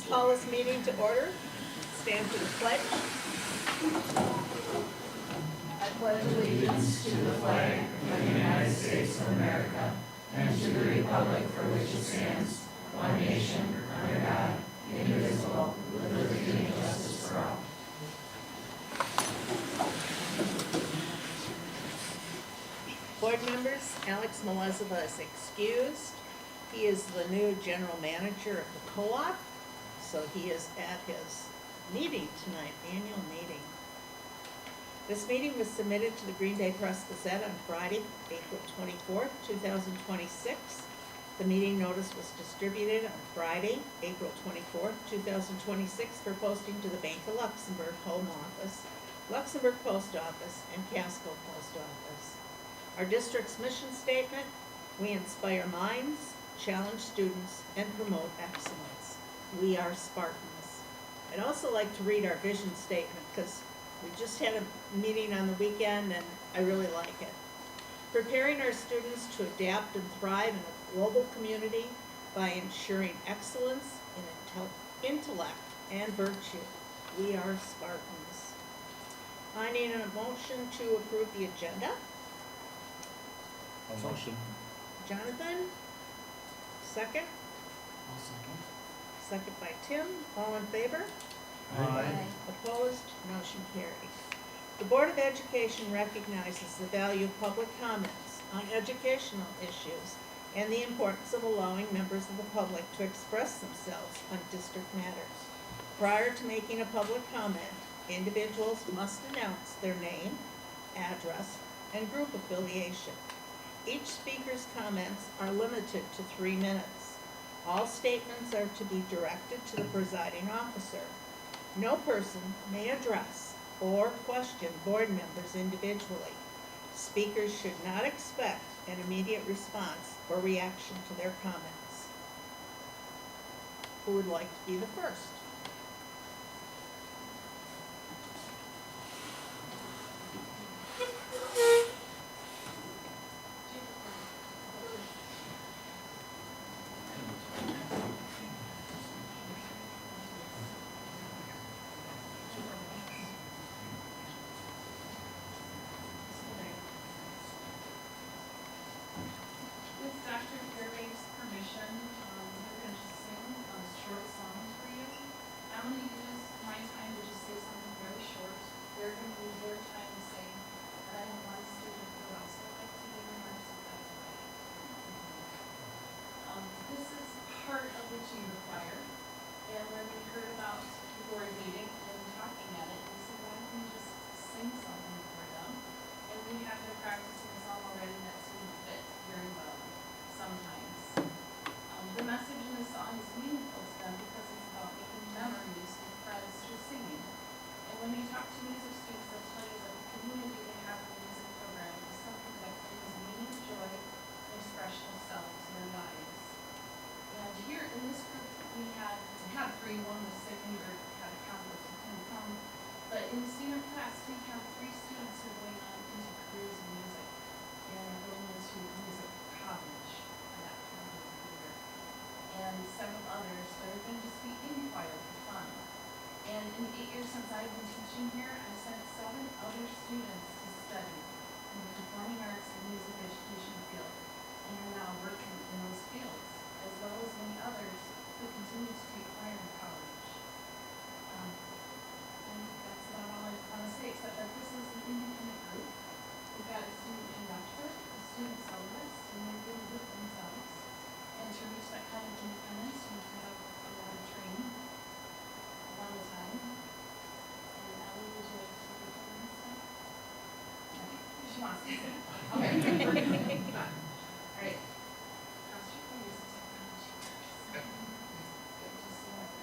call this meeting to order. Stand for the pledge. I pledge allegiance to the flag of the United States of America and to the republic for which it stands, one nation, under God, indivisible, with liberty and justice for all. Board members, Alex Melezova is excused. He is the new general manager of the co-op, so he is at his meeting tonight, annual meeting. This meeting was submitted to the Green Bay Press-Gazette on Friday, April 24th, 2026. The meeting notice was distributed on Friday, April 24th, 2026 for posting to the Bank of Luxembourg Home Office, Luxembourg Post Office, and Casco Post Office. Our district's mission statement: we inspire minds, challenge students, and promote excellence. We are Spartans. I'd also like to read our vision statement because we just had a meeting on the weekend and I really like it. Preparing our students to adapt and thrive in a global community by ensuring excellence in intellect and virtue. We are Spartans. I need a motion to approve the agenda. A motion. Jonathan? Second? I'll second. Second by Tim. All in favor? Aye. Opposed? Motion carries. The Board of Education recognizes the value of public comments on educational issues and the importance of allowing members of the public to express themselves on district matters. Prior to making a public comment, individuals must announce their name, address, and group affiliation. Each speaker's comments are limited to 3 minutes. All statements are to be directed to the presiding officer. No person may address or question board members individually. Speakers should not expect an immediate response or reaction to their comments. Who would like to be the first? With Dr. Fairbank's permission, we're going to sing a short song for you. I'm going to use my time to just say something very short. They're going to use their time to sing, and I have one student who would also like to give remarks, if that's okay. This is part of the chamber choir, and when we heard about the board meeting and talking at it, we said, why don't we just sing something for them? And we have been practicing a song already that's going to fit very well sometimes. The message in the song is meaningful to them because it's about making memories with friends through singing. And when you talk to music students, they'll tell you that the community they have in the music program is something that brings meaning, joy, and expression of self to their lives. And here in this group, we had 3. One was sick and had a conflict and couldn't come. But in the senior class, we have 3 students who are going on into careers in music and are going into music college for that time of the year. And several others that are going to just be in choir for fun. And in the 8 years since I've been teaching here, I've sent 7 other students to study in the performing arts and music education field and are now working in those fields, as well as many others who continue to take choir in college. And that's about all I want to say, except that this is an independent group. We've got a student conductor, a student soloist, and they're really good themselves. And to reach that kind of independence, you have to have a lot of training, a lot of time. And Ellie, would you like to take it over this time? Okay, she wants to. Okay. All right. Cross your fingers and technology works. Good to see you.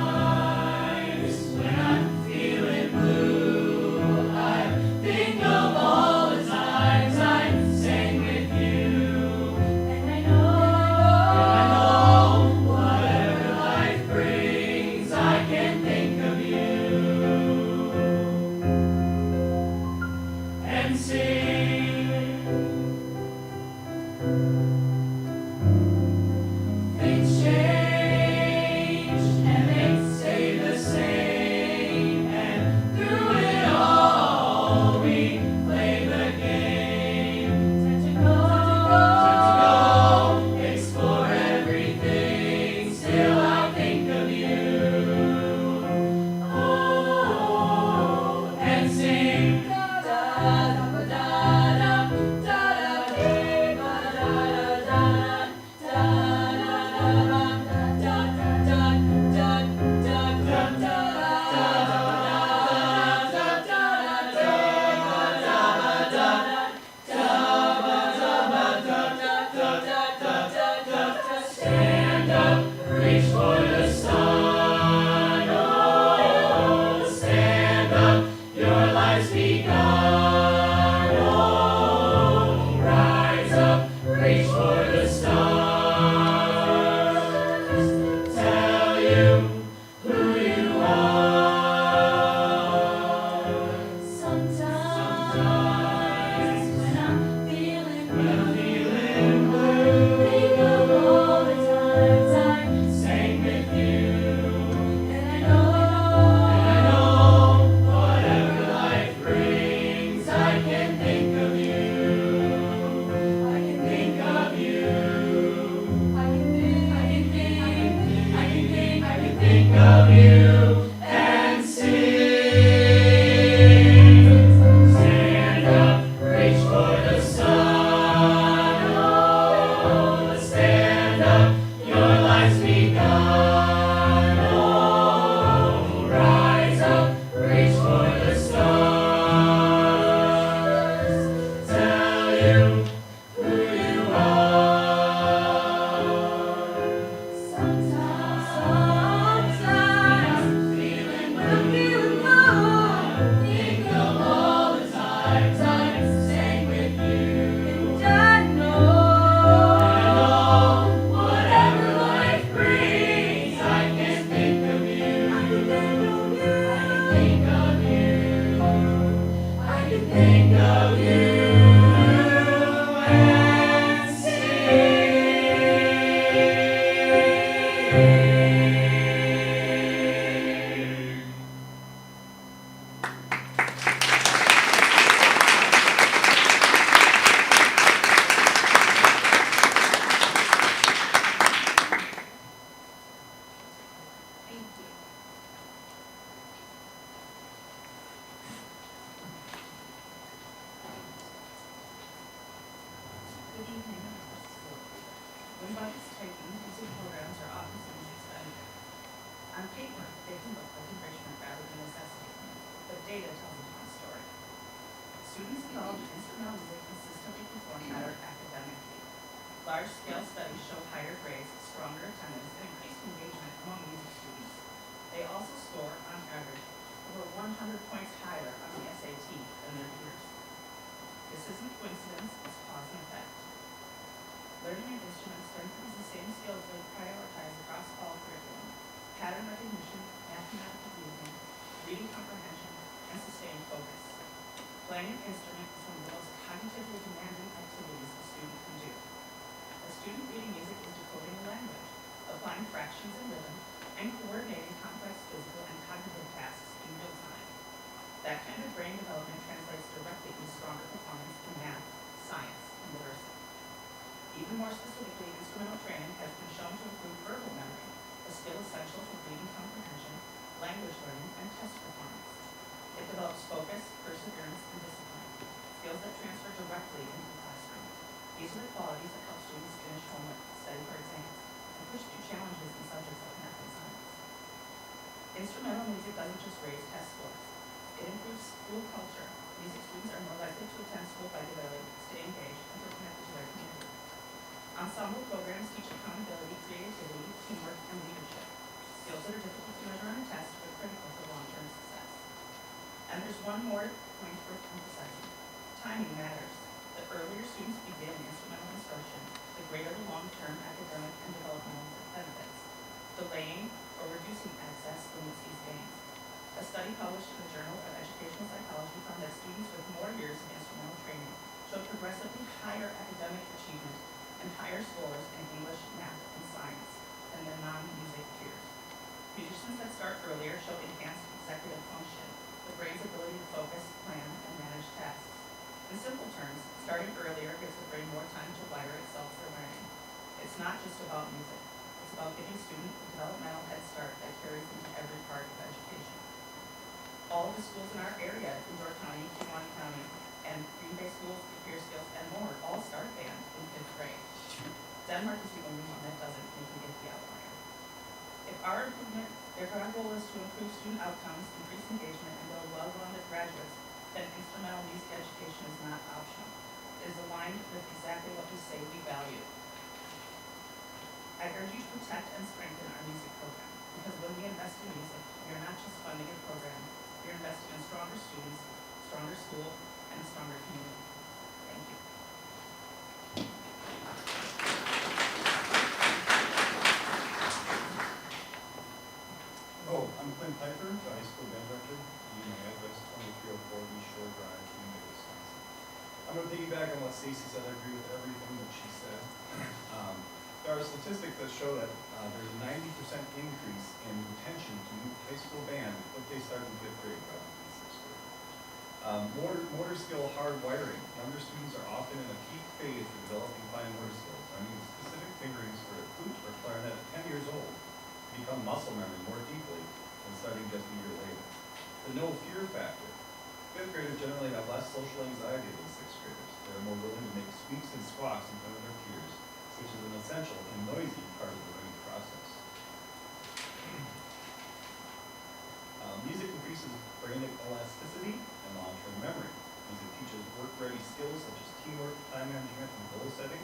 Sometimes when I'm feeling blue, I think of all the times I sang with you. And I know of you and sing. Stand up, reach for the sun. Oh, stand up, your life's begun. Oh, rise up, reach for the stars. Tell you who you are. Sometimes feeling low. Think of all the times I sang with you. And I know whatever life brings, I can think of you. I can think of you. I can think of you and sing. Thank you. Good evening. When budgets taking, music programs are often seen as expenditure. On paper, they can look like enrichment rather than necessity, but data tells a different story. Students involved in instrumental music consistently perform better academically. Large-scale studies show higher grades, stronger attendance, and increased engagement among music students. They also score, on average, over 100 points higher on the SAT than their peers. This isn't coincidence, it's cause and effect. Learning an instrument strengthens the same skills we prioritize across all curriculum: pattern recognition, mathematical reasoning, reading comprehension, and sustained focus. Playing an instrument is one of the most cognitively demanding activities a student can do. A student reading music is decoding a language, applying fractions and rhythm, and coordinating complex physical and cognitive tasks in real time. That kind of brain development translates directly into stronger performance in math, science, and literacy. Even more specifically, instrumental training has been shown to improve verbal memory, a skill essential for reading comprehension, language learning, and test performance. It develops focus, perseverance, and discipline, skills that transfer directly into the classroom. These are the qualities that help students finish homework, study for exams, and push through challenges in subjects like math and science. Instrumental music doesn't just raise test scores. It improves school culture. Music students are more likely to attend school regularly, stay engaged, and feel connected to their community. Ensemble programs teach accountability, creativity, teamwork, and leadership, skills that are difficult to measure on a test but critical for long-term success. And there's one more point worth emphasizing. Timing matters. The earlier students begin instrumental instruction, the greater the long-term academic and developmental benefits. Delaying or reducing access limits these gains. A study published in the Journal of Educational Psychology found that students with more years of instrumental training showed progressively higher academic achievement and higher scores in English, math, and science than their non-music peers. Musicians that start earlier show enhanced executive function, the brain's ability to focus, plan, and manage tasks. In simple terms, starting earlier gives the brain more time to wire itself for learning. It's not just about music. It's about giving students a developmental head start that carries into every part of education. All of the schools in our area, in Door County, Kewaunee County, and Green Bay schools, Peer Skills, and more, all start band in 5th grade. Denmark is the only one that doesn't, making it the outlier. If our goal is to improve student outcomes, increase engagement, and build well-rounded graduates, then instrumental music education is not optional. It is aligned with exactly what we say we value. I urge you to protect and strengthen our music program, because when we invest in music, we are not just funding a program, we are investing in stronger students, stronger school, and a stronger community. Thank you. Oh, I'm Clint Piper, the high school band director. My address 2304 East Shore Drive, Green Bay, Wisconsin. I'm going to piggyback on what Stacy said. I agree with everything that she said. There are statistics that show that there's a 90% increase in retention to new high school band if they start in 5th grade rather than 6th grade. Motor skill hardwiring. Younger students are often in a peak phase for developing fine motor skills. Learning specific fingerings for a flute or clarinet at 10 years old become muscle memory more deeply starting just a year later. The no fear factor. Fifth graders generally have less social anxiety than sixth graders. They're more willing to make squeaks and squawks in front of their peers, which is an essential and noisy part of the learning process. Music increases brain elasticity and long-term memory. Music teaches work-ready skills such as teamwork, time management, and goal setting.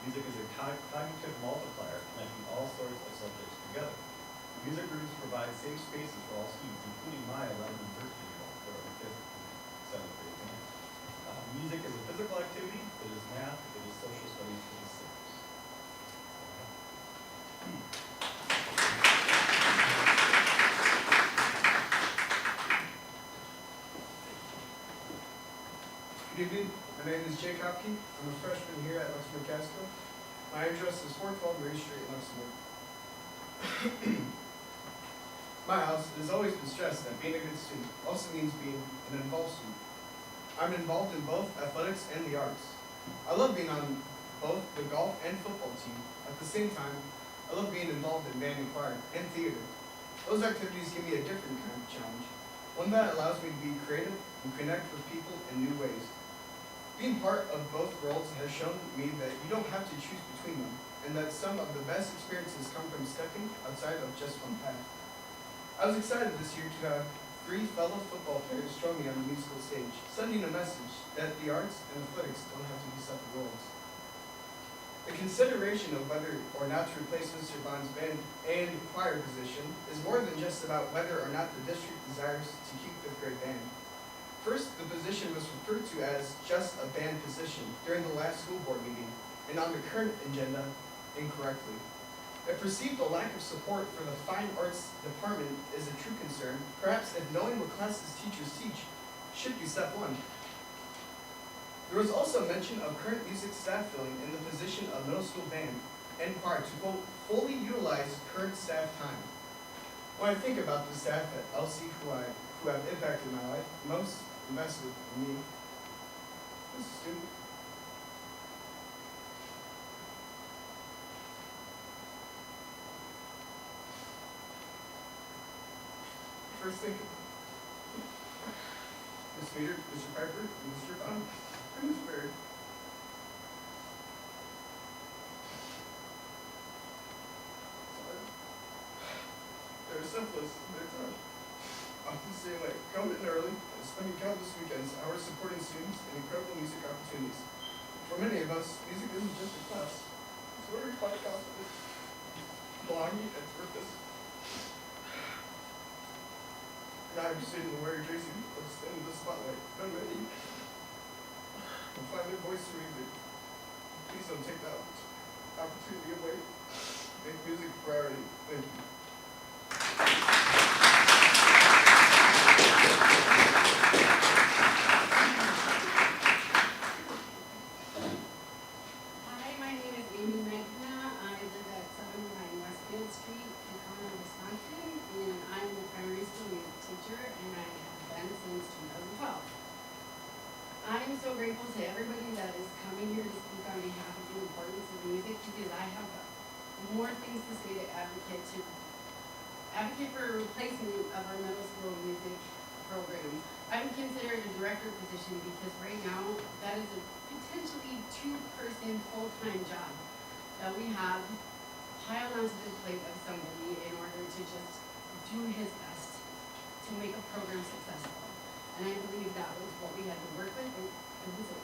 Music is a cognitive multiplier, connecting all sorts of subjects together. Music groups provide safe spaces for all students, including my 11 and 13-year-old, who are in 5th and 7th grade band. Music is a physical activity, it is math, it is social studies, it is civics. Good evening, my name is Jake Hopke. I'm a freshman here at Luxemburg-Casco. My address is 412 Marie Street in Luxembourg. My house has always been stressed that being a good student also means being an involved student. I'm involved in both athletics and the arts. I love being on both the golf and football team. At the same time, I love being involved in band and choir and theater. Those activities give me a different kind of challenge, one that allows me to be creative and connect with people in new ways. Being part of both worlds has shown me that you don't have to choose between them, and that some of the best experiences come from stepping outside of just one path. I was excited this year to have 3 fellow football players join me on the musical stage, sending a message that the arts and athletics don't have to be separate worlds. The consideration of whether or not to replace Mr. Bond's band and choir position is more than just about whether or not the district desires to keep 5th grade band. First, the position was referred to as just a band position during the last school board meeting, and on the current agenda, incorrectly. If perceived a lack of support for the fine arts department is a true concern, perhaps if knowing what classes teachers teach should be step one. There was also mention of current music staff filling in the position of middle school band and choir to quote, fully utilize current staff time. When I think about the staff at LC who have impacted my life, most invested in me as a student. First thing, Ms. Meter, Mr. Piper, and Mr. Bond, and Ms. Baird. They're selfless, they're tough. Often staying late, coming in early, and spending countless weekends, hours supporting students, and incredible music opportunities. For many of us, music isn't just a class. It's where we find confidence, belonging, and purpose. And I'm student and wear your jersey, let's stand in the spotlight. Not many will find their voice through music. Please don't take that opportunity away. Make music a priority. Thank you. Hi, my name is Amy Magna. I live at 709 West Field Street in Helena, Wisconsin, and I'm a primary school music teacher, and I have been since 2012. I'm so grateful to everybody that is coming here to speak on behalf of the importance of music, because I have more things to say to advocate for a replacement of our middle school music program. I would consider it a director position because right now that is a potentially 2-person full-time job that we have piled onto the plate of somebody in order to just do his best to make a program successful. And I believe that was what we had to work with, and it was a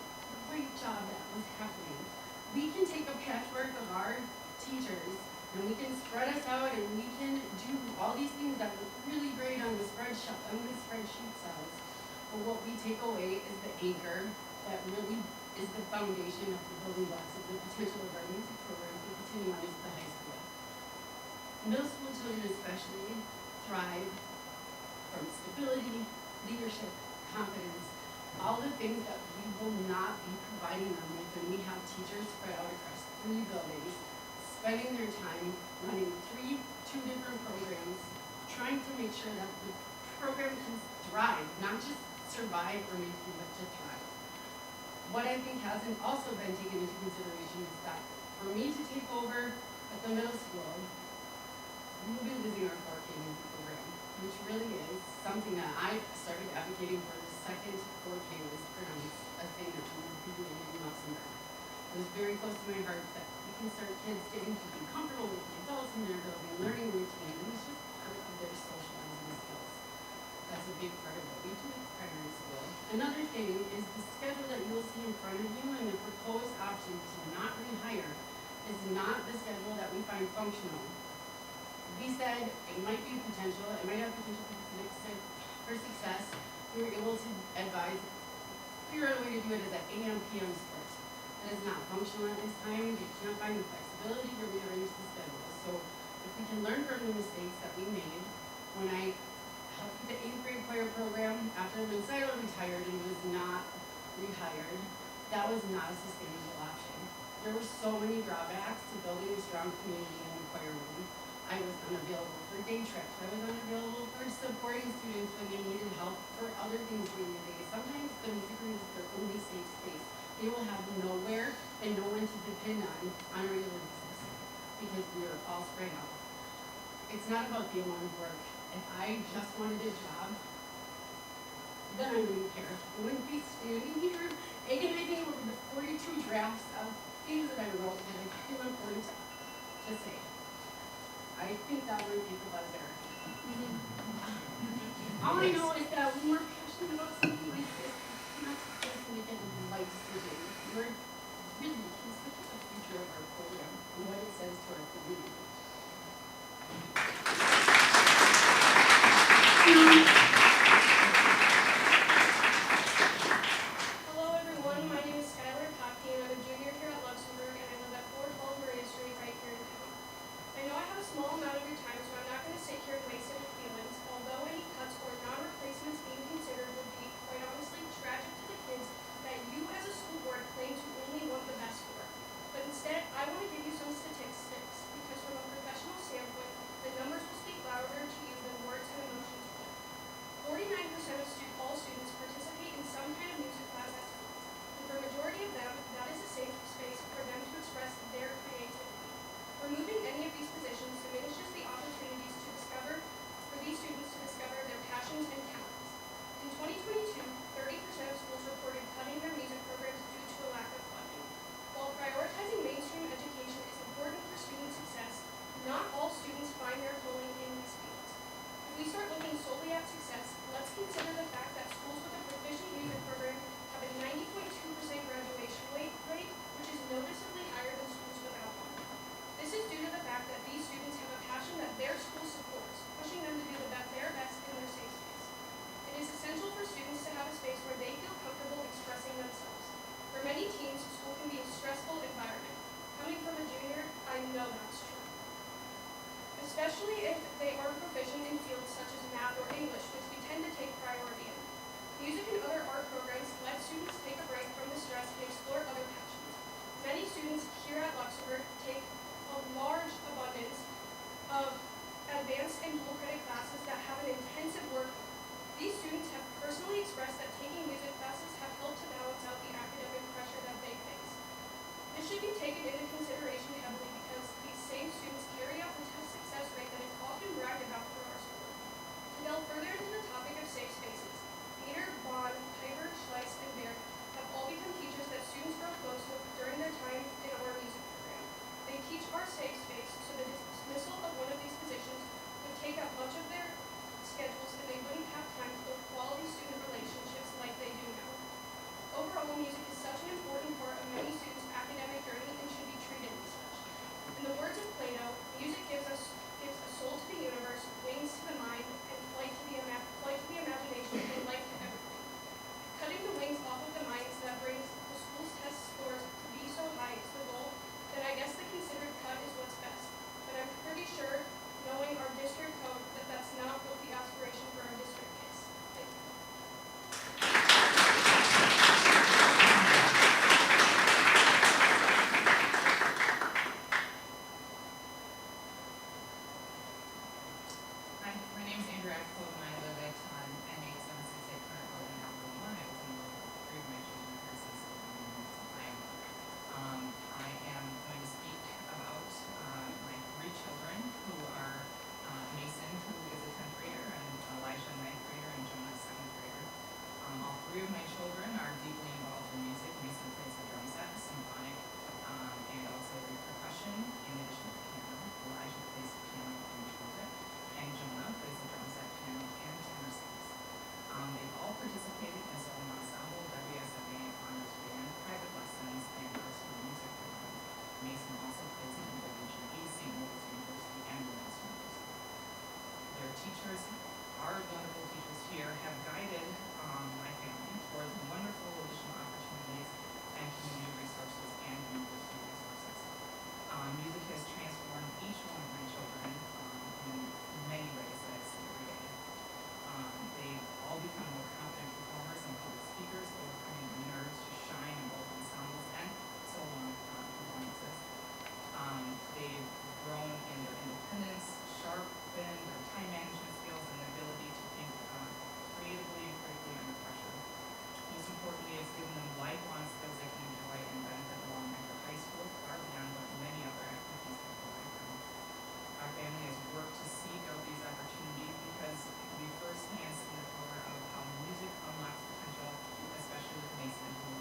great job that was happening. We can take a patchwork of our teachers and we can spread us out and we can do all these things that look really great on the spreadsheet cells. But what we take away is the anchor that really is the foundation of the building blocks of the potential of our music program to continue on into the high school. Middle school children especially thrive from stability, leadership, confidence, all the things that we will not be providing them with when we have teachers spread out across 3 buildings, spending their time running 2 different programs, trying to make sure that the program can thrive, not just survive or maintain, but to thrive. What I think hasn't also been taken into consideration is that for me to take over at the middle school, we will be losing our 4K music program. which really is something that I started advocating for. The second 4K was pronounced a thing that we would be doing in Luxembourg. It was very close to my heart that we can start kids getting to be comfortable with the adults and they're building learning routine, and it's just part of their socializing skills. That's a big part of what we do at primary school. Another thing is the schedule that you will see in front of you and the proposed option to not rehire is not the schedule that we find functional. We said it might be potential, it might have potential for success. We were able to advise, figure out a way to do it as an AM PM split. That is not functional at this time. We can't find the flexibility to rearrange the schedule. So if we can learn from the mistakes that we made, when I helped with the 8th grade choir program after when Silo retired and was not rehired, that was not a sustainable option. There were so many drawbacks to building a strong community in the choir room. I was unavailable for day trips. I was unavailable for supporting students when they needed help for other things during the day. Sometimes the music room is their only safe space. They will have nowhere and no one to depend on a regular basis because we are all spread out. It's not about the amount of work. If I just wanted a job, then I wouldn't care. I wouldn't be standing here agonizing over the 42 drafts of things that I wrote that I feel important to say. I think that would be the buzzer. All I know is that when we're passionate about something like this, we're not just going to get in life decision. We're really considering the future of our program and what it says to our community. Hello everyone, my name is Skylar Coffey and I'm a junior here at Luxemburg and I live at 412 Maria Street right here in town. I know I have a small amount of your time, so I'm not going to sit here and waste it with feelings, although any cuts or non-replacements being considered would be, quite honestly, tragic to the kids that you as a school board claim to only want the best for. But instead, I want to give you some statistics, because from a professional standpoint, the numbers will speak louder to you than words and emotions would. 49% of all students participate in some kind of music class at school, and for a majority of them, that is a safe space for them to express their creativity. Removing any of these positions diminishes the opportunities for these students to discover their passions and talents. In 2022, 30% of schools reported cutting their music programs due to a lack of funding. While prioritizing mainstream education is important for student success, not all students find their calling in these fields. If we start looking solely at success, let's consider the fact that schools with a proficient music program have a 90.2% graduation rate, which is noticeably higher than schools without one. This is due to the fact that these students have a passion that their school supports, pushing them to do their best in their safe space. It is essential for students to have a space where they feel comfortable expressing themselves. For many teens, school can be a stressful environment. Coming from a junior, I know that's true. Especially if they are proficient in fields such as math or English, which we tend to take priority in. Music and other art programs let students take a break from the stress and explore other passions. Many students here at Luxembourg take a large abundance of advanced and dual credit classes that have an intensive workload. These students have personally expressed that taking music classes have helped to balance out the academic pressure that they face. This should be taken into consideration heavily because these same students carry out the test success rate that is often bragged about for our school. To delve further into the topic of safe spaces, Peter, Bond, Piper, Schleiss, and Baird have all become teachers that students grow close with during their time in our music program. They teach our safe space, so the dismissal of one of these positions would take up much of their schedules and they wouldn't have time to build quality student relationships like they do now. Overall, music is such an important part of many students' academic journey and should be treated as such. In the words of Plato, music gives a soul to the universe, wings to the mind, and flight to the imagination, and life to everything. Cutting the wings off of the minds that brings the school's test scores to be so high is the goal, then I guess the considered cut is what's best. But I'm pretty sure, knowing our district code, that that's not what the aspiration for our district is. Thank you. Hi, my name is Andrea Axel and I live at N8768 Current Road in Alabama. I was in three of my children here since Iowa. I am going to speak about my three children who are Mason, who is a 10th grader, and teachers, our wonderful teachers here, have guided my family towards wonderful additional opportunities and community resources and university resources. Music has transformed each one of my children in many ways that I see every day. They've all become more confident performers and public speakers, overcoming the nerves to shine in both ensembles and solo performances. They've grown in their independence, sharpened their time management skills, and their ability to think creatively and critically under pressure. Most importantly, it's given them lifelong skills they can enjoy and benefit along after high school, far beyond what many other activities can provide them. Our family has worked to seek out these opportunities because we firsthand see the power of how music unlocks potential, especially with Mason, who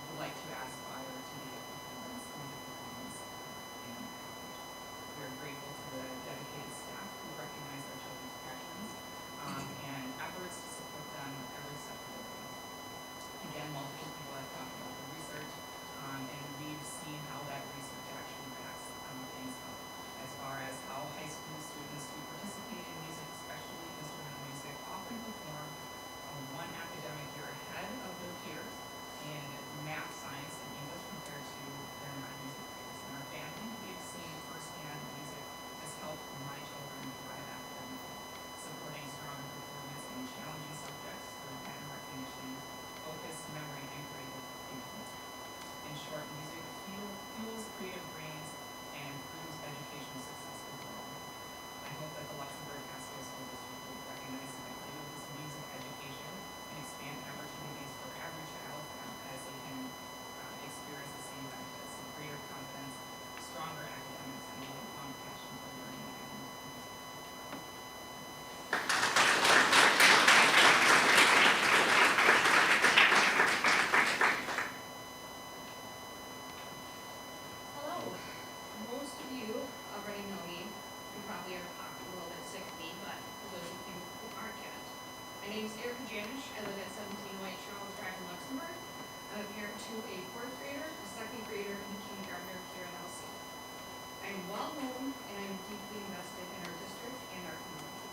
would like to aspire to be a music performance in college. We are grateful to the dedicated staff who recognize our children's passions and efforts to support them every step of the way. Again, multiple people have talked about the research, and we've seen how that research actually backs things up as far as how high school students who participate in music, especially instrumental music, often perform one academic year ahead of their peers in math, science, and English compared to their non-music peers. In our family, we've seen firsthand music has helped my children thrive academically, supporting strong performance in challenging subjects through pattern recognition, focus, memory, and creative thinking. In short, music fuels creative brains and improves educational success overall. I hope that the Luxemburg-Casco School District will recognize the value of this music education and expand opportunities for every child as they can experience the same benefits of greater confidence, stronger academics, and a lifelong passion for learning and music. Hello. Most of you already know me. You probably are a little bit sick of me, but for those of you who aren't yet, my name is Erica Janish. I live at 1708 Charles Drive in Luxembourg. I'm a parent to a fourth grader, a second grader, and a kindergartner here in LC. I'm well known and I'm deeply invested in our district and our community.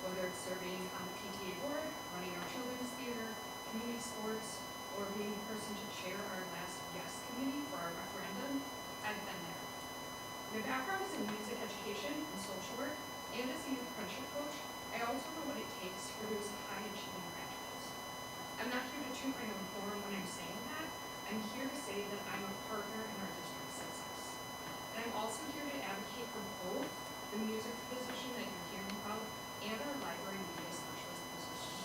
Whether it's serving on the PTA board, running our children's theater, community sports, or being the person to chair our last yes committee for our referendum, I've been there. My background is in music education and social work, and as a youth apprenticeship coach, I also know what it takes to produce high-achieving graduates. I'm not here to toot my own horn when I'm saying that. I'm here to say that I'm a partner in our district's success. And I'm also here to advocate for both the music position that you're hearing about and our library media specialist position.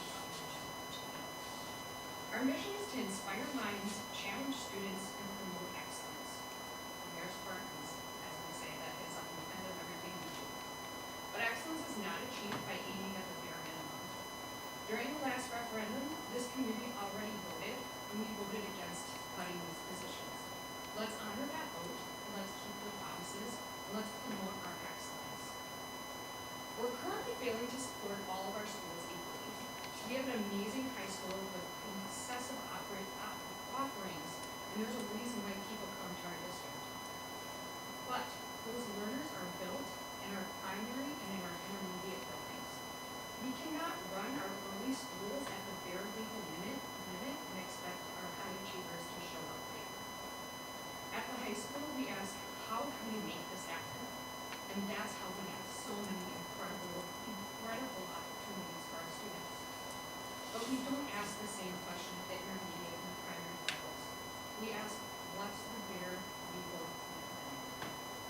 Our mission is to inspire minds, challenge students, and promote excellence. We are Spartans, as we say, that is on the end of everything we do. But excellence is not achieved by aiming at the bare minimum. During the last referendum, this community already voted, and we voted against cutting these positions. Let's honor that vote, and let's keep the promises, and let's promote our excellence. We're currently failing to support all of our schools equally. We have an amazing high school with excessive offerings, and there's a reason why people come to our district. But those learners are built in our primary and in our intermediate buildings. We cannot run our early schools at the bare legal limit and expect our high achievers to show up later. At the high school, we ask, how can we make this happen? And that's how we have so many incredible opportunities for our students. But we don't ask the same question at the intermediate and primary levels. We ask, what's the bare legal commitment?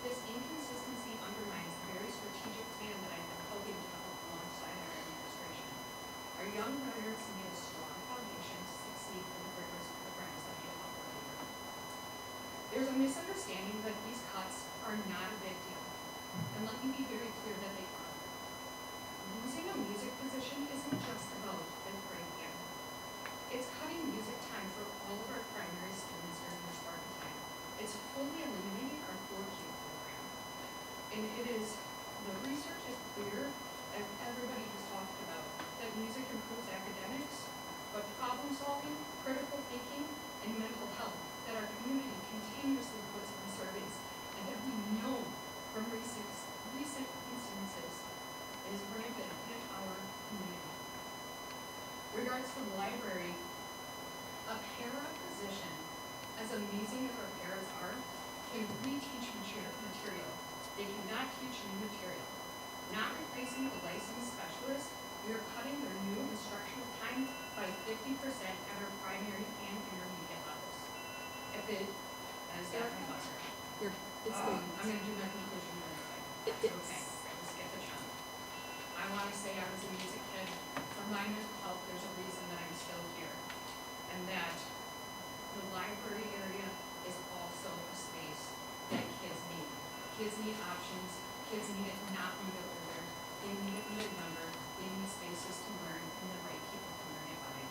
This inconsistency undermines the very strategic plan that I've been helping develop alongside our administration. Our young learners need a strong foundation to succeed in the rigorous programs that we offer earlier. There's a misunderstanding that these cuts are not a big deal. And let me be very clear that they are. Losing a music position isn't just about fifth grade piano. It's cutting music time for all of our primary students during their Spartan time. It's fully eliminating our 4Q program. And the research is clear, that everybody has talked about, that music improves academics, but problem solving, critical thinking, and mental health that our community continuously puts in surveys, and that we know from recent regards to the library, a para position, as amazing as our paras are, can reteach material. They cannot teach new material. Not replacing a licensed specialist, we are cutting their new instructional time by 50% at our primary and intermediate levels. If it, as that my buzzer. I'm gonna do my conclusion really quick. That's okay. Let's get the chunk. I wanna say I was a music kid. For my mental health, there's a reason that I'm still here. And that the library area is also a space that kids need. Kids need options. Kids need it not when they're older. They need it when they're younger. They need spaces to learn and the right people to learn it by.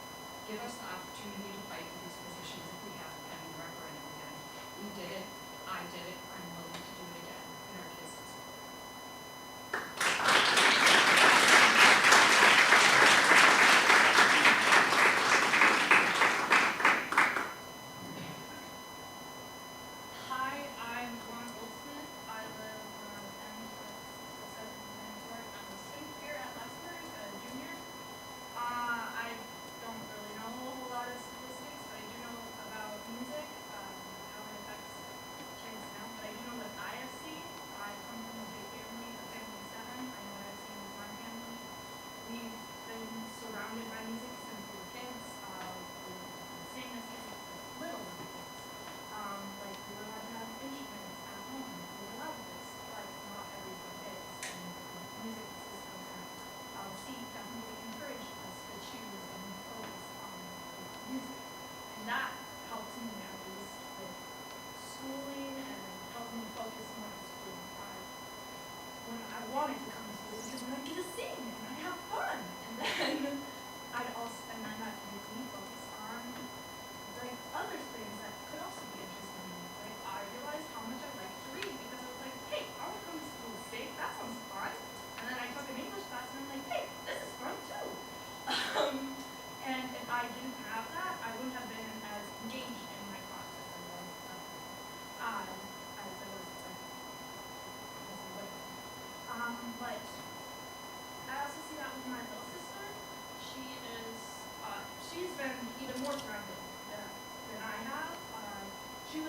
Give us the opportunity to fight for these positions if we have a pending referendum again. We did it. I did it. I'm willing to do it again. And our kids deserve it. Hi, I'm Lauren Goldsmith. I live on M7 Resort. I'm a student here at Luxemburg, a junior. I don't really know a whole lot of statistics, but I do know about music, how it affects kids now. But I do know that IFC, I come from a big family, a family of 7. I know what I've seen with my family. We've been surrounded by music since we were kids. We sing as kids, little kids. Like we were allowed to have instruments at home. We were allowed this, but not everyone is. And the music system at LC definitely encouraged us to choose and focus on music. And that helped me at least with schooling and helped me focus more on school. When I wanted to come to school because then I'd get to sing and I'd have fun. And then that made me focus on like other things that could also be interesting to me. Like I realized how much I like to read because I was like, hey, I want to come to school and sing. That sounds fun. And then I took an English class and I'm like, hey, this is fun too. And if I didn't have that, I wouldn't have been as engaged in my class as I was like. But I also see that with my little sister. She's been even more surrounded than I have. She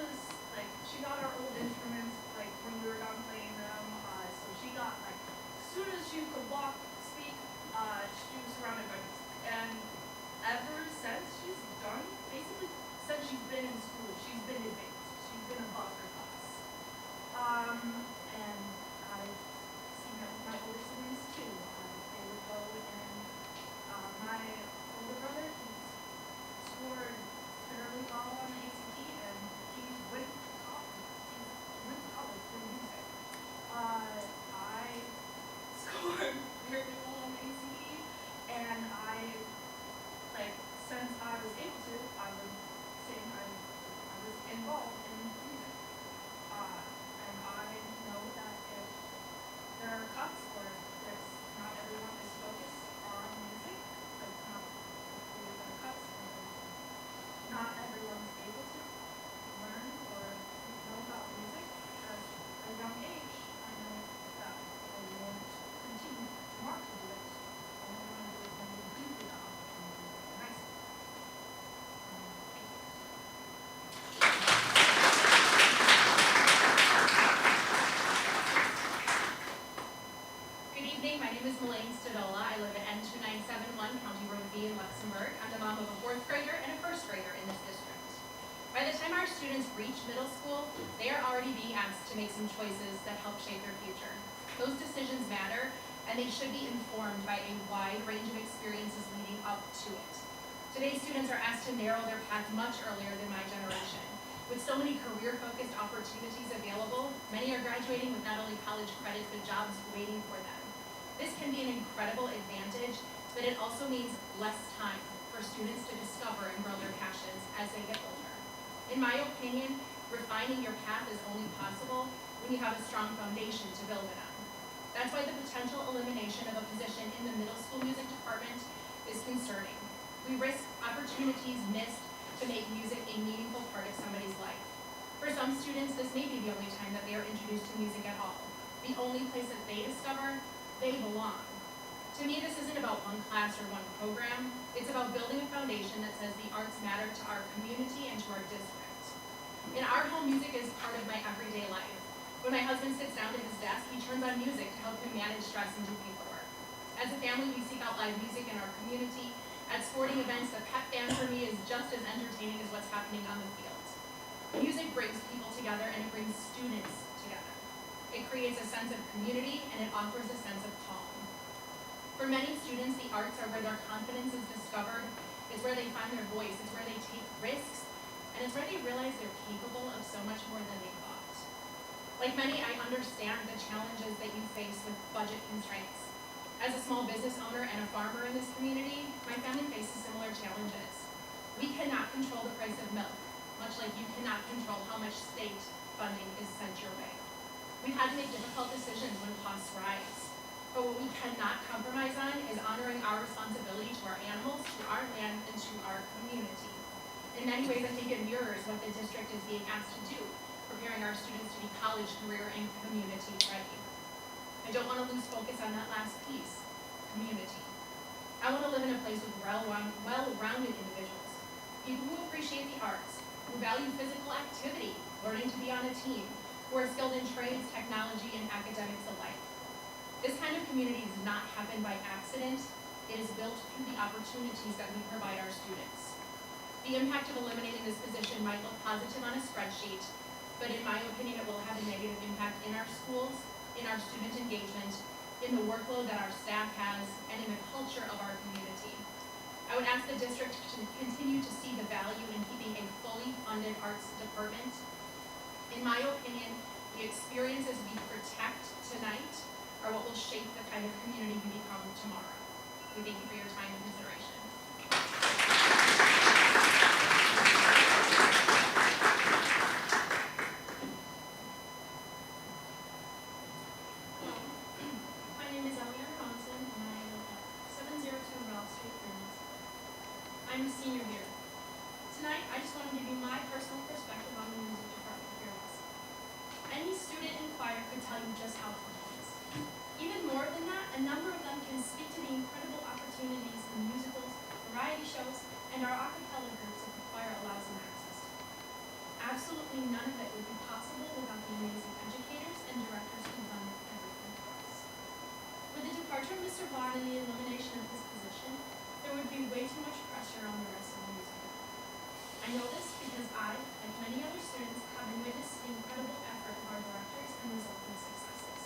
got our old instruments like when we were done playing them. So she got like as soon as she could walk, speak, she was surrounded by music. And ever since she's done, basically since she's been in school, she's been advanced. She's been above her class. And I've seen that with my older siblings too. They would go and my older brother, he scored fairly well on the ACT and he went to college for music. I scored fairly well on the ACT and since I was able to, I was saying I was involved in music. And I know that if there are cuts or if not everyone is focused on music, like not if there are cuts and not everyone's able to learn or know about music at a young age, I know that I won't continue to want to do it. I only want to do it when we do get the opportunity in high school. Thank you. Good evening, my name is Melaine Stadola. I live at N2971 County Road B in Luxembourg. I'm the mom of a 4th grader and a 1st grader in this district. By the time our students reach middle school, they are already being asked to make some choices that help shape their future. Those decisions matter, and they should be informed by a wide range of experiences leading up to it. Today's students are asked to narrow their path much earlier than my generation. With so many career-focused opportunities available, many are graduating with not only college credit, but jobs waiting for them. This can be an incredible advantage, but it also means less time for students to discover and grow their passions as they get older. In my opinion, refining your path is only possible when you have a strong foundation to build it on. That's why the potential elimination of a position in the middle school music department is concerning. We risk opportunities missed to make music a meaningful part of somebody's life. For some students, this may be the only time that they are introduced to music at all, the only place that they discover they belong. To To me, this isn't about one class or one program. It's about building a foundation that says the arts matter to our community and to our district. In our home, music is part of my everyday life. When my husband sits down at his desk, he turns on music to help him manage stress and do paperwork. As a family, we seek out live music in our community. At sporting events, a pep band for me is just as entertaining as what's happening on the field. Music brings people together and it brings students together. It creates a sense of community and it offers a sense of calm. For many students, the arts are where their confidence is discovered, it's where they find their voice, it's where they take risks, and it's where they realize they're capable of so much more than they thought. Like many, I understand the challenges that you face with budget constraints. As a small business owner and a farmer in this community, my family faces similar challenges. We cannot control the price of milk, much like you cannot control how much state funding is sent your way. We've had to make difficult decisions when costs rise. But what we cannot compromise on is honoring our responsibility to our animals, to our land, and to our community. In many ways, I think it mirrors what the district is being asked to do, preparing our students to be college, career, and community ready. I don't want to lose focus on that last piece, community. I want to live in a place with well-rounded individuals, people who appreciate the arts, who value physical activity, learning to be on a team, who are skilled in trades, technology, and academics alike. This kind of community does not happen by accident. It is built through the opportunities that we provide our students. The impact of eliminating this position might look positive on a spreadsheet, but in my opinion, it will have a negative impact in our schools, in our student engagement, in the workload that our staff has, and in the culture of our community. I would ask the district to continue to see the value in keeping a fully funded arts department. In my opinion, the experiences we protect tonight are what will shape the kind of community we become tomorrow. We thank you for your time and consideration. My name is Eliana Ronson, and I live at 702 Ralph Street, Queens. I'm a senior here. Tonight, I just want to give you my personal perspective on the music department here at Weston. Any student in choir could tell you just how fun it is. Even more than that, a number of them can speak to the incredible opportunities in musicals, variety shows, and our a cappella groups that the choir allows them access to. Absolutely none of it would be possible without the amazing educators and directors who run everything for us. With the departure of Mr. Vaughn and the elimination of his position, there would be way too much pressure on the rest of the music department. I know this because I, like many other students, have been witness to the incredible effort of our directors and resulting successes.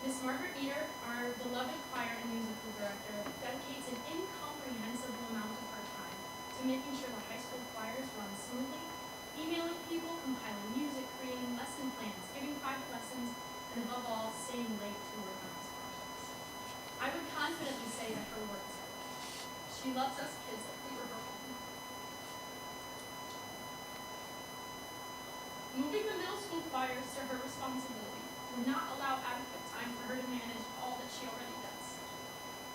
Ms. Margaret Eater, our beloved choir and musical director, dedicates an incomprehensible amount of her time to making sure the high school choirs run smoothly, emailing people, compiling music, creating lesson plans, giving private lessons, and above all, staying late to work on these projects. I would confidently say that her work is her life. She loves us kids like we were her own. Moving the middle school choirs to her responsibility would not allow adequate time for her to manage all that she already does.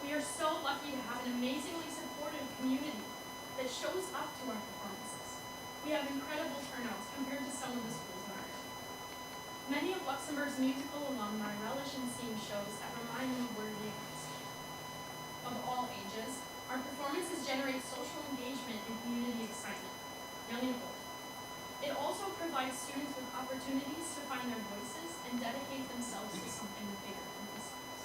We are so lucky to have an amazingly supportive community that shows up to our performances. We have incredible turnouts compared to some of the schools in our area. Many of Luxemburg's musical alumni relish in seeing shows that remind them of where they exist. Of all ages, our performances generate social engagement and community excitement, young and old. It also provides students with opportunities to find their voices and dedicate themselves to something bigger than themselves.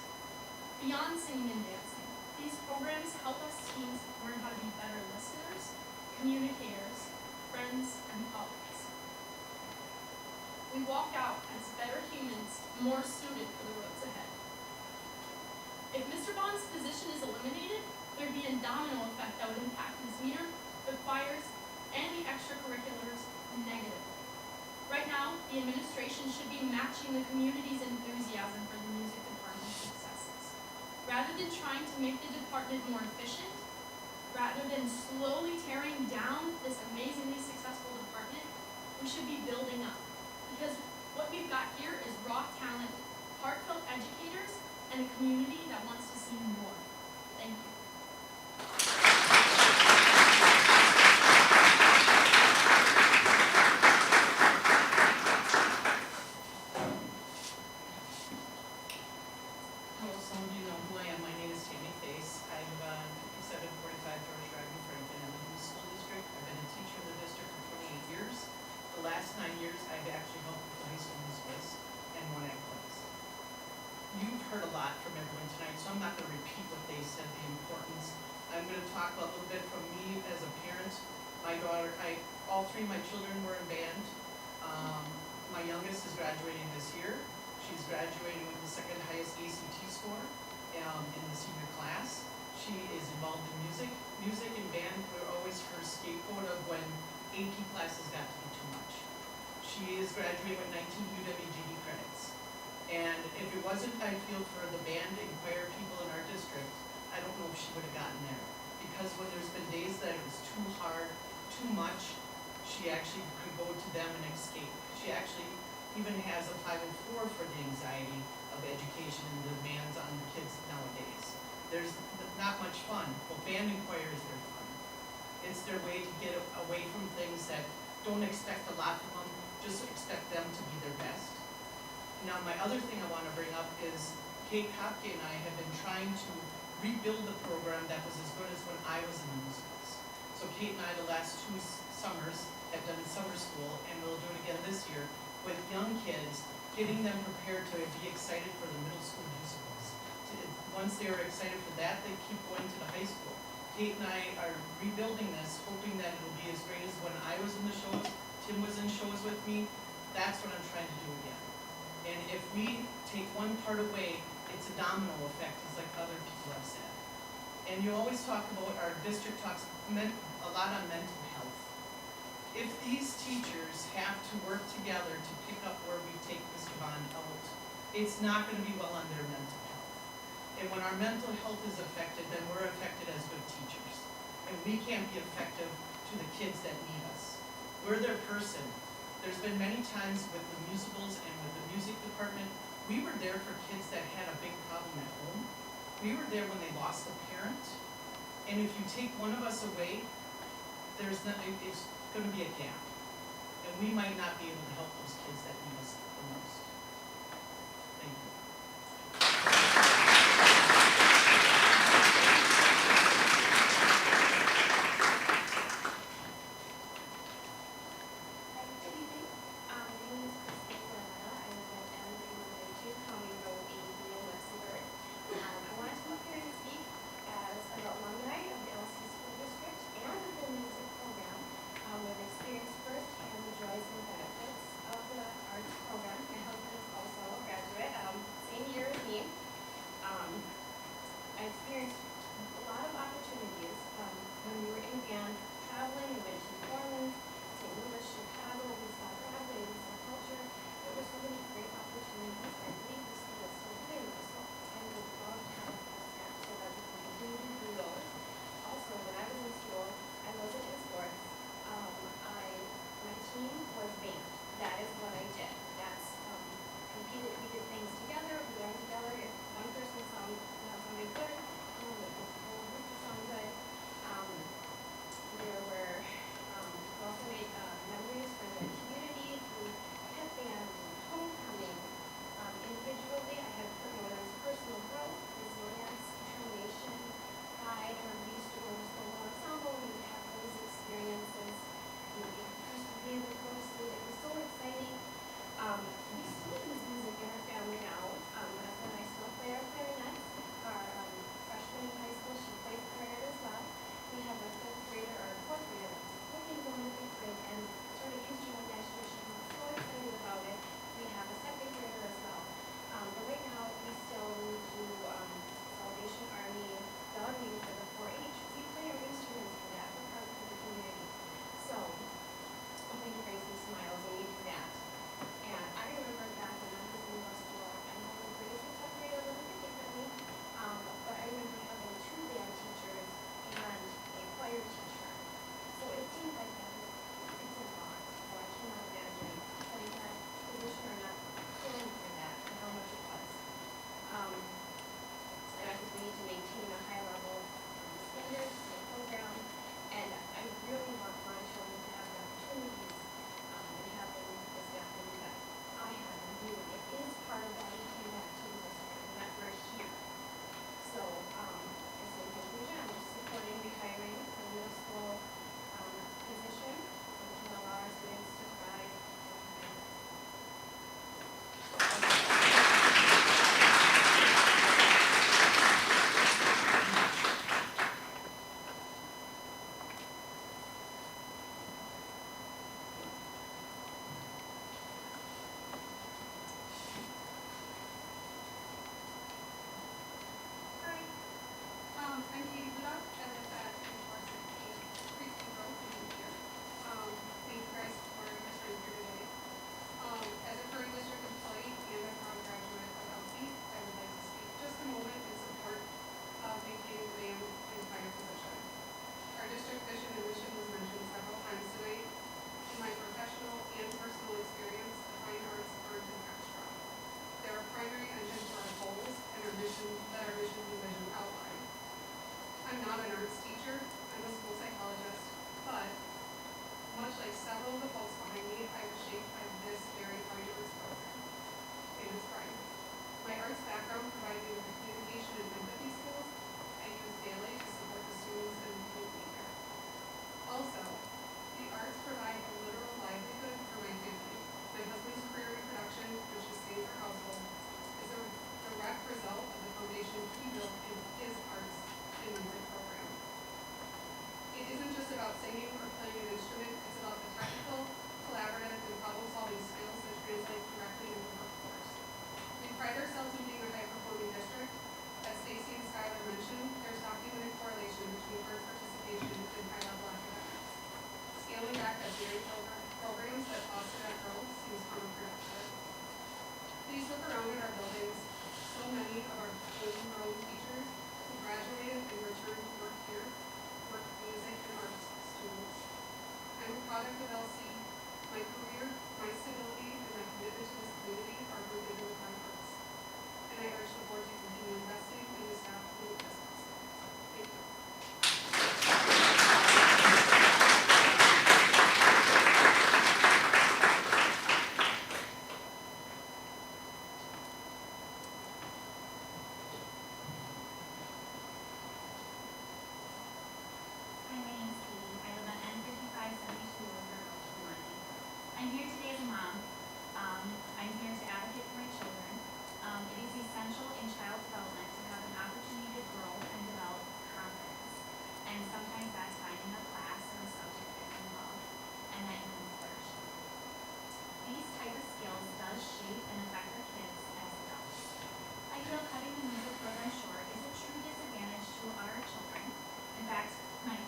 Beyond singing and dancing, these programs help us teens learn how to be better listeners, communicators, friends, and colleagues. We walk out as better humans, more suited for the roads ahead. If Mr. Bond's position is eliminated, there'd be a domino effect that would impact his meter, the choirs, and the extracurriculars negatively. Right now, the administration should be matching the community's enthusiasm for the music department's successes. Rather than trying to make the department more efficient, rather than slowly tearing down this amazingly successful department, we should be building up. Because what we've got here is raw talent, heartfelt educators, and a community that wants to see more. Thank you. Hello, some of you know who I am. My name is Tammy heard a lot from everyone tonight, so I'm not gonna repeat what they said, the importance. I'm gonna talk a little bit from me as a parent. My daughter, all three of my children were in band. My youngest is graduating this year. She's graduating with the second highest ACT score in the senior class. She is involved in music. Music and band were always her scapegoat of when AP classes got to be too much. She is graduating with 19 UWGD credits. And if it wasn't, I feel, for the band and choir people in our district, I don't know if she would have gotten there. Because when there's been days that it was too hard, too much, she actually could go to them and escape. She actually even has a 504 for the anxiety of education and the demands on the kids nowadays. There's not much fun. Well, band and choir is their fun. It's their way to get away from things that don't expect a lot from them, just expect them to be their best. Now, my other thing I want to bring up is Kate Kopke and I have been trying to rebuild the program that was as good as when I was in the musicals. So Kate and I, the last 2 summers, have done summer school, and we'll do it again this year with young kids, getting them prepared to be excited for the middle school musicals. Once they are excited for that, they keep going to the high school. Kate and I are rebuilding this, hoping that it'll be as great as when I was in the shows, Tim was in shows with me. That's what I'm trying to do again. And if we take one part away, it's a domino effect, as like other people have said. And you always talk about, our district talks a lot on mental health. If these teachers have to work together to pick up where we take Mr. Bond out, it's not gonna be well on their mental health. And when our mental health is affected, then we're affected as good teachers. And we can't be effective to the kids that need us. We're their person. There's been many times with the musicals and with the music department, we were there for kids that had a big problem at home. We were there when they lost a parent. And if you take one of us away, it's gonna be a gap. And we might not be able to help those kids that need us the most. Thank you. Good evening. My name is Christine Loretta. I live at M312 County Road 80 in Luxembourg. I wanted to come up here and speak as an alumni of the LC School District and of the music program, with experience firsthand the joys and benefits of the arts program. My husband is also a graduate, same year as me. I experienced a lot of opportunities when we were in band, traveling. We went to New Orleans, St. Louis, Chicago, we saw Broadway, we saw culture. There were so many great opportunities. I believe the school is still doing this, so I would love to have a staff so that we can continue to do those. Also, when I was in school, I wasn't in sports. My team was band. That is what I did. That's competed. We did things together. We learned together. If one person sounded good, the whole group would sound good. There were several of the folks behind me, I was shaped by this very arduous program. It is pride. My arts background provided me with the communication and empathy skills I use daily to support the students and include me here. Also, the arts provide a literal livelihood for my family. My husband's career in production, which sustains our household, is a direct result of the foundation he built in his arts and music program. It isn't just about singing or playing an instrument, it's about the technical, collaborative, and problem-solving skills that translate directly into the workforce. We pride ourselves in being a high-performing district. As Stacy and Skylar mentioned, there's documented correlation between arts participation and high-level academics. Scaling back that very programs that foster that growth seems counterproductive. Please look around at our buildings. So many of our homegrown teachers who graduated and returned to work here work music and arts students. I'm a product of LC. My career, my stability, and my commitment to this community are rooted in the fine arts. And I urge the board to continue investing in the staff who make this possible. Thank you. Hi, my name's Katie. I live at N5572 Luxemburg, Vermont. I'm here today as a mom. I'm here to advocate for my children. It is essential in child development to have an opportunity to grow and develop confidence. And sometimes that's finding a class or a subject that you love and that you can flourish in. These type of skills does shape and affect our kids as adults. I feel cutting the music program short is a true disadvantage to our children. In fact, my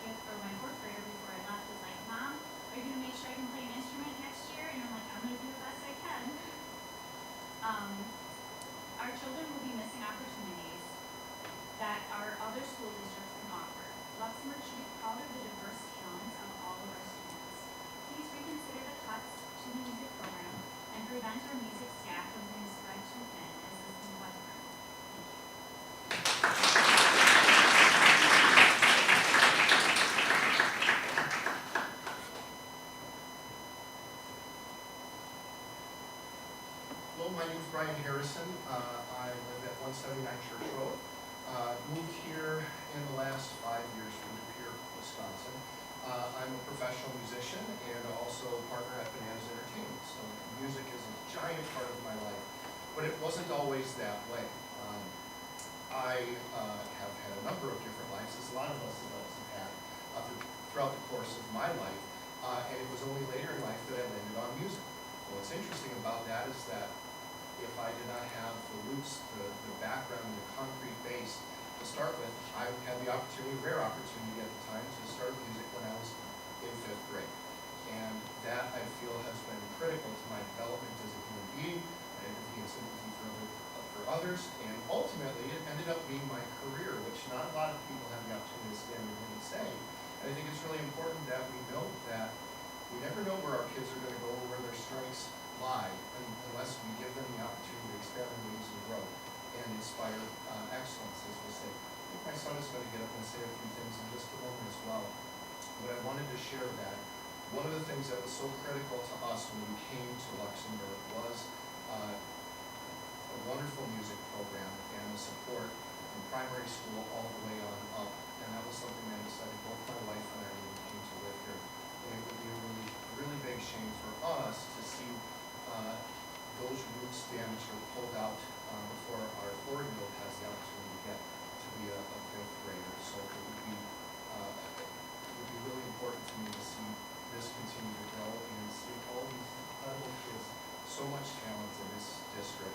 fourth grader before I left was like, Mom, are you gonna make sure I can play an instrument next year? And I'm like, I'm gonna do the best I can. Our children will be missing opportunities that our other school districts can offer. Luxembourg should be proud of the diverse talents of all of our students. Please reconsider the cuts to the music program and prevent our music staff from being spread too thin as this is what Thank you. Hello, my name is Brian Harrison. I live at 179 Church Road. Moved here in the last 5 years from De Pere, Wisconsin. I'm a professional musician and also partner at Bananas Entertainment. So music is a giant part of my life, but it wasn't always that way. I have had a number of different lives, as a lot of us adults have had throughout the course of my life, and it was only later in life that I landed on music. What's interesting about that is that if I did not have the roots, the background, and the concrete base to start with, I had the opportunity, rare opportunity at the time, to start music when I was in 5th grade. And that, I feel, has been critical to my development as a human being, and empathy and sympathy for others, and ultimately it ended up being my career, which not a lot of people have the opportunity to stand and really say. And I think it's really important that we note that we never know where our kids are going to go or where their strengths lie unless we give them the opportunity to expand their wings and grow and inspire excellence, as we'll say. I think my son is going to get up and say a few things in just a moment as well. But I wanted to share that one of the things that was so critical to us when we came to Luxembourg was a wonderful music program and the support from primary school all the way on up. And that was something that decided both my wife and I when we came to live here. And it would be a really big shame for us to see those roots damaged or pulled out before our 4-year-old has the opportunity to get to be a 5th grader. So it would be really important to me to see this continue to grow and see all these incredible kids, so much talent in this district,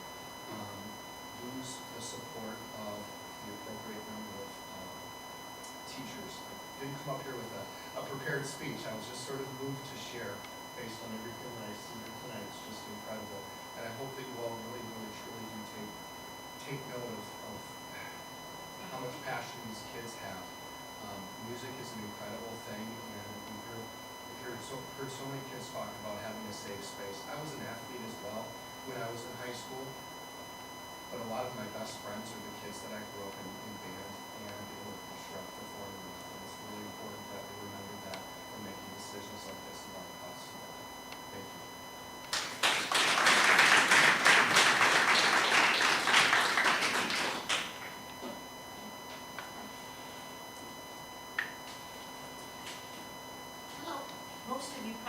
lose the support of the appropriate number of teachers. I didn't come up here with a prepared speech. I was just sort of moved to share based on everything that I see here tonight. It's just incredible. And I hope that you all really, truly do take note of how much passion these kids have. Music is an incredible thing, and we've heard so many kids talk about having a safe space. I was an athlete as well when I was in high school, but a lot of my best friends are the kids that I grew up in band and in orchestra performing with. And it's really important that we remember that when making decisions like this about us.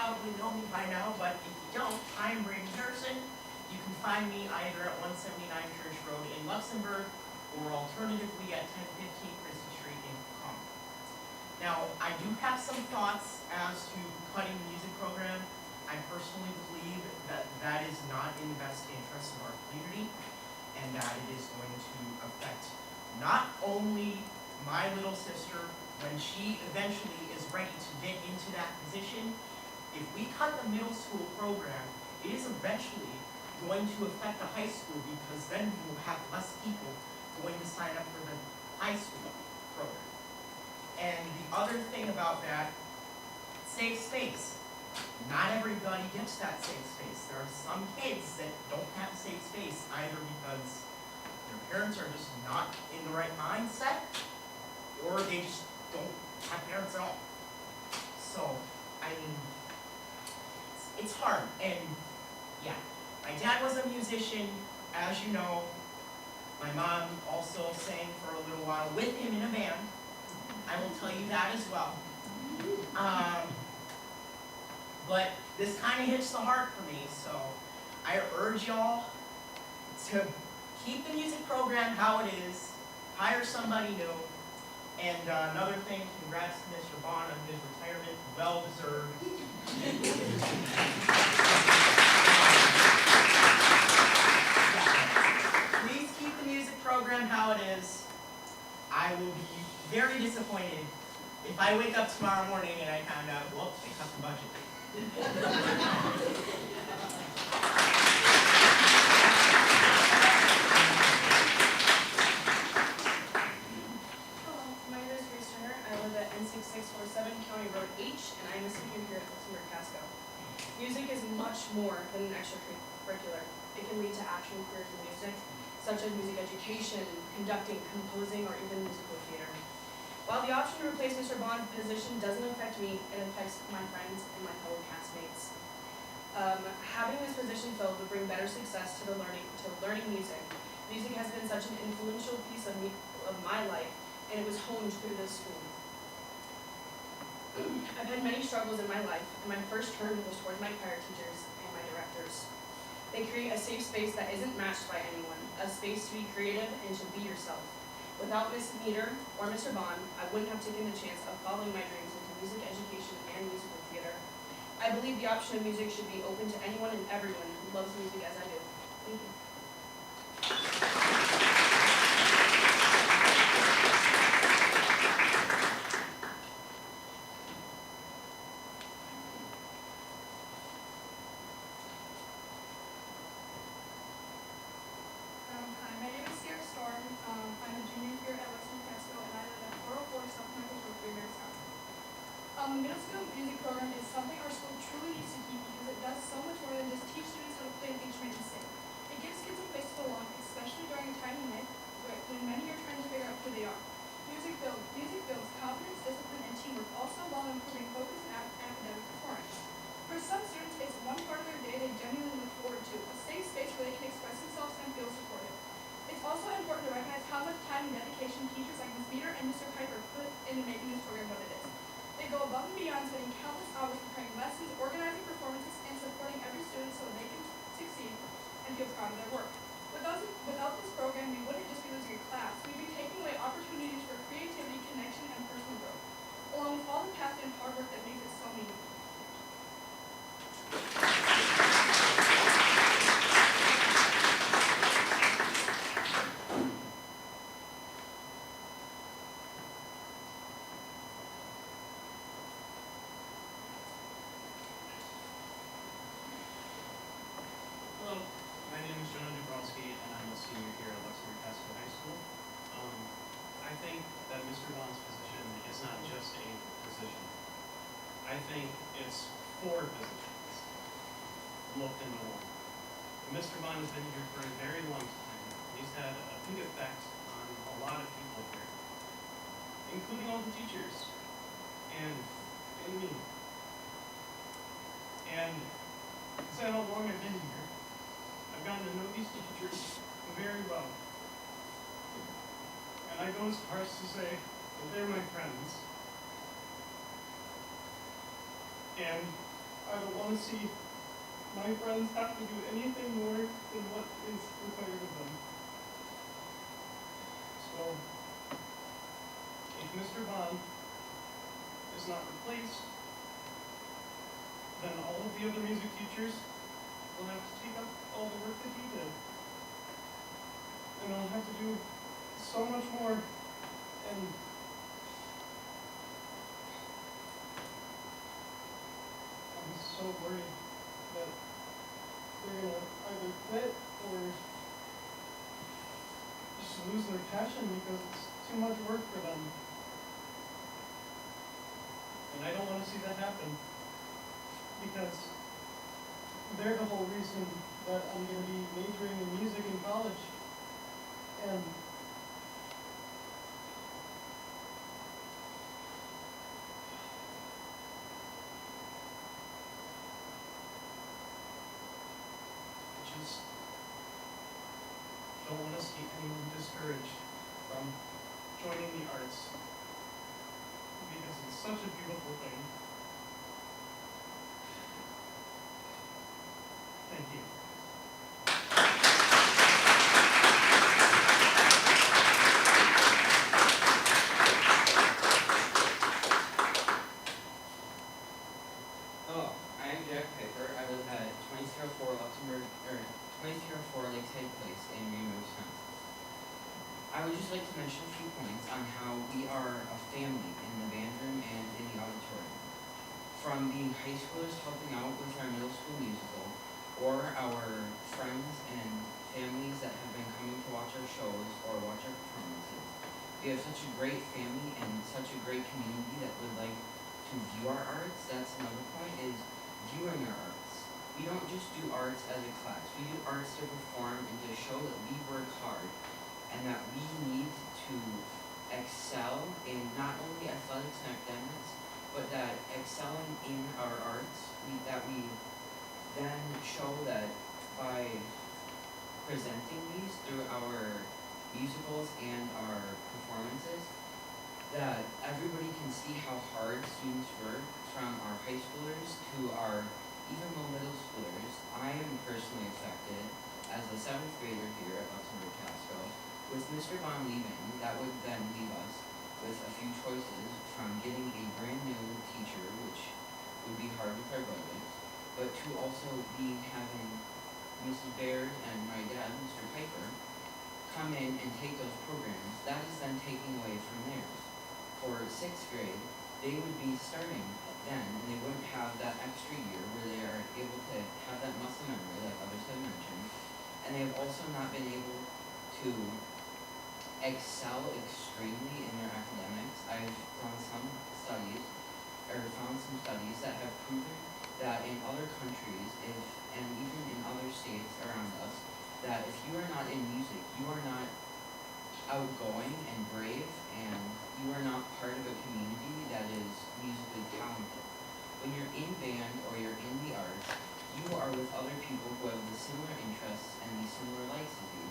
probably know me by now, but if you don't, I'm Brady Harrison. You can find me either at 179 Church Road in Luxembourg, or alternatively at 1015 Christie Street in Concord. Now, I do have some thoughts as to cutting the music program. I personally believe that that is not in the best interest of our community, and that it is going to affect not only my little sister when she eventually is ready to get into that position. If we cut the middle school program, it is eventually going to affect the high school, because then we will have less people going to sign up for the high school program. And the other thing about that, safe space. Not everybody gets that safe space. There are some kids that don't have safe space, either because their parents are just not in the right mindset, or they just don't have parents at all. So, I mean, it's hard. And yeah, my dad was a musician, as you know. My mom also sang for a little while with him in a band. I will tell you that as well. But this kind of hits the heart for me, so I urge y'all to keep the music program how it is, hire somebody new, and another thing, congrats to Mr. Bond on his retirement, well deserved. Please keep the music program how it is. I will be very disappointed if I wake up tomorrow morning and I found out, well, they cut the budget. Hello, my name is Grace Turner. I live at N6647 County Road H, and I am a student here at Luxemburg-Casco. Music is much more than an extracurricular. It can lead to actual careers in music, such as music education, conducting, composing, or even musical theater. While the option to replace Mr. Bond's position doesn't affect me, it affects my friends and my fellow castmates. Having this position filled would bring better success to learning music. Music has been such an influential piece of my life, and it was honed through this school. I've had many struggles in my life, and my first turn was towards my choir teachers and my directors. They create a safe space that isn't matched by anyone, a space to be creative and to be yourself. Without Ms. Meter or Mr. Bond, I wouldn't have taken the chance of following my dreams into music education and musical theater. I believe the option of music should be open to anyone and everyone who loves music as I do. Thank you. Hi, my name is Sierra Storm. I'm a junior here at Luxemburg-Casco, and I live at 404 South Michael Road, Greenbergstown. The middle school music program is something our school truly needs to keep, because it does so much more than just teach students how to play an instrument and sing. It gives kids a place to belong, especially during a time in life when many are trying to figure out who they are. Music builds confidence, discipline, and teamwork, also while improving focus and academic performance. For some students, it's one part of their day they genuinely look forward to, a safe space where they can express themselves and feel supported. It's also important to recognize how much time and dedication teachers like Ms. Meter and Mr. Piper put into making this program what it is. They go above and beyond, spending countless hours preparing lessons, organizing performances, and supporting every student so they can succeed and feel proud of their work. Without this program, we wouldn't just be losing a class, we'd be taking away opportunities for creativity, connection, and personal growth, along with all the passion and hard work that makes it so meaningful. Hello, my name is Jonah Dubrowski, and I'm a senior here at Luxemburg-Casco High School. I think that Mr. Bond's position is not just a position. I think it's 4 positions looked into one. Mr. Bond has been here for a very long time. He's had a big effect on a lot of people here, including all the teachers and me. And because how long I've been here, I've gotten to know these teachers very well. And I go as far as to say that they're my friends. And I don't wanna see my friends have to do anything more than what is required of them. So, if Mr. Vaughn is not replaced, then all of the other music teachers will have to take up all the work that he did. And I'll have to do so much more, and I'm so worried that they're gonna either quit or just lose their passion because it's too much work for them. And I don't wanna see that happen, because they're the whole reason that I'm gonna be majoring in music in college. And I just don't wanna see anyone discouraged from joining the arts, because it's such a beautiful thing. Thank you. Hello, I am Jack Piper. I live at 2304 Luxemburg, or 2304 Lakeside Place in Greenwood, Wisconsin. I would just like to mention a few points on how we are a family in the band room and in the auditorium. From being high schoolers helping out with our middle school musical, or our friends and families that have been coming to watch our shows or watch our performances. We have such a great family and such a great community that would like to view our arts. That's another point, is viewing our arts. We don't just do arts as a class. We do arts to perform and to show that we work hard and that we need to excel in not only athletics and academics, but that excelling in our arts, that we then show that by presenting these through our musicals and our performances, that everybody can see how hard students work, from our high schoolers to our even the middle schoolers. I am personally affected as a 7th grader here at Luxemburg-Casco. With Mr. Vaughn leaving, that would then leave us with a few choices, from getting a brand new teacher, which would be hard with our budget, but to also having Mrs. Baird and my dad, Mr. Piper, come in and take those programs. That is then taking away from theirs. For 6th grade, they would be starting then, and they wouldn't have that extra year where they are able to have that muscle memory, like others have mentioned, and they have also not been able to excel extremely in their academics. I've done some studies, or found some studies that have proven that in other countries, and even in other states around us, that if you are not in music, you are not outgoing and brave, and you are not part of a community that is musically talented. When you're in band or you're in the arts, you are with other people who have the similar interests and the similar likes as you,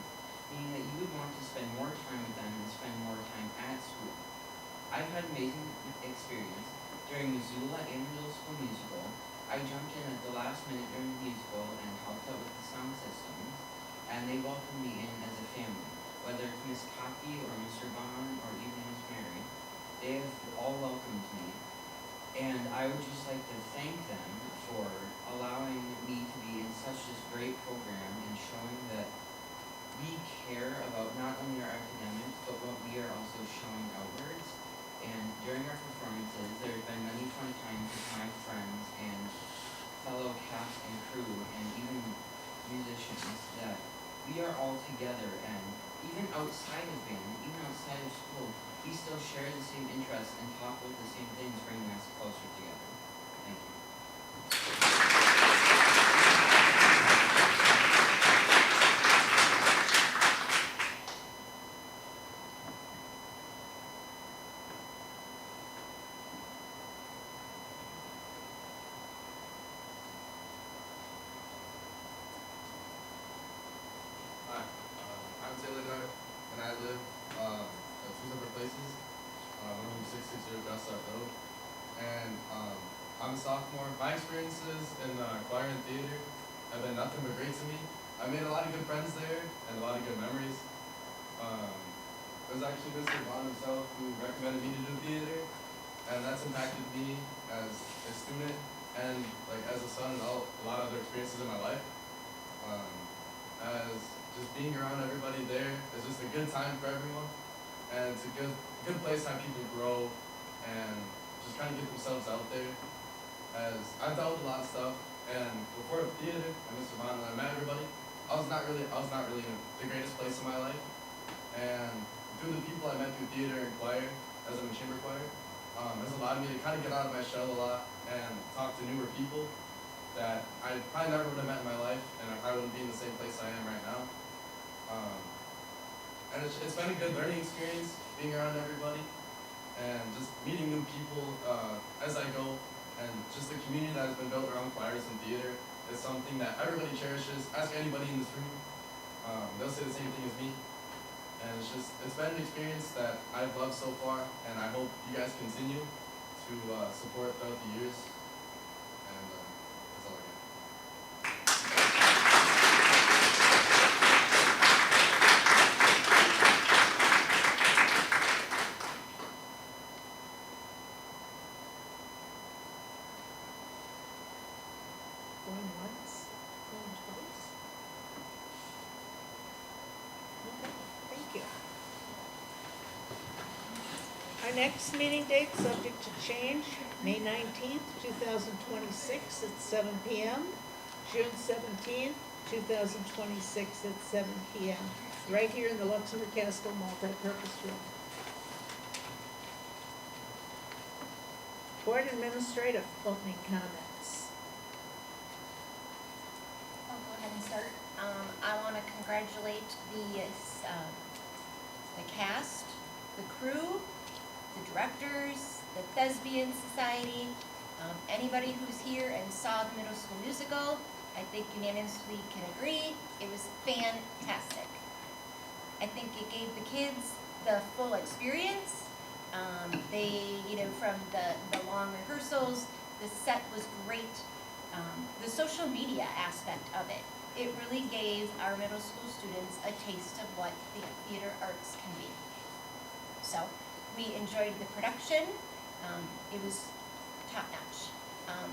meaning that you would want to spend more time with them and spend more time at school. I've had amazing experience during Missoula and middle school musical. I jumped in at the last minute during the musical and helped out with the sound systems, and they welcomed me in as a family. Whether it's Miss Coffey or Mr. Bond or even Miss Mary, they have all welcomed me. And I would just like to thank them for allowing me to be in such this great program and showing that we care about not only our academics, but what we are also showing outwards. And during our performances, there's been many fun times with my friends and fellow cast and crew and even musicians that we are all together, and even outside of band, even outside of school, we still share the same interests and talk with the same things, bringing us closer together. Thank you. Hi, I'm Taylor Dart, and I live at 2 separate places. One of them 660 Westside Road, and I'm I'm a sophomore. My experiences in choir and theater have been nothing but great to me. I made a lot of good friends there and a lot of good memories. It was actually Mr. Vaughn himself who recommended me to do theater, and that's impacted me as a student and like as a son and a lot of other experiences in my life. As just being around everybody there is just a good time for everyone, and it's a good place to have people grow and just kind of get themselves out there. As I've dealt with a lot of stuff, and before theater and Mr. Vaughn and I met everybody, I was not really in the greatest place in my life, and through the people I met through theater and choir, as I'm in chamber choir, has allowed me to kind of get out of my shell a lot and talk to newer people that I probably never would have met in my life, and I probably wouldn't be in the same place I am right now. And it's been a good learning experience being around everybody and just meeting new people as I go, and just the community that has been built around choirs and theater is something that everybody cherishes. Ask anybody in this room, they'll say the same thing as me. And it's been an experience that I've loved so far, and I hope you guys continue to support throughout the years. And that's all I got. Going once, going twice. Okay, thank you. Our next meeting date, subject to change, May 19th, 2026 at 7 p.m., June 17th, 2026 at 7 p.m., right here in the Luxemburg-Casco multipurpose room. Board administrative opening comments. I'll go ahead and start. I want to congratulate the cast, the crew, the directors, the Thespian Society, anybody who's here and saw the middle school musical. I think unanimously can agree it was fantastic. I think it gave the kids the full experience. They, from the long rehearsals, the set was great. The social media aspect of it, it really gave our middle school students a taste of what the theater arts can be. So we enjoyed the production. It was top notch.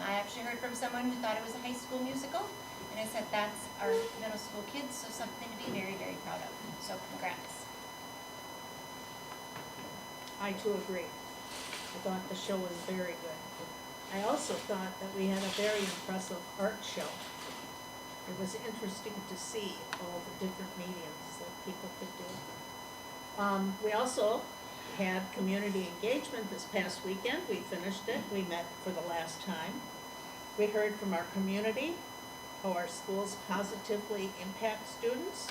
I actually heard from someone who thought it was a high school musical, and I said that's our middle school kids, so something to be very, very proud of. So congrats. I too agree. I thought the show was very good. I also thought that we had a very impressive art show. It was interesting to see all the different mediums that people could do. We also had community engagement this past weekend. We finished it. We met for the last time. We heard from our community, how our schools positively impact students,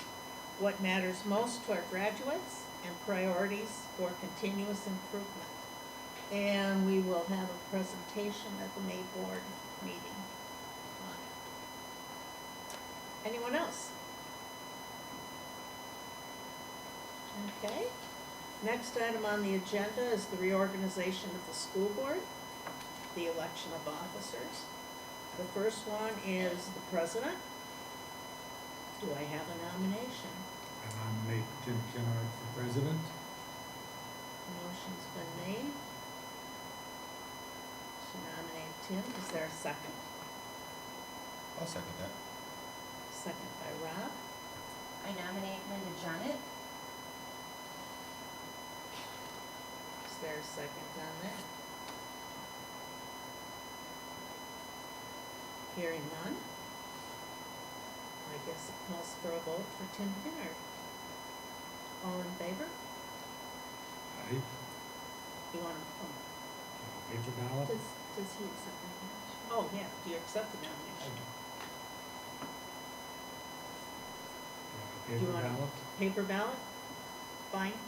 what matters most to our graduates, and priorities for continuous improvement. And we will have a presentation at the May board meeting on it. Anyone else? Okay. Next item on the agenda is the reorganization of the school board, the election of officers. The first one is the president. Do I have a nomination? I nominate Jim Kennard for president. Motion's been made to nominate Tim. Is there a second? I'll second that. Second by Rob. I nominate Linda Johnnet. Is there a second on that? Hearing none. I guess it calls for a vote for Tim Kennard. All in favor? Aye. You want to, Paper ballot. does he accept the nomination? Oh, yeah, do you accept the nomination? Do you Paper want ballot. paper ballot? Fine.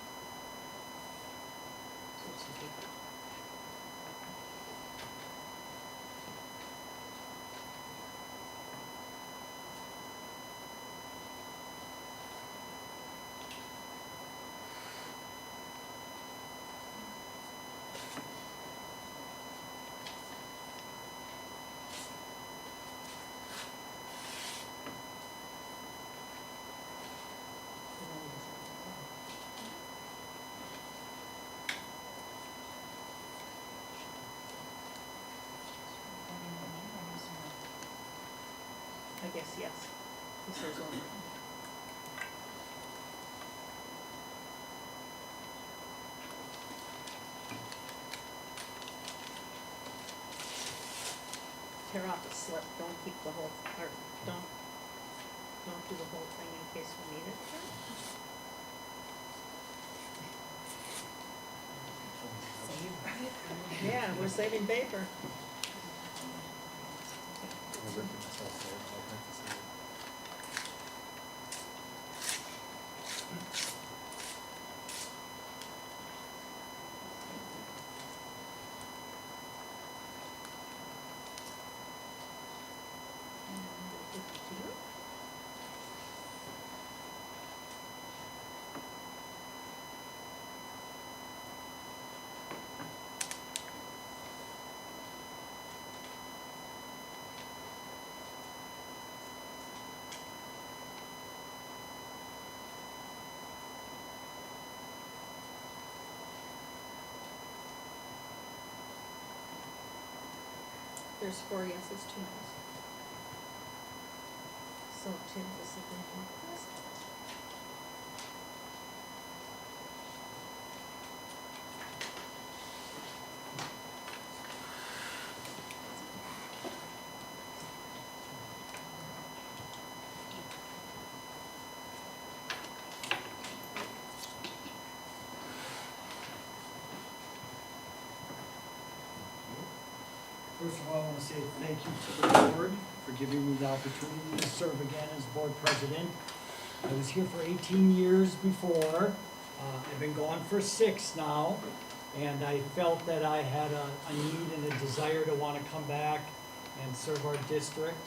guess yes. He says over. Tear off a slip, don't keep the whole, or don't do the whole thing in case we need it. Yeah, we're saving paper. There's 4 yeses, 2 noes. So Tim is the request. First of all, I want to say thank you to the board for giving me the opportunity to serve again as board president. I was here for 18 years before. I've been gone for 6 now, and I felt that I had a need and a desire to want to come back and serve our district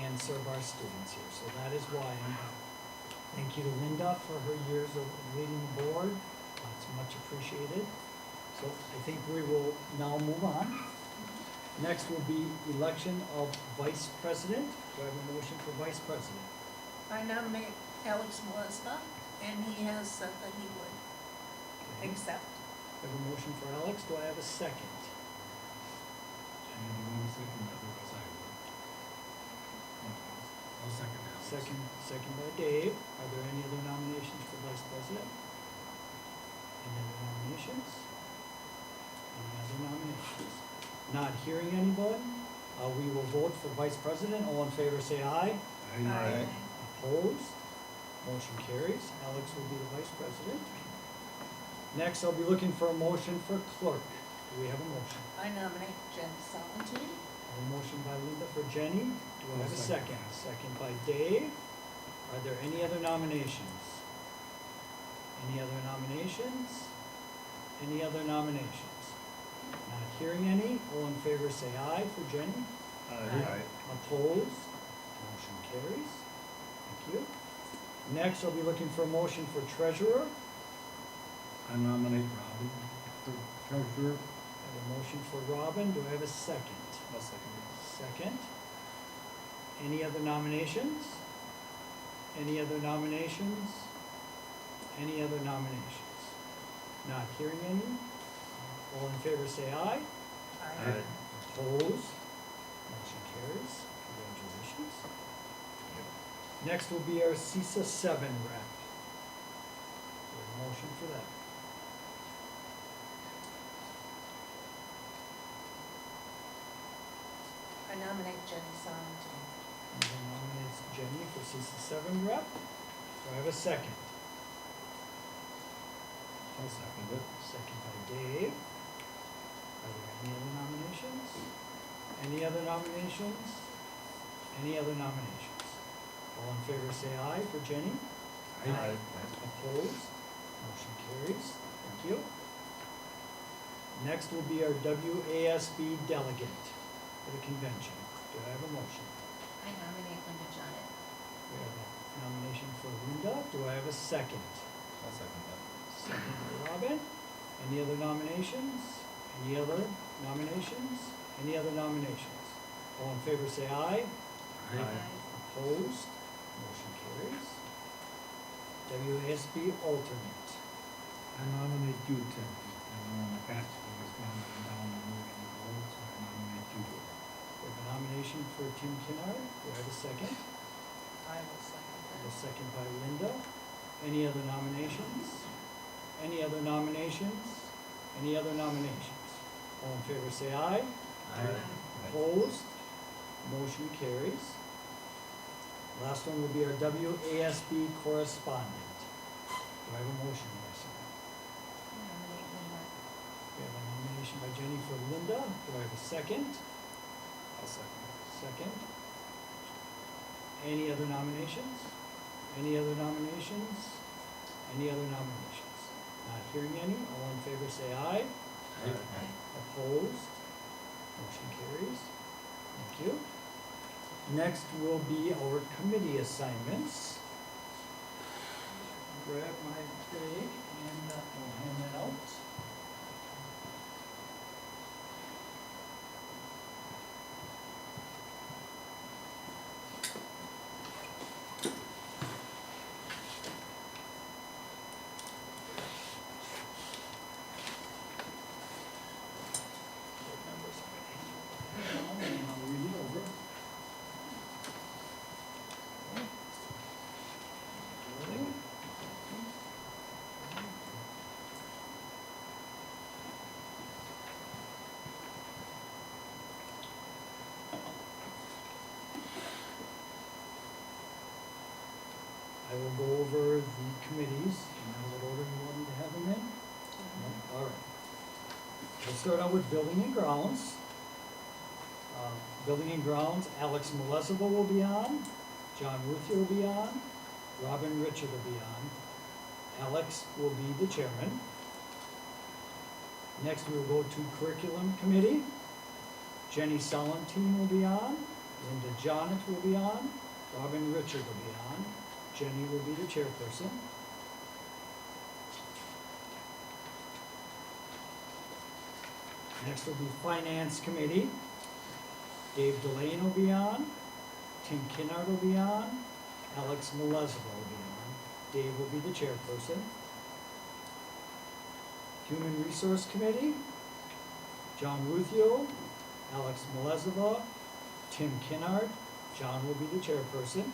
and serve our students here. So that is why I'm back. Thank you to Linda for her years of leading the board. It's much appreciated. So I think we will now move on. Next will be election of vice president. Do I have a motion for vice president? I nominate Alex Melissa, and he has said that he would accept. I have a motion for Alex. Do I have a second? I'll second that. Second by Dave. Are there any other nominations for vice president? Any other nominations? Any other nominations? Not hearing anyone, we will vote for vice president. All in favor say aye. Aye. Opposed? Motion carries. Alex will be the vice president. Next, I'll be looking for a motion for clerk. Do we have a motion? I nominate Jen Salentine. A motion by Linda for Jenny. Do I have a second? Second by Dave. Are there any other nominations? Any other nominations? Any other nominations? Not hearing any. All in favor say aye for Jenny. Aye. Opposed? Motion carries. Thank you. Next, I'll be looking for a motion for treasurer. I nominate Robin for treasurer. I have a motion for Robin. Do I have a second? I'll second it. Second. Any other nominations? Any other nominations? Any other nominations? Not hearing any. All in favor say aye. Aye. Opposed? Motion carries. Congratulations. Next will be our CISA 7 rep. Do I have a motion for that? I nominate Jenny Salentine. Anyone nominates Jenny for CISA 7 rep? Do I have a second? I'll second it. Second by Dave. Are there any other nominations? Any other nominations? Any other nominations? All in favor say aye for Jenny. Aye. Opposed? Motion carries. Thank you. Next will be our WASB delegate for the convention. Do I have a motion? I nominate Linda Johnnet. We have a nomination for Linda. Do I have a second? I'll second that. Second by Robin. Any other nominations? Any other nominations? Any other nominations? All in favor say aye. Opposed? Motion carries. WASB alternate. I nominate you, Tim. My pastor was down and moving the road, so I nominate you. We have a nomination for Tim Kinnard. Do I have a second? I will second I will second by Linda. Any other nominations? Any other nominations? Any other nominations? All in favor say aye. Opposed? Motion carries. Last one will be our WASB correspondent. Do I have a motion, Marissa? We have a nomination by Jenny for Linda. Do I have a second? I'll second. Second. Any other nominations? Any other nominations? Any other nominations? Not hearing any. All in favor say aye. Opposed? Motion carries. Thank you. Next will be our committee assignments. Grab my bag and we'll hand that out. And I'll read it over. I will go over the committees, and what order you want me to have them in? No? All right. We'll start out with Building and Grounds. Building and Grounds, Alex Molesova will be on, John Ruthie will be on, Robin Richard will be on. Alex will be the chairman. Next, we will go to Curriculum Committee. Jenny Solentine will be on, Linda Jonet will be on, Robin Richard will be on, Jenny will be the chairperson. Next will be Finance Committee. Dave Delane will be on, Tim Kinnard will be on, Alex Molesova will be on, Dave will be the chairperson. Human Resource Committee, John Ruthio, Alex Molesova, Tim Kinnard, John will be the chairperson.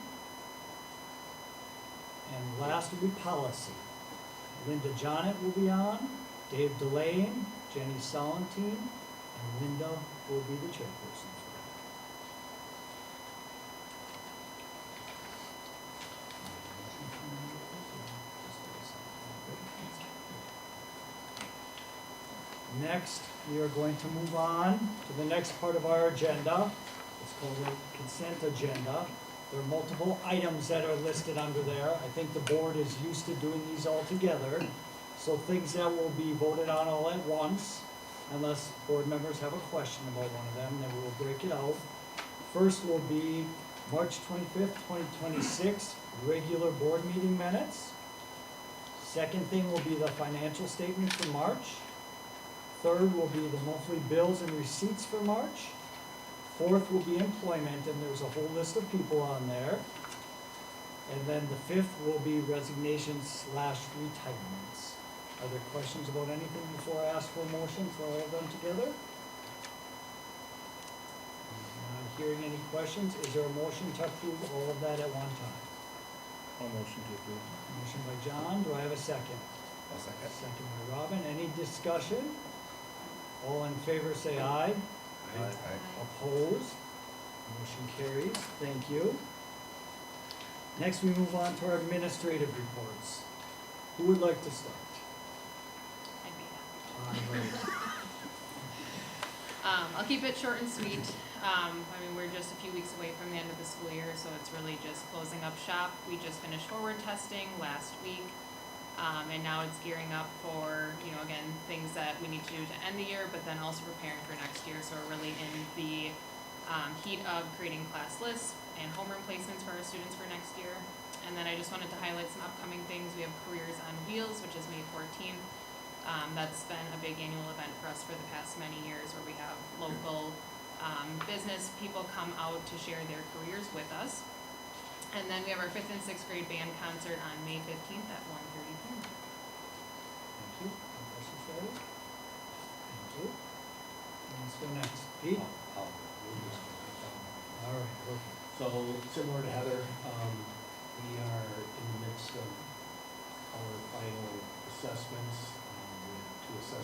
And last will be Policy. Linda Jonet will be on, Dave Delane, Jenny Solentine, and Linda will be the chairperson. Next, we are going to move on to the next part of our agenda. It's called the consent agenda. There are multiple items that are listed under there. I think the board is used to doing these all together. So things that will be voted on all at once, unless board members have a question about one of them, then we will break it out. First will be March 25th, 2026, regular board meeting minutes. Second thing will be the financial statement for March. Third will be the monthly bills and receipts for March. Fourth will be employment, and there's a whole list of people on there. And then the fifth will be resignations / retirements. Are there questions about anything before I ask for a motion for all of them together? Not hearing any questions. Is there a motion to approve all of that at one time? I'll motion to approve. Motion by John. Do I have a second? I'll second. Second by Robin. Any discussion? All in favor say aye. Opposed? Motion carries. Thank you. Next, we move on to our administrative reports. Who would like to start? I'd be All happy. right. I'll keep it short and sweet. I mean, we're just a few weeks away from the end of the school year, so it's really just closing up shop. We just finished forward testing last week. And now it's gearing up for, again, things that we need to do to end the year, but then also preparing for next year. So we're really in the heat of creating class lists and homeroom placements for our students for next year. And then I just wanted to highlight some upcoming things. We have Careers on Wheels, which is May 14th. That's been a big annual event for us for the past many years, where we have local business people come out to share their careers with us. And then we have our 5th and 6th grade band concert on May 15th at 1:30 p.m. Thank you. Any questions for Heather? Thank you. Let's go next. Pete? All right, perfect. So similar to Heather,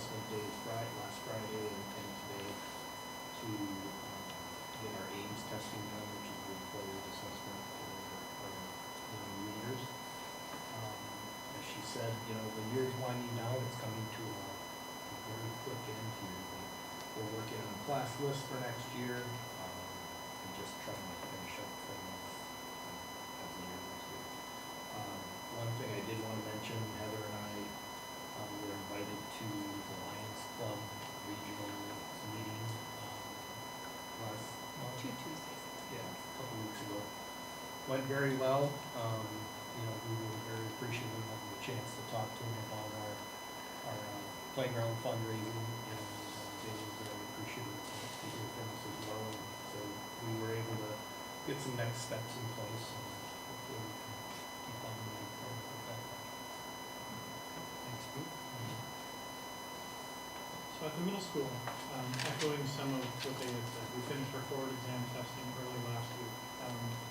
assessment days, last Friday and today, to get our Ames testing done, which is the employer's assessment for our young leaders. As she said, you know, the year's winding down, it's coming to a very quick end here, but we're working on a class list for next year, and just trying to finish up things as the year goes through. One thing I did want to mention, Heather and I were invited to the Lions Club regional meeting last month. 2 Tuesdays. Yeah, a couple weeks ago. Went very well. You know, we were very appreciative of the chance to talk to them about our playground fundraising, and they were very appreciative to hear from us as well. So we were able to get some next steps in place, and hopefully we can keep on moving forward with that project. Thanks, Pete. So at the middle school, echoing some of what they had said, we finished our forward exam testing early last week.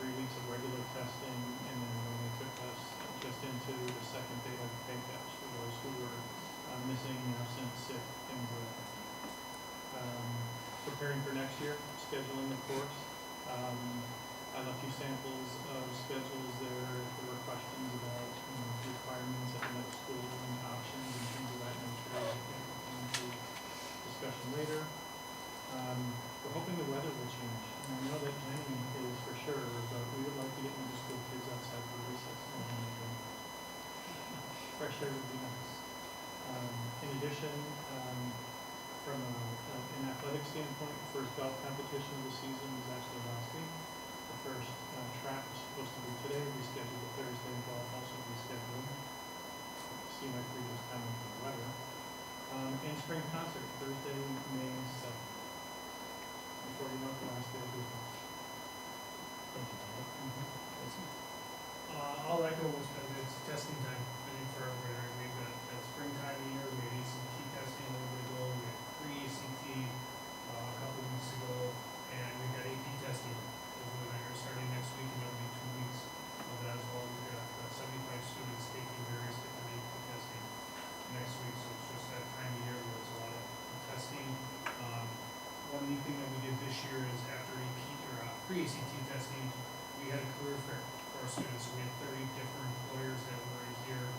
3 weeks of regular testing, and then when they took us just into the second day of pay gaps for those who were missing, absent, sick, things like that. Preparing for next year, scheduling the course. I left you samples of schedules there. If there were questions about requirements at the middle school and options and things of that nature, we can get into discussion later. We're hoping the weather will change. And I know that Jenny is for sure, but we would like to get middle school kids outside for recess. Fresh air would be nice. In addition, from an athletic standpoint, the first golf competition of the season was actually last week. The first track was supposed to be today, rescheduled to Thursday, golf also rescheduled. See my previous comment on the weather. And spring concert, Thursday, May 7th. Before you know it, the last day of business. Thank you, Todd. I'll echo what's been, it's testing time, I think, for everywhere. We've got that springtime of year, we had ACT testing a little bit ago, we had pre-ACT a couple weeks ago, and we've got AP testing over there starting next week, and that'll be 2 weeks of that as well. We've got 75 students taking various different AP testing next week, so it's just that time of year where it's a lot of testing. One neat thing that we did this year is after AP or pre-ACT testing, we had a career fair for our students. So we had 30 different employers that were here,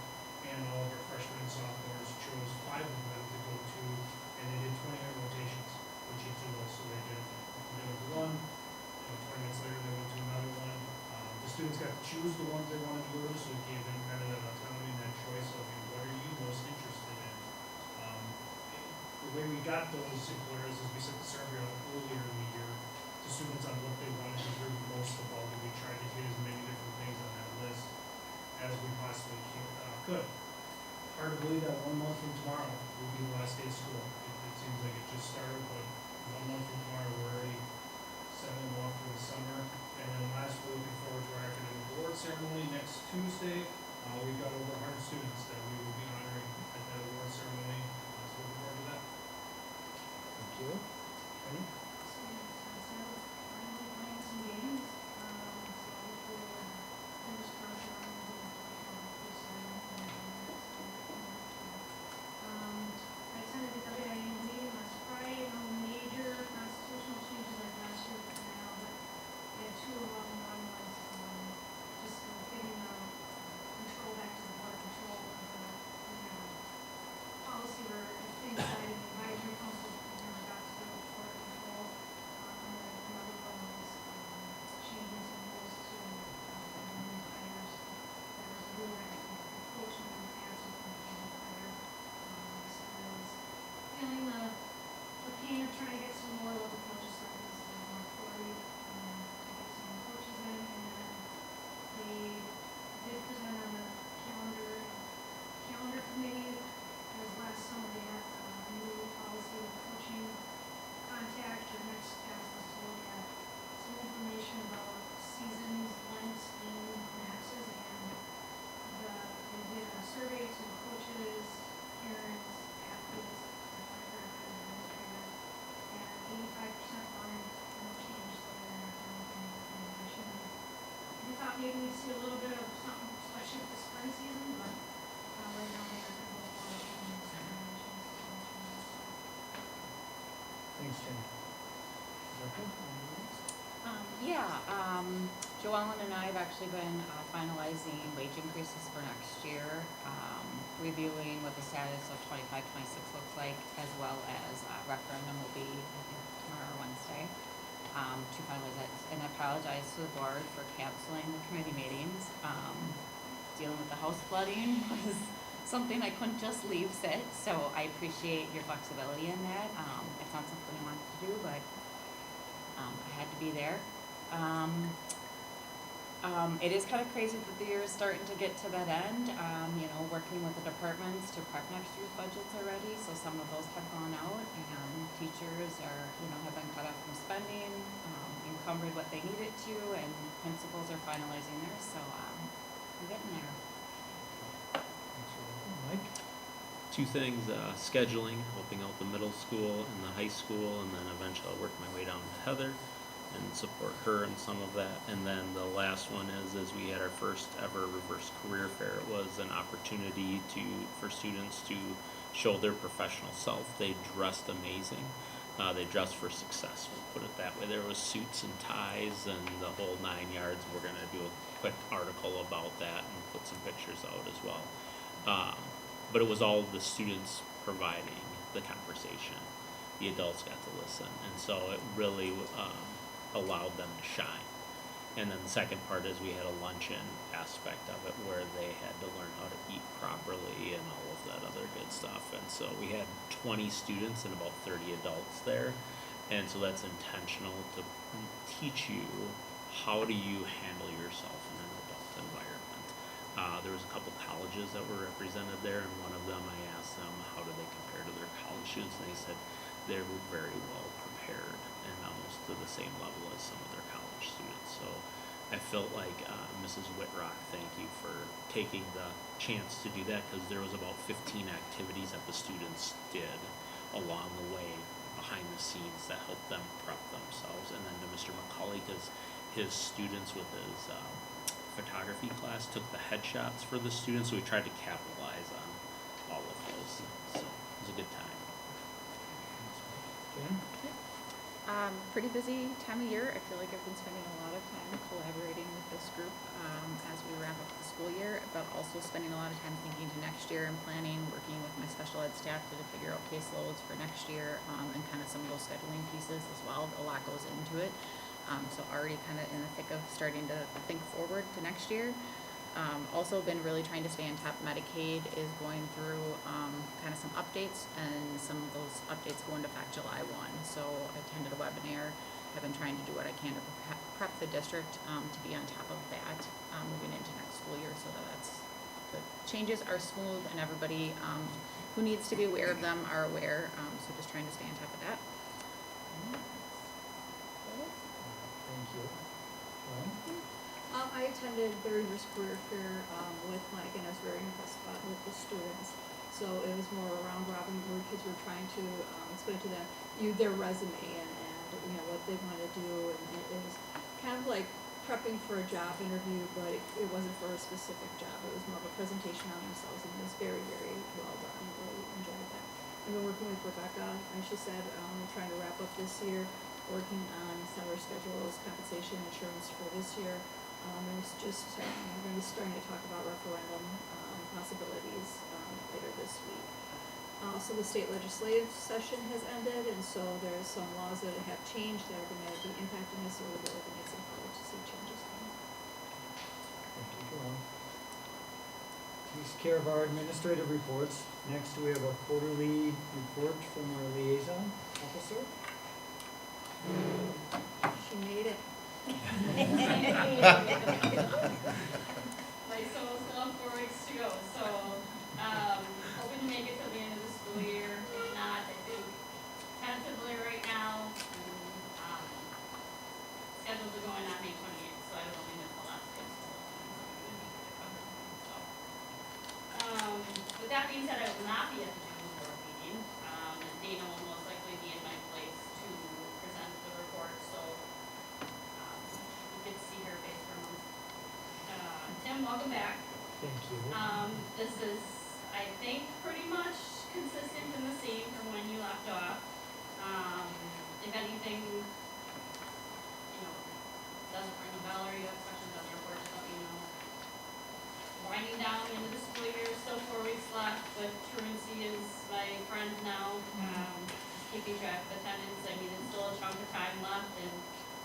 and all of our freshmen and sophomores chose 5 of them to go to, and they did 20-minute rotations with each of those. So they did one, 20 minutes later they went to another one. The students got to choose the ones they wanted to go to, so it gave them kind of that autonomy and that choice of what are you most interested in. The way we got those employers is we sent the survey out earlier in the year to students on what they wanted to hear most about, and we tried to hit as many different things on that list as we possibly could. Hard to believe that 1 month from tomorrow will be the last day of school. It seems like it just started, but 1 month from tomorrow we're already settling off for the summer. And then last, we're looking forward to our academic award ceremony next Tuesday. We've got over 100 students that we will be honoring at that award ceremony. So looking forward to that. Thank you. Ready? Maybe we'd see a little bit of something, especially for the spring season, but right now they're going to go forward. Thanks, Jenny. Rebecca, Joellen and I have actually been finalizing wage increases for next year, reviewing what the status of 25-26 looks like, as well as referendum will be, I think, tomorrow or Wednesday, to finalize that. And I apologize to the board for canceling the committee meetings. Dealing with the house flooding was something I couldn't just leave sit, so I appreciate your flexibility in that. It's not something I wanted to do, but I had to be there. It is kind of crazy that the year is starting to get to that end, working with the departments to prep next year's budgets already, so some of those have gone out, and teachers are, have been cut off from spending, encumbered what they needed to, and principals are finalizing theirs, so we're getting there. Mike? Two things, scheduling, helping out the middle school and the high school, and then eventually I'll work my way down to Heather and support her in some of that. And then the last one is we had our first ever reverse career fair. It was an opportunity for students to show their professional self. They dressed amazing. They dressed for success, we'll put it that way. There was suits and ties and the whole 9 yards. We're gonna do a quick article about that and put some pictures out as well. But it was all the students providing the conversation. The adults got to listen, and so it really allowed them to shine. And then the second part is we had a luncheon aspect of it where they had to learn how to eat properly and all of that other good stuff. And so we had 20 students and about 30 adults there, and so that's intentional to teach you how do you handle yourself in an adult environment. There was a couple colleges that were represented there, and one of them I asked them how do they compare to their college students, and they said they were very well prepared and almost to the same level as some of their college students. So I felt like Mrs. Whitrock, thank you for taking the chance to do that, because there was about 15 activities that the students did along the way behind the scenes that helped them prep themselves. And then to Mr. McCauley, because his students with his photography class took the headshots for the students, so we tried to capitalize on all of those. So it was a good time. Pretty busy time of year. I feel like I've been spending a lot of time collaborating with this group as we wrap up the school year, but also spending a lot of time thinking to next year and planning, working with my special ed staff to figure out caseloads for next year, and kind of some of those scheduling pieces as well. A lot goes into it. So already kind of in the thick of starting to think forward to next year. Also been really trying to stay on top. Medicaid is going through kind of some updates, and some of those updates go into effect July 1. So I attended a webinar. I've been trying to do what I can to prep the district to be on top of that moving into next school year, so that the changes are smooth and everybody who needs to be aware of them are aware. So just trying to stay on top of that. Thank you. I attended the Reverse Career Fair with Mike, and I was very impressed with the students. So it was more around robin where kids were trying to explain to them their resume and what they want to do, and it was kind of like prepping for a job interview, but it wasn't for a specific job. It was more of a presentation on themselves, and it was very, very well done. I really enjoyed that. I've been working with Rebecca, as she said, trying to wrap up this year, working on salary schedules, compensation, insurance for this year. And it's just, we're going to be starting to talk about referendum possibilities later this week. Also, the state legislative session has ended, and so there's some laws that have changed that are going to be impacting us, so we're really going to get some forward to see changes coming. Thank you, Joel. Takes care of our administrative reports. Next, we have a quarterly report from our liaison officer. She made it. My soul's still 4 weeks to go, so hoping to make it till the end of the school year. If not, I think tentatively right now, scheduled to go in on May 28th, so I would only miss the last day of school. With that being said, I will not be at the June board meeting. Dana will most likely be in my place to present the report, so you get to see her face for a month. Tim, welcome back. Thank you. This is, I think, pretty much consistent and the same from when you left off.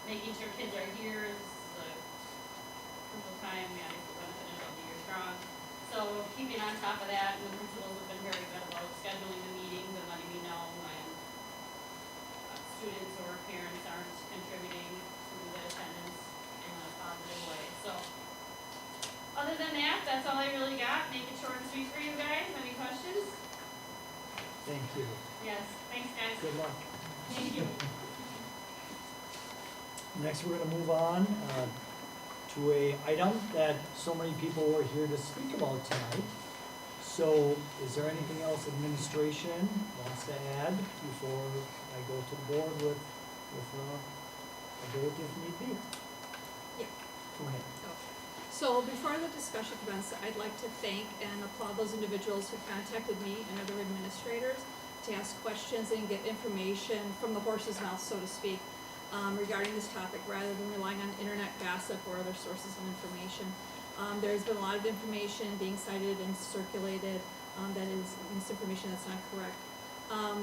making sure kids are here is a crucial time, we obviously want to finish out the year strong. So keeping on top of that, and the principals have been very good about scheduling the meetings and letting me know when students or parents aren't contributing to the attendance in a positive way. So, other than that, that's all I really got. Make it short and sweet for you guys. Any questions? Thank you. Yes, thanks guys. Good luck. Thank you. Next, we're gonna move on to a item that so many people were here to speak about tonight. So, is there anything else administration wants to add before I go to the board with a vote if need be? Yeah. Go ahead. So before the discussion commences, I'd like to thank and applaud those individuals who contacted me and other administrators to ask questions and get information from the horse's mouth, so to speak, regarding this topic, rather than relying on internet gossip or other sources of information. There's been a lot of information being cited and circulated that is misinformation that's not correct.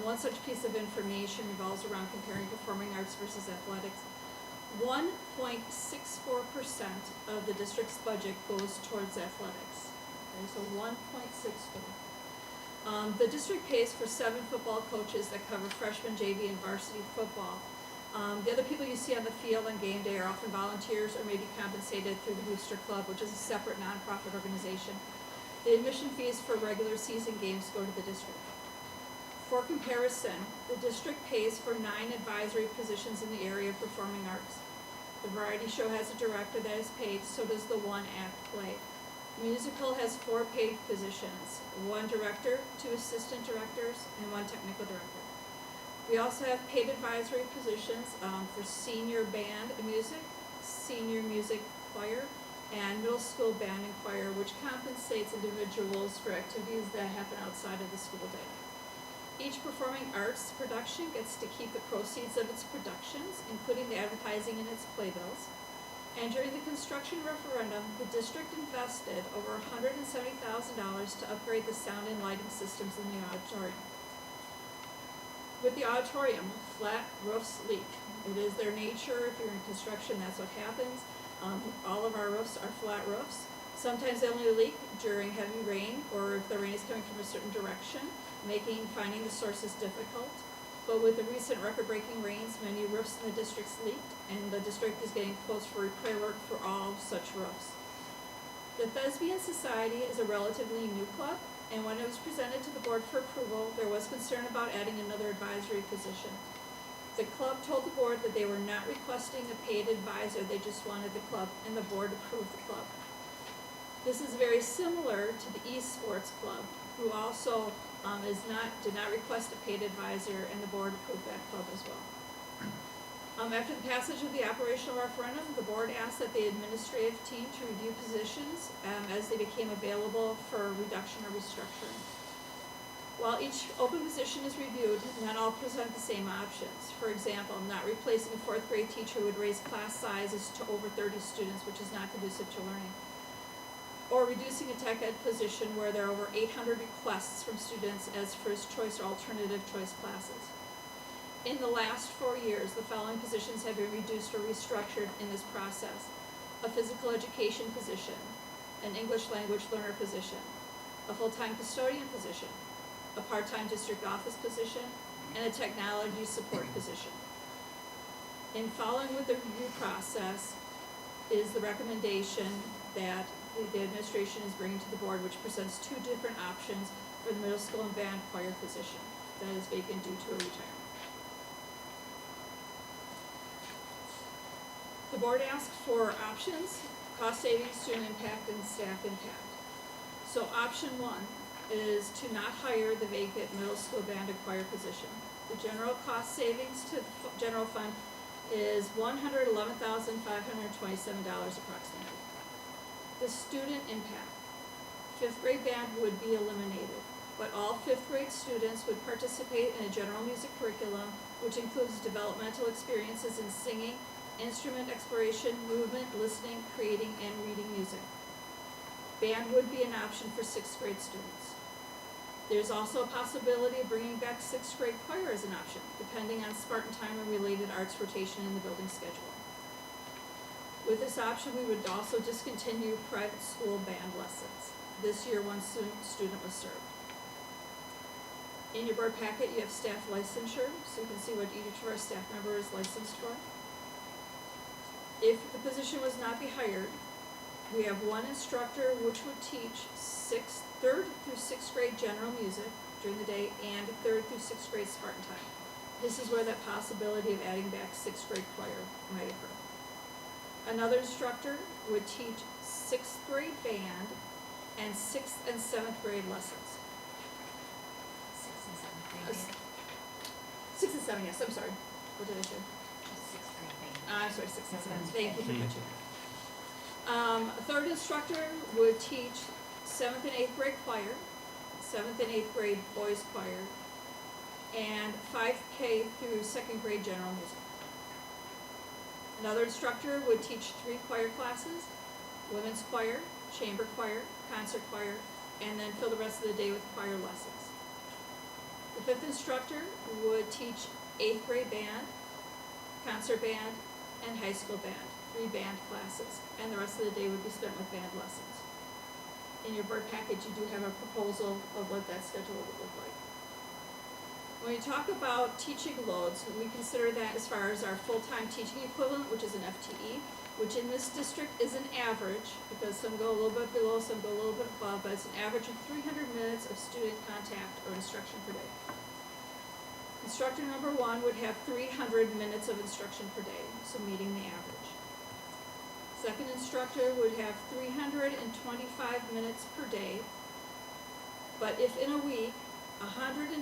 One such piece of information revolves around comparing performing arts versus athletics. 1.64% of the district's budget goes towards athletics. Okay, so 1.64. The district pays for 7 football coaches that cover freshman, JV, and varsity football. The other people you see on the field on game day are often volunteers or may be compensated through the Booster Club, which is a separate nonprofit organization. The admission fees for regular season games go to the district. For comparison, the district pays for 9 advisory positions in the area of performing arts. The variety show has a director that is paid, so does the one-act play. Musical has 4 paid positions, 1 director, 2 assistant directors, and 1 technical director. We also have paid advisory positions for senior band and music, senior music choir, and middle school band and choir, which compensates individuals for activities that happen outside of the school day. Each performing arts production gets to keep the proceeds of its productions, including the advertising in its playbills. And during the construction referendum, the district invested over $170,000 to upgrade the sound and lighting systems in the auditorium. With the auditorium, flat roofs leak. It is their nature. If you're in construction, that's what happens. All of our roofs are flat roofs. Sometimes they only leak during heavy rain or if the rain is coming from a certain direction, making finding the sources difficult. But with the recent record-breaking rains, many roofs in the district's leaked, and the district is getting quotes for repair work for all such roofs. The Thespian Society is a relatively new club, and when it was presented to the board for approval, there was concern about adding another advisory position. The club told the board that they were not requesting a paid advisor, they just wanted the club, and the board approved the club. This is very similar to the eSports Club, who also did not request a paid advisor, and the board approved that club as well. After the passage of the operational referendum, the board asked that the administrative team to review positions as they became available for reduction or restructuring. While each open position is reviewed, not all present the same options. For example, not replacing a 4th grade teacher would raise class sizes to over 30 students, which is not conducive to learning. Or reducing a tech ed position where there are over 800 requests from students as first choice or alternative choice classes. In the last 4 years, the following positions have been reduced or restructured in this process: a physical education position, an English language learner position, a full-time custodian position, a part-time district office position, and a technology support position. In following with the review process is the recommendation that the administration is bringing to the board, which presents 2 different options for the middle school and band choir position that is vacant due to a retirement. The board asked for options, cost savings, student impact, and staff impact. So option 1 is to not hire the vacant middle school band and choir position. The general cost savings to the general fund is $111,527 approximately. The student impact. 5th grade band would be eliminated, but all 5th grade students would participate in a general music curriculum, which includes developmental experiences in singing, instrument exploration, movement, listening, creating, and reading music. Band would be an option for 6th grade students. There's also a possibility of bringing back 6th grade choir as an option, depending on Spartan time and related arts rotation in the building schedule. With this option, we would also discontinue private school band lessons. This year, one student was served. In your board packet, you have staff licensure, so you can see what each of our staff member is licensed for. If the position was not be hired, we have one instructor which would teach third through sixth grade general music during the day and third through sixth grade Spartan time. This is where that possibility of adding back sixth grade choir might occur. Another instructor would teach sixth grade band and sixth and seventh grade lessons. 6th and 7th grade band. 6 and 7, yes, I'm sorry. What did I say? Just 6th grade band. I'm sorry, 6 and 7. That's Thank you for okay. catching that. A third instructor would teach 7th and 8th grade choir, 7th and 8th grade boys choir, and 5K through 2nd grade general music. Another instructor would teach 3 choir classes, women's choir, chamber choir, concert choir, and then fill the rest of the day with choir lessons. The 5th instructor would teach 8th grade band, concert band, and high school band, 3 band classes, and the rest of the day would be spent with band lessons. In your board package, you do have a proposal of what that schedule would look like. When we talk about teaching loads, we consider that as far as our full-time teaching equivalent, which is an FTE, which in this district is an average, because some go a little bit below, some go a little bit above, but it's an average of 300 minutes of student contact or instruction per day. Instructor number 1 would have 300 minutes of instruction per day, so meeting the average. Second instructor would have 325 minutes per day, but if in a week 123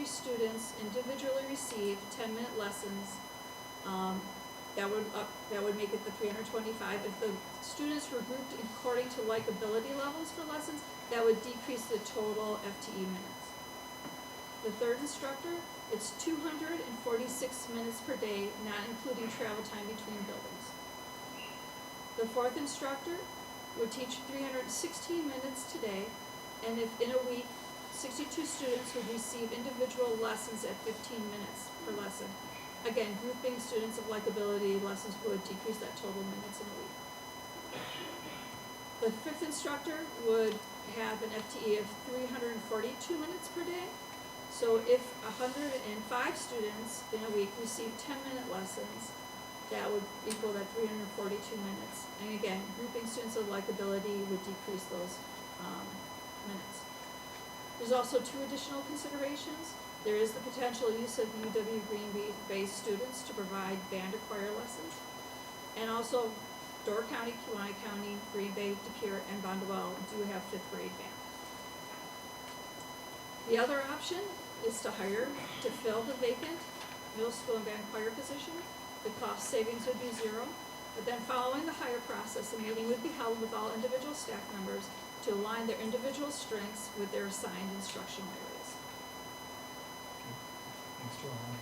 students individually receive 10-minute lessons, that would make it the 325. If the students were grouped according to likability levels for lessons, that would decrease the total FTE minutes. The third instructor, it's 246 minutes per day, not including travel time between buildings. The fourth instructor would teach 316 minutes today, and if in a week, 62 students would receive individual lessons at 15 minutes per lesson. Again, grouping students of likability lessons would decrease that total minutes in a week. The fifth instructor would have an FTE of 342 minutes per day. So if 105 students in a week receive 10-minute lessons, that would equal that 342 minutes. And again, grouping students of likability would decrease those minutes. There's also 2 additional considerations. There is the potential use of UW Green Bay-based students to provide band or choir lessons. And also, Door County, Kewaunee County, Green Bay, DePere, and Bondwell do have 5th grade band. The other option is to hire to fill the vacant middle school and band choir position. The cost savings would be 0, but then following the hire process, a meeting would be held with all individual staff members to align their individual strengths with their assigned instructional areas. Thanks, Joellen.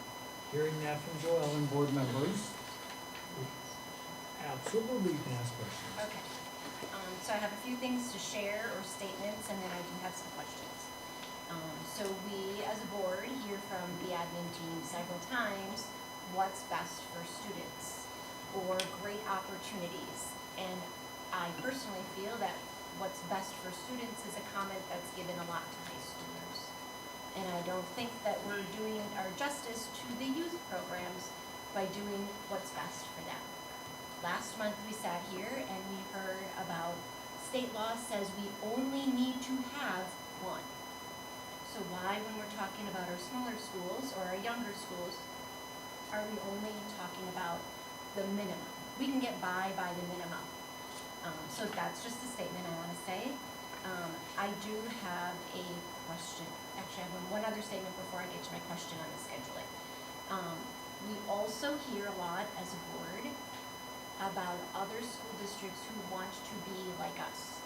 Hearing that from Joellen, board members? Absolutely, you can ask questions. Okay. So I have a few things to share or statements, and then I do have some questions. So we, as a board, hear from the admin team several times what's best for students or great opportunities. And I personally feel that what's best for students is a comment that's given a lot to high schoolers. And I don't think that we're doing our justice to the youth programs by doing what's best for them. Last month we sat here and we heard about state law says we only need to have one. So why, when we're talking about our smaller schools or our younger schools, are we only talking about the minimum? We can get by the minimum. So that's just a statement I want to say. I do have a question. Actually, I have one other statement before I get to my question on the scheduling. We also hear a lot as a board about other school districts who want to be like us.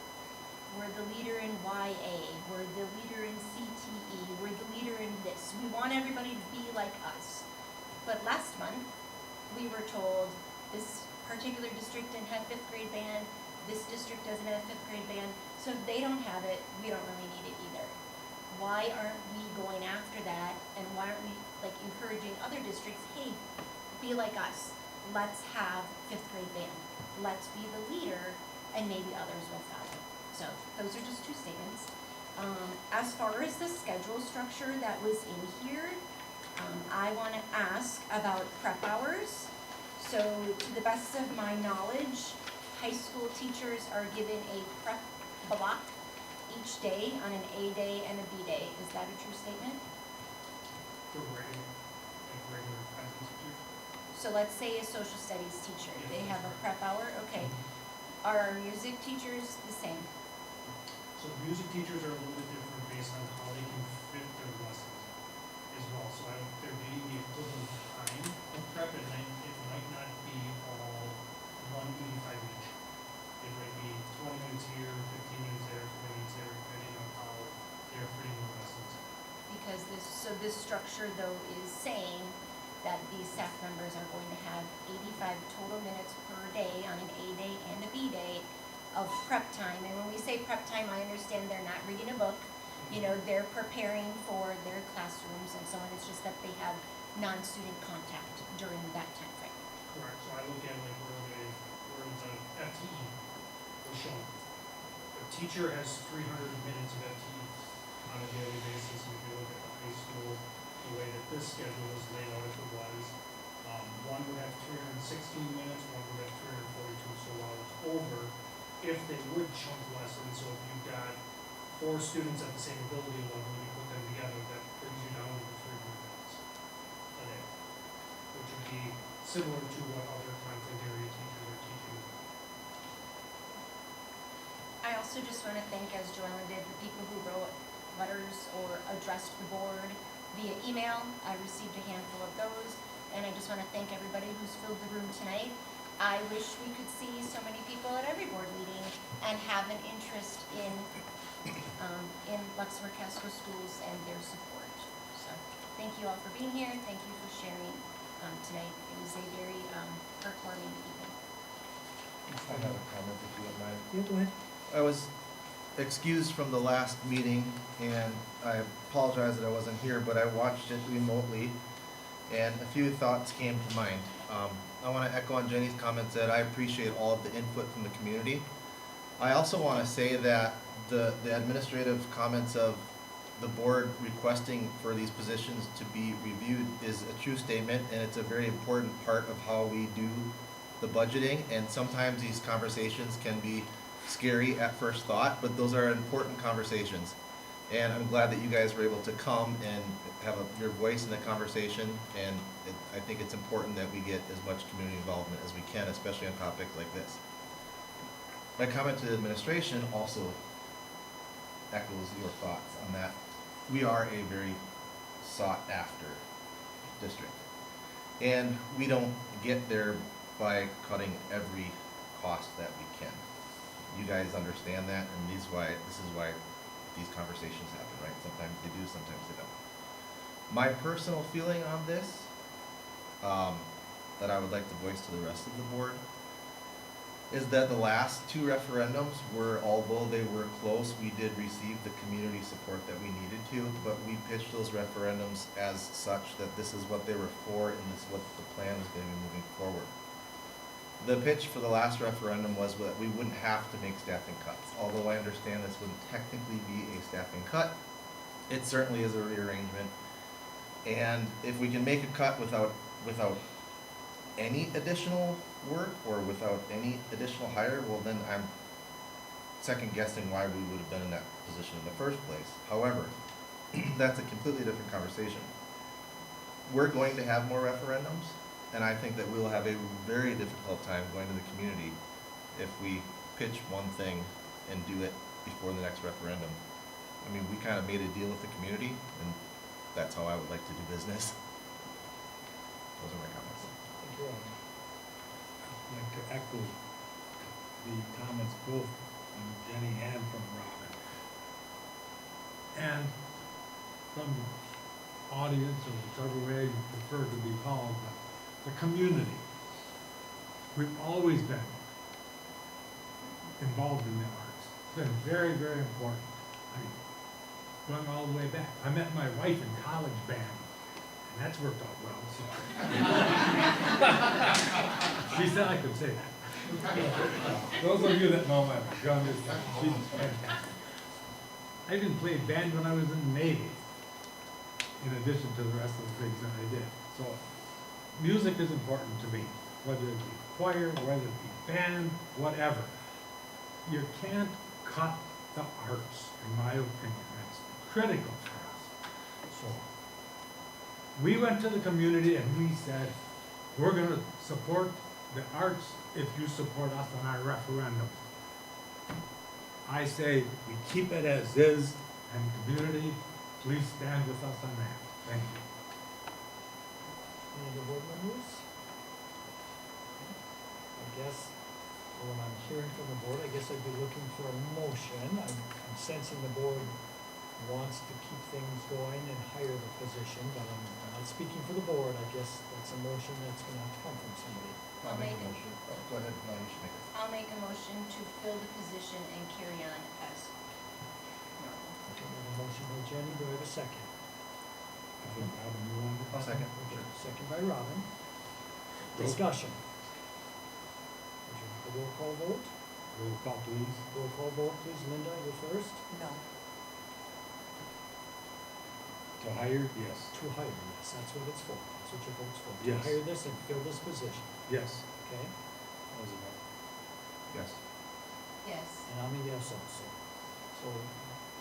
We're the leader in YA, we're the leader in CTE, we're the leader in this. We want everybody to be like us. But last month, we were told this particular district didn't have 5th grade band, this district doesn't have 5th grade band, so if they don't have it, we don't really need it either. Why aren't we going after that, and why aren't we encouraging other districts, hey, be like us, let's have 5th grade band. let's be the leader, and maybe others will follow. So those are just two statements. As far as the schedule structure that was in here, I want to ask about prep hours. So to the best of my knowledge, high school teachers are given a prep block each day on an A day and a B day. Is that a true statement? For regular classes teacher. So let's say a social studies teacher, they have a prep hour, okay. Are our music teachers the same? So music teachers are a little bit different based on how they can fit their lessons as well. So they're getting the equivalent time of prep, and then it might not be all 185 each. It might be 20 minutes here, 15 minutes there, 20 minutes there, depending on how they're fitting their lessons. Because this structure though is saying that these staff members are going to have 85 total minutes per day on an A day and a B day of prep time. And when we say prep time, I understand they're not reading a book. You know, they're preparing for their classrooms and so on. It's just that they have non-student contact during that time frame. Correct. So I look at like where the FTE was shown. A teacher has 300 minutes of FTE on a daily basis. If you look at the high school, the way that this schedule is laid out, if it was, one would have 316 minutes, one would have 342. So while it's over, if they would chunk lessons, so if you've got 4 students at the same ability level and you put them together, that brings you down to the 300 minutes a day, which would be similar to what other content area teachers are teaching. I also just want to thank, as Joellen did, the people who wrote letters or addressed the board via email. I received a handful of those, and I just want to thank everybody who's filled the room tonight. I wish we could see so many people at every board meeting and have an interest in Luxemburg-Casco schools and their support. So thank you all for being here. Thank you for sharing tonight. It was a very heartwarming evening. I have a comment if you don't mind. Yeah, go ahead. I was excused from the last meeting, and I apologize that I wasn't here, but I watched it remotely, and a few thoughts came to mind. I want to echo on Jenny's comments that I appreciate all of the input from the community. I also want to say that the administrative comments of the board requesting for these positions to be reviewed is a true statement, and it's a very important part of how we do the budgeting, and sometimes these conversations can be scary at first thought, but those are important conversations. And I'm glad that you guys were able to come and have your voice in the conversation, and I think it's important that we get as much community involvement as we can, especially on topics like this. My comment to the administration also echoes your thoughts on that. We are a very sought after district, and we don't get there by cutting every cost that we can. You guys understand that, and this is why these conversations happen, right? Sometimes they do, sometimes they don't. My personal feeling on this, that I would like to voice to the rest of the board, is that the last 2 referendums were, although they were close, we did receive the community support that we needed to, but we pitched those referendums as such that this is what they were for and this is what the plan is going to be moving forward. The pitch for the last referendum was that we wouldn't have to make staffing cuts. Although I understand this wouldn't technically be a staffing cut, it certainly is a rearrangement. And if we can make a cut without any additional work or without any additional hire, well then I'm second guessing why we would have been in that position in the first place. However, that's a completely different conversation. We're going to have more referendums, and I think that we'll have a very difficult time going to the community if we pitch one thing and do it before the next referendum. I mean, we kind of made a deal with the community, and that's how I would like to do business. Those are my comments. Thank you all. I'd like to echo the comments both from Jenny and from Robin. And from the audience, or whichever way you prefer to be called, the community. We've always been involved in the arts. It's been very, very important. Going all the way back. I met my wife in college band, and that's worked out well. So. She said I could say that. Those of you that know my youngest, she's fantastic. I even played band when I was in the Navy, in addition to the rest of the things that I did. So, music is important to me, whether it be choir, whether it be band, whatever. You can't cut the arts, in my opinion. It's critical for us. So, we went to the community and we said, we're gonna support the arts if you support us on our referendum. I say we keep it as is, and community, please stand with us on that. Thank you. Any other board members? I guess, from what I'm hearing from the board, I guess I'd be looking for a motion. I'm sensing the board wants to keep things going and hire the position, but I'm not speaking for the board. I guess that's a motion that's gonna have to come from somebody. I'll make a motion. Oh, go ahead, no, you should make it. I'll make a motion to fill the position and carry on as normal. Okay, we have a motion by Jenny. Do I have a second? I think Robin, you want it? I'll second. Okay, second by Robin. Discussion. Would you like a roll call vote? Roll call, please. Roll call vote, please. Linda, you're first. No. To hire? Yes. To hire, yes, that's what it's for. That's what your vote's for. To Yes. hire this and fill this position, Yes. okay? That was enough. Yes. Yes. And I'm a yes also. So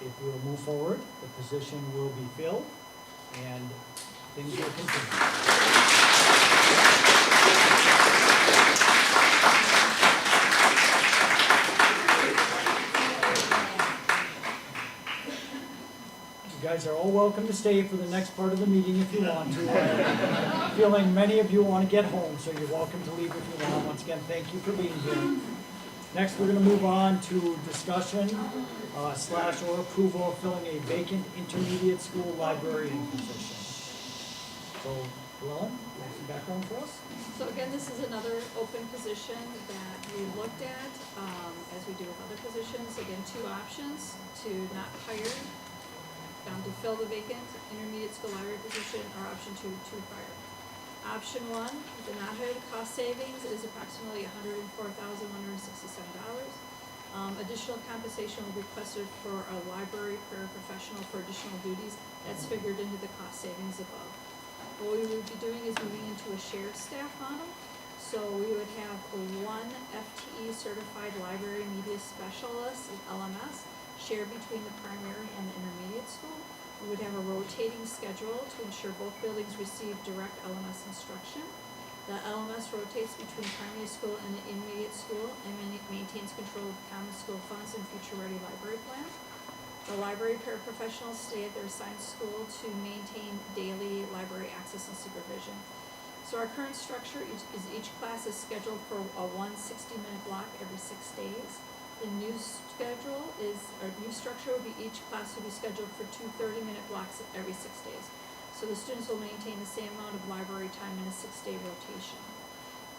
if we'll move forward, the position will be filled and things will continue. You guys are all welcome to stay for the next part of the meeting if you want to. I'm feeling many of you want to get home, so you're welcome to leave if you want. Once again, thank you for being here. Next, we're gonna move on to discussion slash or approval of filling a vacant intermediate school librarian position. So, Llewellyn, you have some background for us? So again, this is another open position that we looked at, as we do with other positions. Again, two options: to not hire, to fill the vacant intermediate school library position, or option two, to hire. Option one, to not hire, the cost savings is approximately $104,167. Additional compensation will be requested for a library paraprofessional for additional duties. That's figured into the cost savings above. What we would be doing is moving into a shared staff model. So we would have one FTE certified library media specialist, LMS, shared between the primary and the intermediate school. We would have a rotating schedule to ensure both buildings receive direct LMS instruction. The LMS rotates between primary school and the intermediate school and maintains control of common school funds and future-ready library plan. The library paraprofessionals stay at their assigned school to maintain daily library access and supervision. So our current structure is each class is scheduled for a 60-minute block every 6 days. The new schedule is, or new structure would be each class will be scheduled for 2 30-minute blocks every 6 days. So the students will maintain the same amount of library time in a 6-day rotation.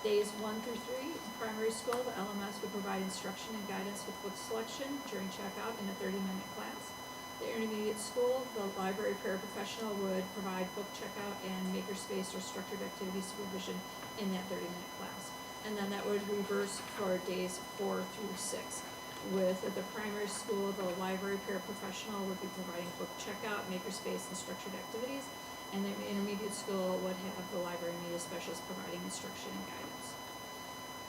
Days 1 through 3, in primary school, the LMS would provide instruction and guidance with book selection during checkout in a 30-minute class. The intermediate school, the library paraprofessional would provide book checkout and makerspace or structured activity supervision in that 30-minute class. And then that would reverse for days 4 through 6. With the primary school, the library paraprofessional would be providing book checkout, makerspace, and structured activities. And the intermediate school would have the library media specialist providing instruction and guidance.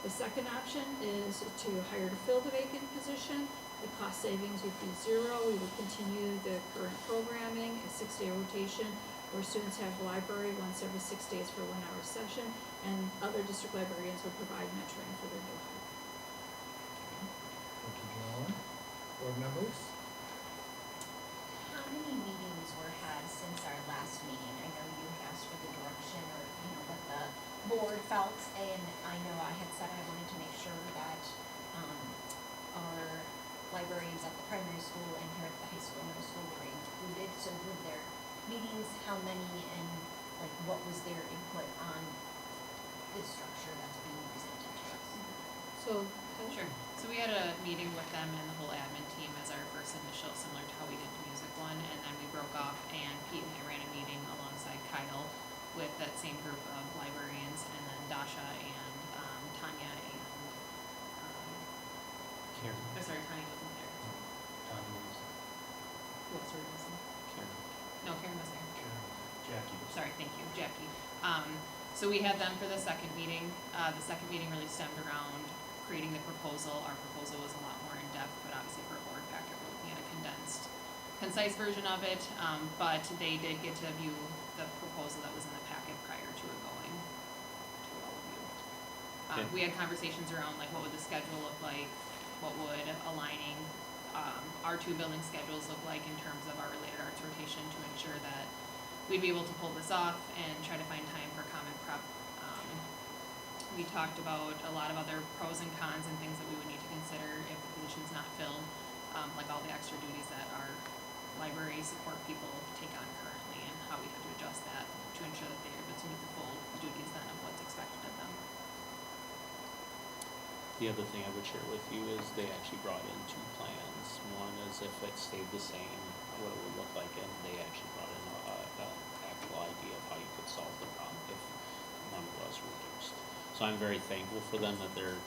The second option is to hire to fill the vacant position. The cost savings would be zero. We would continue the current programming, a 6-day rotation, where students have the library once every 6 days for a 1-hour session, and other district librarians would provide mentoring for their new hire. Thank you, Llewellyn. Board members? How many meetings were had since our last meeting? I know you asked for the direction or, what the board felt, and I know I had said I wanted to make sure that, our librarians at the primary school and here at the high school, middle school were included. So were there meetings, how many, and what was their input on this structure that's being presented to us? So, Sure. So we had a meeting with them and the whole admin team as our first initial, similar to how we did the music one, and then we broke off and Pete and I ran a meeting alongside Kyle with that same group of librarians, and then Dasha and Tanya and Karen. Oh, sorry, Tanya wasn't there. Tommy was, Who else were missing? Karen. No, Karen was there. Karen, Jackie was. Sorry, thank you, Jackie. So we had them for the second meeting. The second meeting really stemmed around creating the proposal. Our proposal was a lot more in-depth, but obviously for a board packet, we're looking at a condensed, concise version of it. But they did get to view the proposal that was in the packet prior to it going to all of you. Okay. We had conversations around like what would the schedule look like, what would aligning our two building schedules look like in terms of our related arts rotation to ensure that we'd be able to pull this off and try to find time for common prep. We talked about a lot of other pros and cons and things that we would need to consider if the position's not filled, like all the extra duties that our library support people take on currently and how we have to adjust that to ensure that they're able to meet the full duties then of what's expected of them. The other thing I would share with you is they actually brought in two plans. One is if it stayed the same, what it would look like, and they actually brought in an actual idea of how you could solve the problem if one was reduced. So I'm very thankful for them that they're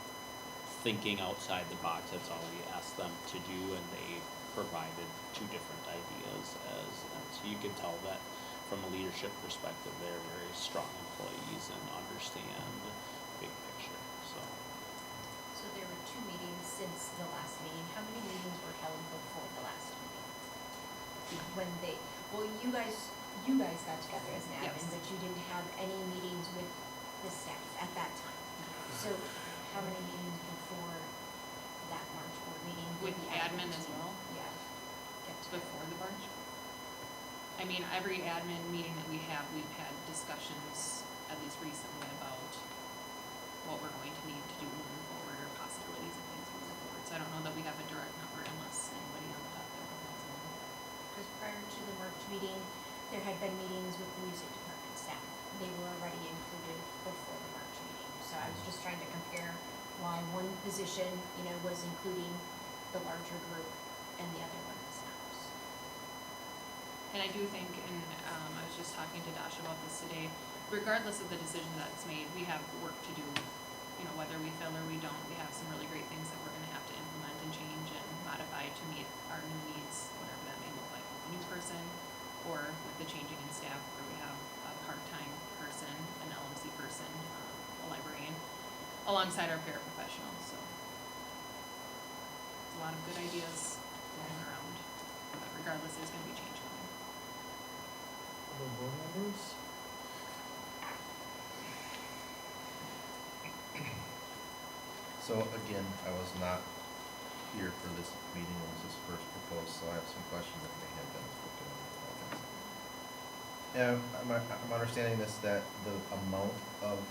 thinking outside the box. That's all we asked them to do, and they provided two different ideas and so you can tell that from a leadership perspective, they're very strong employees and understand the big picture, so. So there were 2 meetings since the last meeting. How many meetings were held before the last meeting? When you guys got together as an admin, Yes. but you didn't have any meetings with the staff at that time. So how many meetings before that March board meeting? did With the admin as team- well? Yeah. get together? Before the March? I mean, every admin meeting that we have, we've had discussions, at least recently, about what we're going to need to do moving forward or possibilities of things moving forward. So I don't know that we have a direct number unless anybody on the back there has one. Because prior to the March meeting, there had been meetings with the music department staff. They were already included before the March meeting. So I was just trying to compare why one position, was including the larger group and the other one was not. And I do think, and I was just talking to Dash about this today, regardless of the decision that's made, we have work to do. Whether we fill or we don't, we have some really great things that we're gonna have to implement and change and modify to meet our new needs, whatever that may look like with a new person, or with the changing in staff where we have a part-time person, an LMC person, a librarian, alongside our paraprofessionals, so. It's a lot of good ideas going around, but regardless, there's gonna be change coming. Other board members? So again, I was not here for this meeting when this was first proposed, so I have some questions that may have been spoken on. And I'm understanding this, that the amount of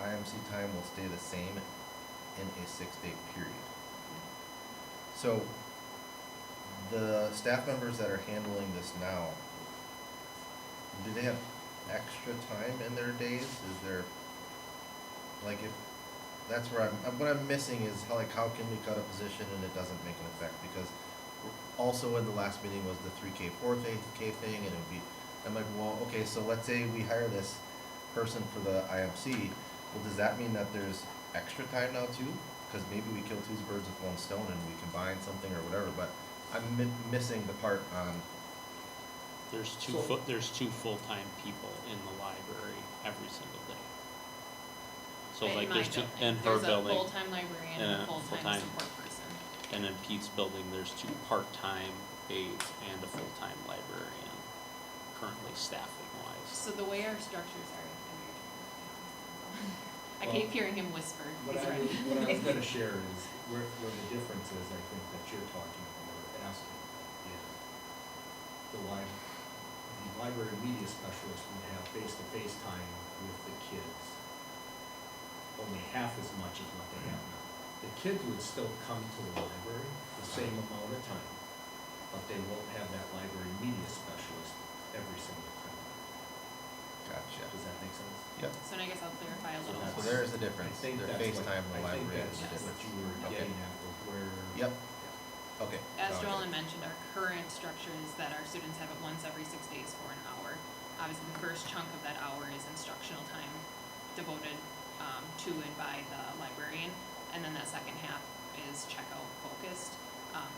IMC time will stay the same in a 6-day period. So the staff members that are handling this now, do they have extra time in their days? Is there, like, if that's where what I'm missing is how can we cut a position and it doesn't make an effect? Because also in the last meeting was the 3K, 4K thing, and it would be, I'm like, well, okay, so let's say we hire this person for the IMC, well, does that mean that there's extra time now too? Because maybe we kill 2 birds with 1 stone and we combine something or whatever, but I'm missing the part on. There's two full-time people in the library every single day. So In like my there's two building. in her There's building. a full-time librarian and a full-time support person. And in Pete's building, there's 2 part-time aides and a full-time librarian, currently staffing wise. So the way our structures are, I keep hearing him whisper. What He's I ready. was gonna share is where the difference is, I think, that you're talking about or asking is the library media specialist would have face-to-face time with the kids, only half as much as what they have now. The kids would still come to the library the same amount of time, but they won't have that library media specialist every single time. Gotcha. Does that make sense? Yep. So I guess I'll clarify a little So more. there is a difference. I think Their that's FaceTime in the I think library is that's a difference. what you were Okay. getting at with where. Yep. Okay. As Sounds Joellen good. mentioned, our current structure is that our students have it once every 6 days for an hour. Obviously, the first chunk of that hour is instructional time devoted to and by the librarian, and then that second half is checkout focused,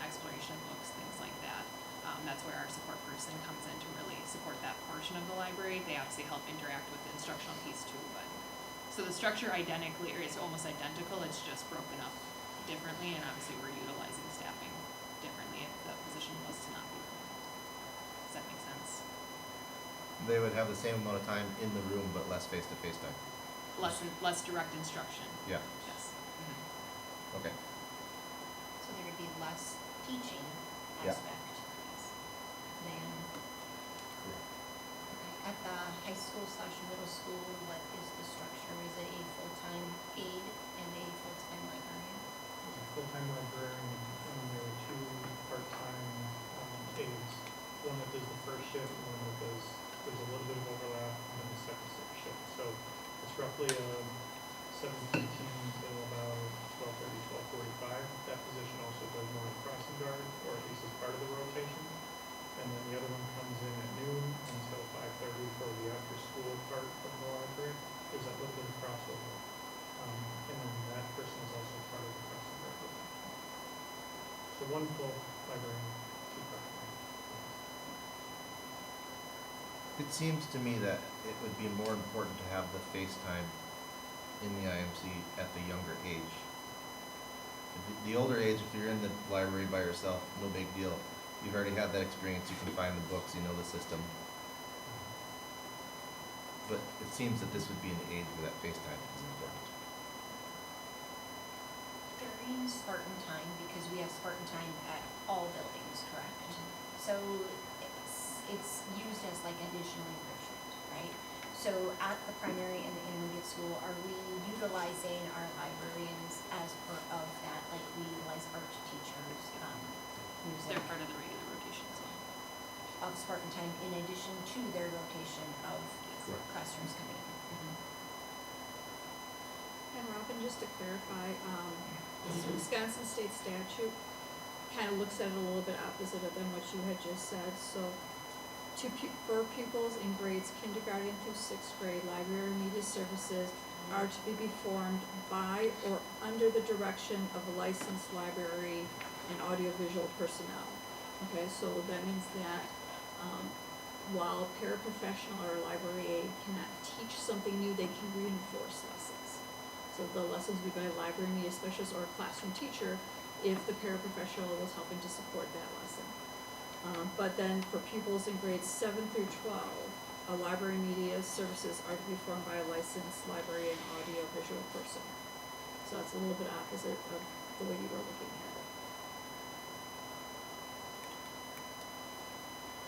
exploration of books, things like that. That's where our support person comes in to really support that portion of the library. They obviously help interact with the instructional piece too, but, so the structure identically, or it's almost identical, it's just broken up differently, and obviously we're utilizing staffing differently if the position was to not be filled. Does that make sense? They would have the same amount of time in the room, but less face-to-face time. Less direct instruction. Yeah, Yes. Mhm. okay. So there would be less teaching Yeah. aspect than, at the high school / middle school, what is the structure? Is it a full-time aide and a full-time librarian? There's a full-time librarian, and there are 2 part-time aides. One that does the first shift, and one that does, there's a little bit of overlap, and then the second shift. So it's roughly 7:15 till about 12:30, 12:45. That position also does more of crossing guard, or at least as part of the rotation. And then the other one comes in at noon until 5:30 for the after-school part of the library. There's that little bit of crossover. And then that person is also part of the crossing guard rotation. So 1 full librarian, 2 part-time. It seems to me that it would be more important to have the FaceTime in the IMC at the younger age. The older age, if you're in the library by yourself, no big deal. You've already had that experience, you can find the books, you know the system. But it seems that this would be an age where that FaceTime is important. During Spartan time, because we have Spartan time at all buildings, correct? So it's used as like additional enrichment, right? So at the primary and the intermediate school, are we utilizing our librarians as part of that? Like we utilize art teachers, music? They're part of the regular rotation as well. Of Spartan time in addition to their rotation of Correct. classrooms coming in. And Robin, just to clarify, this Wisconsin state statute kind of looks at it a little bit opposite of than what you had just said. So for pupils in grades kindergarten through 6th grade, library media services are to be performed by or under the direction of a licensed library and audiovisual personnel. Okay, so that means that while a paraprofessional or a library aide cannot teach something new, they can reinforce lessons. So the lessons will be by a library media specialist or a classroom teacher if the paraprofessional was helping to support that lesson. But then for pupils in grades 7 through 12, library media services are to be performed by a licensed library and audiovisual person. So that's a little bit opposite of the way you were looking at it.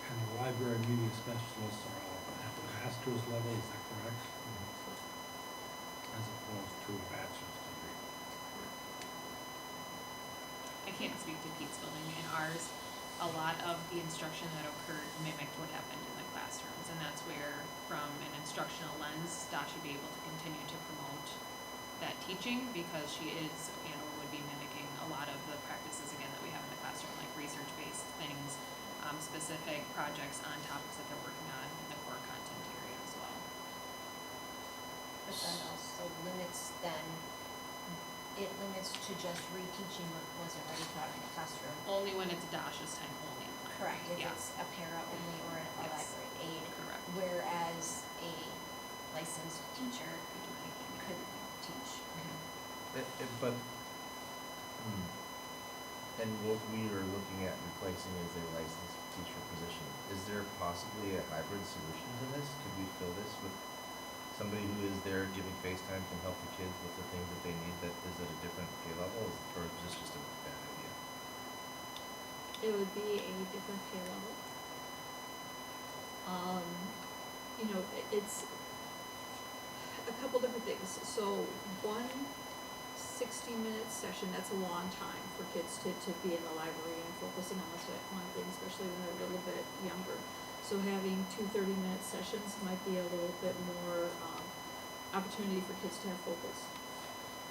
And the library media specialists are all at the master's level, is that correct? As opposed to a bachelor's degree. I can't speak to Pete's building. In ours, a lot of the instruction that occurred mimicked what happened in the classrooms, and that's where, from an instructional lens, Dot should be able to continue to promote that teaching, because she is, or would be mimicking a lot of the practices, again, that we have in the classroom, like research-based things, specific projects on topics that they're working on in the core content area as well. But that also limits it limits to just reteaching what was already taught in the classroom. Only when it's Dash's time only in the library. Correct, if Yeah. it's a para only or a Yes. library aide. Correct. Whereas a licensed teacher could teach. And what we are looking at replacing is a licensed teacher position. Is there possibly a hybrid solution to this? Could we fill this with somebody who is there giving FaceTime, can help the kids with the things that they need, that is at a different pay level, or is this just a bad idea? It would be a different pay level. It's a couple different things. So one 60-minute session, that's a long time for kids to be in the library and focusing on one thing, especially when they're a little bit younger. So having 2 30-minute sessions might be a little bit more opportunity for kids to have focus.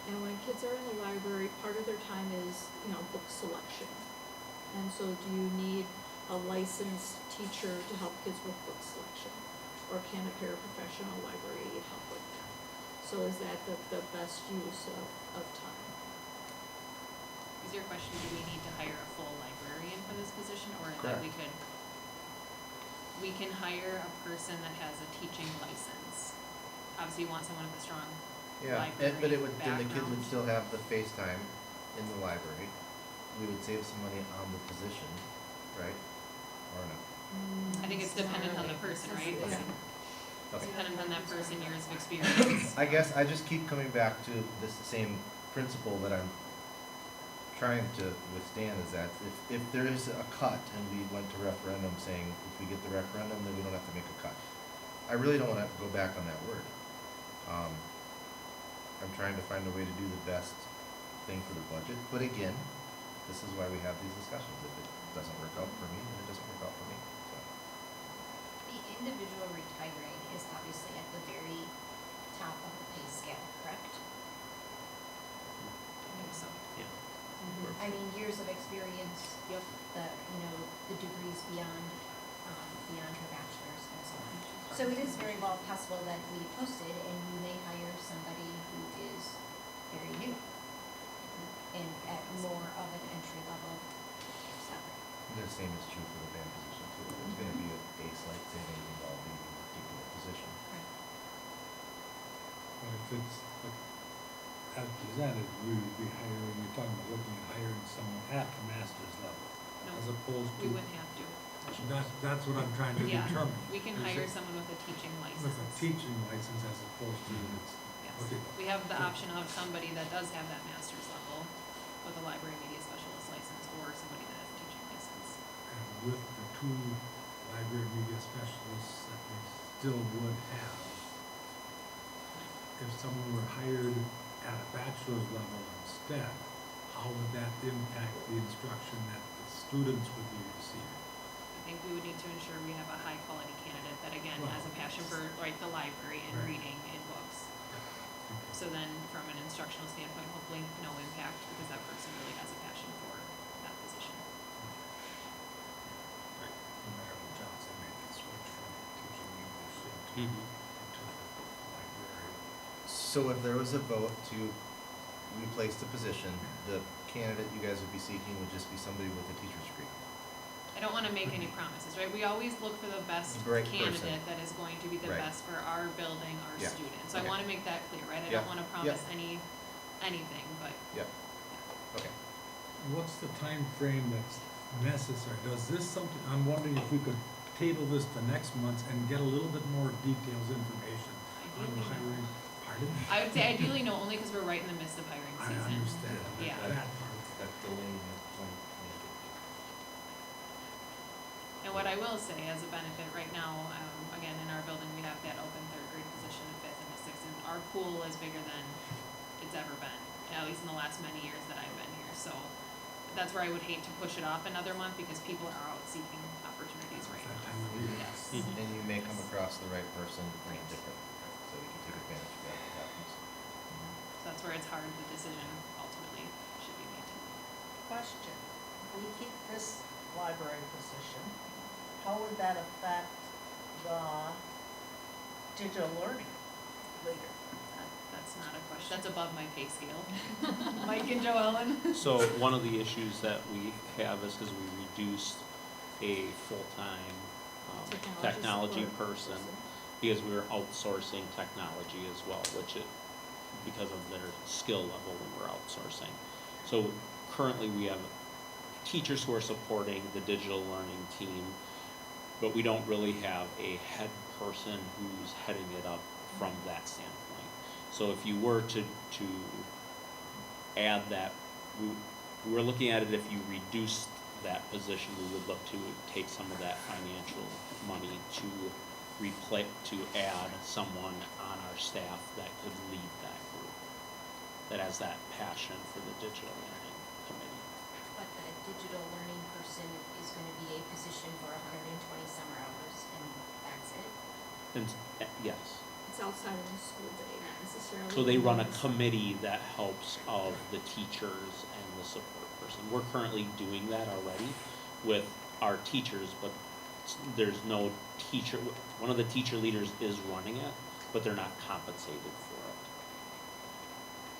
And when kids are in the library, part of their time is, book selection. And so do you need a licensed teacher to help kids with book selection? Or can a paraprofessional library aide help with that? So is that the best use of time? is your question, do we need to hire a full librarian for this position, or that we Correct. we can hire a person that has a teaching license? Obviously, you want someone with a strong Yeah, library but it would, then the kids would background. still have the FaceTime in the library. We would save some money on the position, right? Or no? I think it's dependent on the person, right? Okay. It's Okay. dependent on that person, years of experience. I guess I just keep coming back to this same principle that I'm trying to withstand, is that if there is a cut and we went to referendum saying if we get the referendum, then we don't have to make a cut. I really don't wanna go back on that word. I'm trying to find a way to do the best thing for the budget, but again, this is why we have these discussions. If it doesn't work out for me, then it doesn't work out for me, so. The individual retiring is obviously at the very top of the pay scale, correct? I think so. Yeah. I mean, years of experience, Yep. the degrees beyond her bachelor's and so on. So it is very well possible that we posted and you may hire somebody who is very new and at more of an entry level salary. The same is true for the band position too. There's gonna be a slight savings involved in a particular position. But if it's like, as presented, we would be hiring, you're talking about looking at hiring someone at the master's level, No, as opposed to. we wouldn't have to. That's what I'm trying to Yeah, determine. we can Is hire it someone with a teaching license. with a teaching license as opposed to it's, Yes. okay. We have the Good. option of somebody that does have that master's level with a library media specialist license, or somebody that has a teaching license. And with the two library media specialists that we still would have, if someone were hired at a bachelor's level instead, how would that impact the instruction that the students would be receiving? I think we would need to ensure we have a high quality candidate that again has a passion for like the library and Right. reading and books. So then from an instructional standpoint, hopefully no impact because that person really has a passion for that position. Right. Marilyn Johnson made the switch from teaching English into the library. So if there was a vote to replace the position, the candidate you guys would be seeking would just be somebody with a teacher's degree? I don't wanna make any promises, right? We always look for the best Right person. candidate that is going to be the Right. best for our building, our Yeah. students. So I Okay. wanna make that clear, right? I Yeah. don't wanna promise anything, but Yep. Okay. What's the time frame that's necessary? Does this something, I'm wondering if we could table this to next month and get a little bit more details, information on the Ideally, no. hiring. Pardon? I would say ideally no, only because we're right in the midst of hiring I season. understand Yeah. that part. That delaying it might make it. And what I will say as a benefit right now, again, in our building, we have that open third grade position, a fifth and a sixth, and our pool is bigger than it's ever been, at least in the last many years that I've been here, so that's where I would hate to push it off another month because people are out seeking opportunities right That now. time of year. Yes. And you may come across the right person in a different, so we can take advantage of that if it happens. So that's where it's hard, the decision ultimately should be made. Question, if we keep this library position, how would that affect the digital learning later? That's not a question, that's above my pay scale. Mike and Joellen? So one of the issues that we have is because we reduced a full-time technology person because we were outsourcing technology as well, because of their skill level when we're outsourcing. So currently we have teachers who are supporting the digital learning team, but we don't really have a head person who's heading it up from that standpoint. So if you were to add that, we're looking at it, if you reduce that position, we would look to take some of that financial money to add someone on our staff that could lead that group, that has that passion for the digital learning committee. But the digital learning person is gonna be a position for 120 summer hours and that's it? And, yes. It's outside of the school day, not necessarily. So they run a within the committee that helps of the teachers and the support person. We're currently doing that already with our teachers, but there's no teacher, one of the teacher leaders is running it, but they're not compensated for it.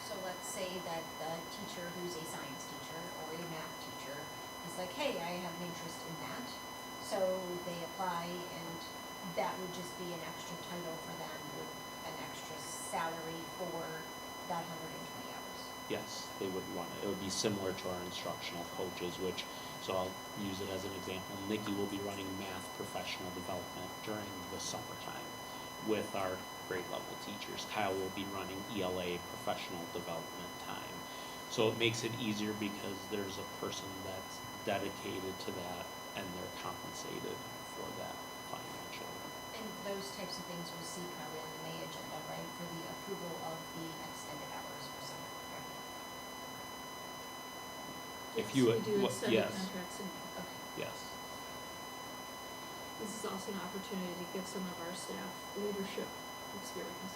So let's say that the teacher who's a science teacher or a math teacher is like, hey, I have an interest in that. So they apply, and that would just be an extra title for them with an extra salary for that 120 hours. Yes, they would want it. It would be similar to our instructional coaches, which, so I'll use it as an example. Nikki will be running math professional development during the summertime with our grade level teachers. Kyle will be running ELA professional development time. So it makes it easier because there's a person that's dedicated to that and they're compensated for that financial. And those types of things we'll see probably on the May agenda, right, for the approval of the extended hours for summer, correct? If you We do what- extended yes, contracts in May. Okay. yes. This is also an opportunity to give some of our staff leadership experience.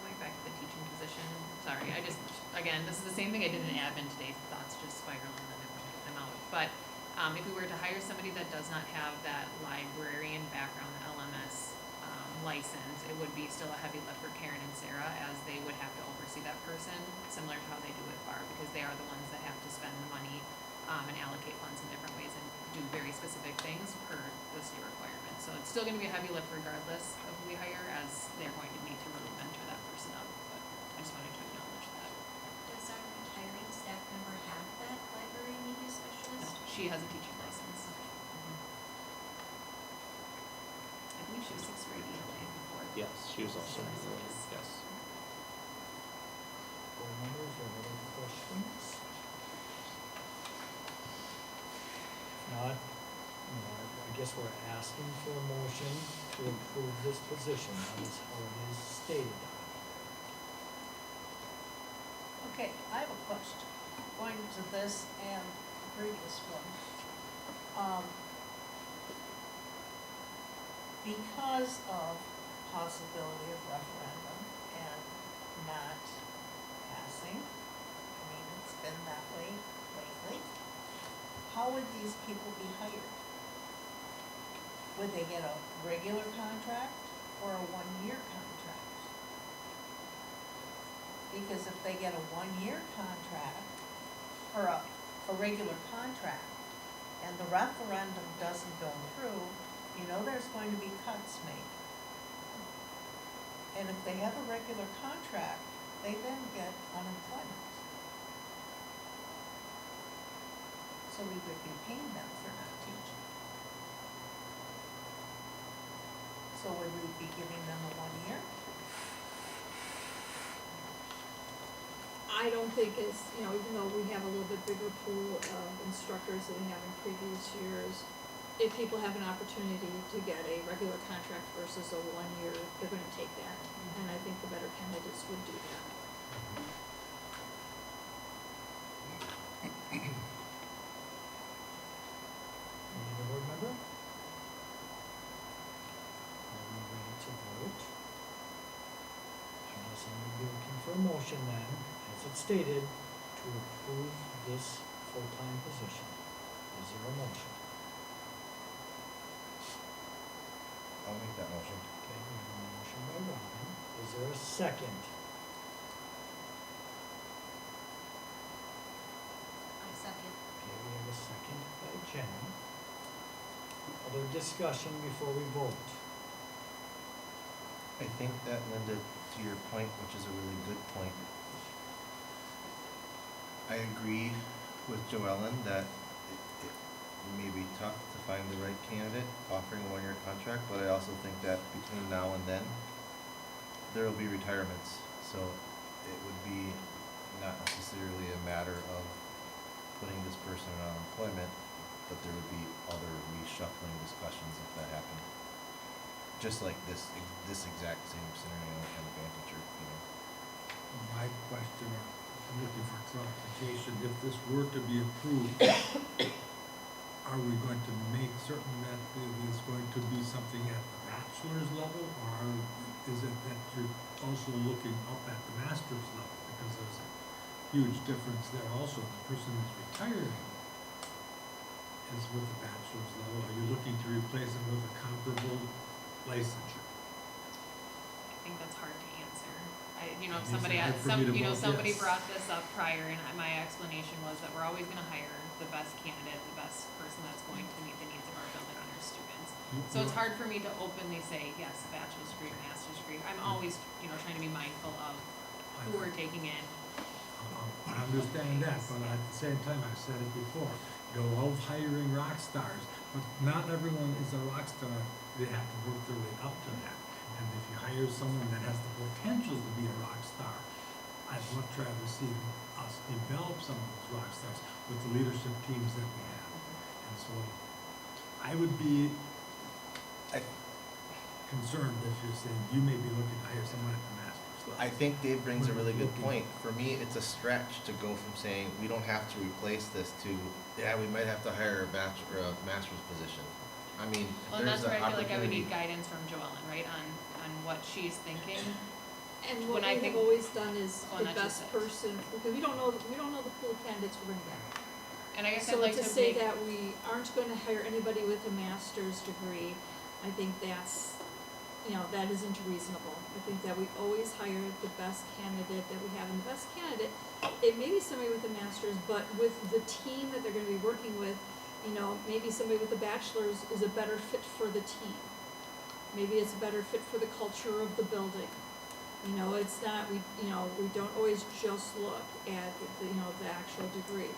Going back to the teaching position, sorry, again, this is the same thing I did in admin today, thoughts just spiraling and then I put them out. But if we were to hire somebody that does not have that librarian background, LMS license, it would be still a heavy lift for Karen and Sarah, as they would have to oversee that person, similar to how they do with BAR, because they are the ones that have to spend the money and allocate funds in different ways and do very specific things per the state requirements. So it's still gonna be a heavy lift regardless of who we hire, as they're going to need to really mentor that person up, but I just wanted to acknowledge that. Does our retiring staff member have that library media specialist? No, she has a teaching license. I believe she was 6 grade ELA before. Yes, she was also, yes. Board members, are there any questions? If not, I guess we're asking for a motion to approve this position, that is how it is stated. Okay, I have a question, going to this and the previous one. Because of possibility of referendum and not passing, I mean, it's been that way lately, how would these people be hired? Would they get a regular contract or a one-year contract? Because if they get a one-year contract, or a regular contract, and the referendum doesn't go through, you know there's going to be cuts made. And if they have a regular contract, they then get unemployment. So we would be paying them for not teaching. So would we be giving them a 1 year? I don't think it's, even though we have a little bit bigger pool of instructors than we have in previous years, if people have an opportunity to get a regular contract versus a 1 year, they're gonna take that. And I think the better candidates would do that. Any other board member? Are we ready to vote? I guess I'm gonna be looking for a motion then, as it stated, to approve this full-time position. Is there a motion? I'll make that motion. Okay, we have a motion by Ron. Is there a second? I second. Okay, we have a second by Jenny. Other discussion before we vote? I think that, Linda, to your point, which is a really good point, I agree with Joellen that it may be tough to find the right candidate offering a 1 year contract, but I also think that between now and then, there will be retirements. So it would be not necessarily a matter of putting this person on unemployment, but there would be other reshuffling discussions if that happened. Just like this exact same scenario in Vantager, My question, or I'm looking for clarification, if this were to be approved, are we going to make certain that it is going to be something at the bachelor's level, or is it that you're also looking up at the master's level? Because there's a huge difference there also. The person who's retiring is with the bachelor's level. Are you looking to replace them with a comparable licensure? I think that's hard to answer. if It makes somebody, it hard for me to vote somebody yes. brought this up prior, and my explanation was that we're always gonna hire the best candidate, the best person that's going to meet the needs of our building and our students. So it's hard for me to openly say, yes, a bachelor's degree, a master's degree. I'm always, trying to be mindful of who we're taking in. I understand that, but at the same time, I've said it before, you love hiring rock stars, but not everyone is a rock star. They have to work their way up to that. And if you hire someone that has the potential to be a rock star, I'd much rather see us develop some of those rock stars with the leadership teams that we have. And so I would be concerned if you're saying you may be looking to hire someone at the master's level. I think Dave brings a really good point. For me, it's a stretch to go from saying we don't have to replace this to, yeah, we might have to hire a bachelor, a master's position. I mean, Well, and there's that's an where I feel like I would opportunity. need guidance from Joellen, right, on what she's thinking. And When what I we think- have always done is Well, the not just best it. person, because we don't know the pool of candidates we're gonna get. And I guess I'd So like to to say make, that we aren't gonna hire anybody with a master's degree, I think that's, that isn't reasonable. I think that we always hire the best candidate that we have, and the best candidate, it may be somebody with a master's, but with the team that they're gonna be working with, maybe somebody with a bachelor's is a better fit for the team. Maybe it's a better fit for the culture of the building. It's not, we don't always just look at the actual degree.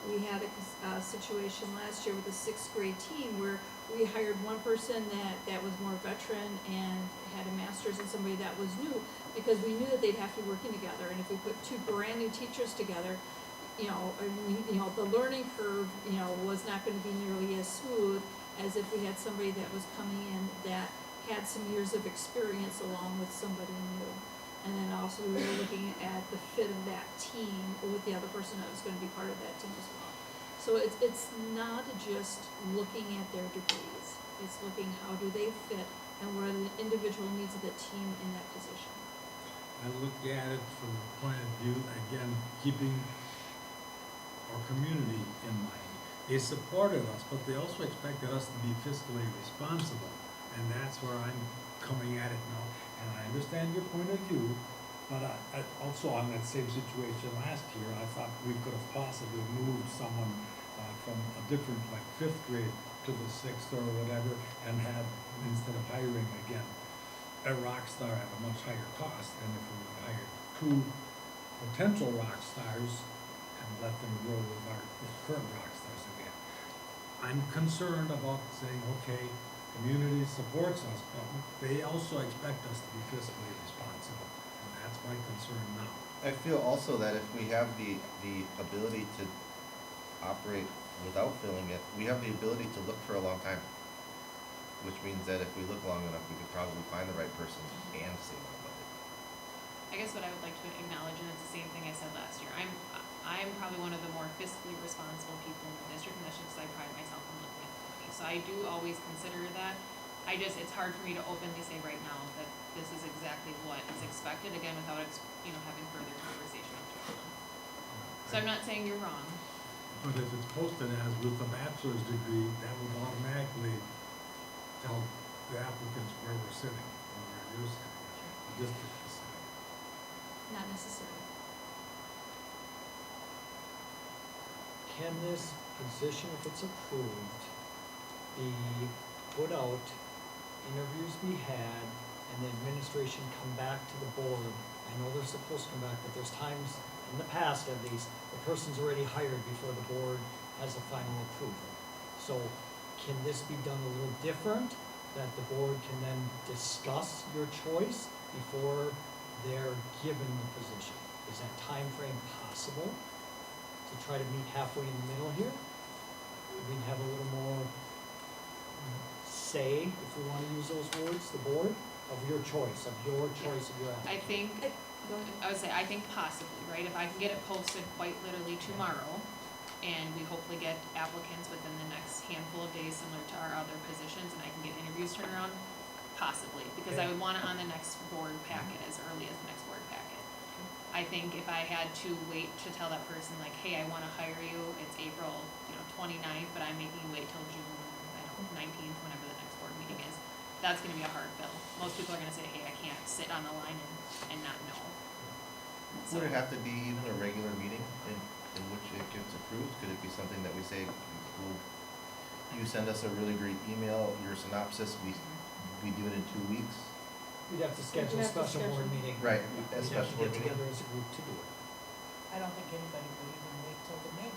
We had a situation last year with a sixth grade team where we hired one person that was more veteran and had a master's, and somebody that was new, because we knew that they'd have to be working together, and if we put two brand new teachers together, the learning curve, was not gonna be nearly as smooth as if we had somebody that was coming in that had some years of experience along with somebody new. And then also we were looking at the fit of that team with the other person that was gonna be part of that team as well. So it's not just looking at their degrees, it's looking how do they fit and what are the individual needs of the team in that position. I look at it from the point of view, again, keeping our community in mind. They supported us, but they also expected us to be fiscally responsible, and that's where I'm coming at it now. And I understand your point of view, but I also on that same situation last year, I thought we could have possibly moved someone from a different, like fifth grade to the sixth or whatever, and have, instead of hiring again a rock star at a much higher cost than if we would hire two potential rock stars and let them grow with our current rock stars again. I'm concerned about saying, okay, community supports us, but they also expect us to be fiscally responsible, and that's my concern now. I feel also that if we have the ability to operate without filling it, we have the ability to look for a long time. Which means that if we look long enough, we could probably find the right person and save on budget. I guess what I would like to acknowledge, and it's the same thing I said last year, I'm probably one of the more fiscally responsible people in the district, and that's just because I pride myself on looking at the money. So I do always consider that. It's hard for me to openly say right now that this is exactly what is expected, again, without, having further conversation with Joellen. So I'm not saying you're wrong. But if it's posted as with a bachelor's degree, that would automatically tell the applicants where we're sitting, or where you're sitting, the district is sitting. Not necessarily. Can this position, if it's approved, be put out, interviews be had, and the administration come back to the board? I know they're supposed to come back, but there's times, in the past at least, the person's already hired before the board has a final approval. So can this be done a little different, that the board can then discuss your choice before they're given the position? Is that time frame possible to try to meet halfway in the middle here? We have a little more say, if we want to use those words, the board, of your choice, of your applicant. I think, Go ahead. I would say, I think possibly, right, if I can get it posted quite literally tomorrow, and we hopefully get applicants within the next handful of days, similar to our other positions, and I can get interviews turned around, possibly, because I would want it on the next board packet, as early as the next board packet. I think if I had to wait to tell that person, like, hey, I wanna hire you, it's April, 29th, but I'm making you wait till June, 19th, whenever the next board meeting is, that's gonna be a hard fill. Most people are gonna say, hey, I can't sit on the line and not know. So- Would it have to be even a regular meeting in which it gets approved? Could it be something that we say, well, you send us a really great email, your synopsis, we do it in 2 weeks? We'd have to schedule a have to special board schedule- meeting. Right, a We'd have special to board get meeting. together as a group to do it. I don't think anybody would even wait till the May.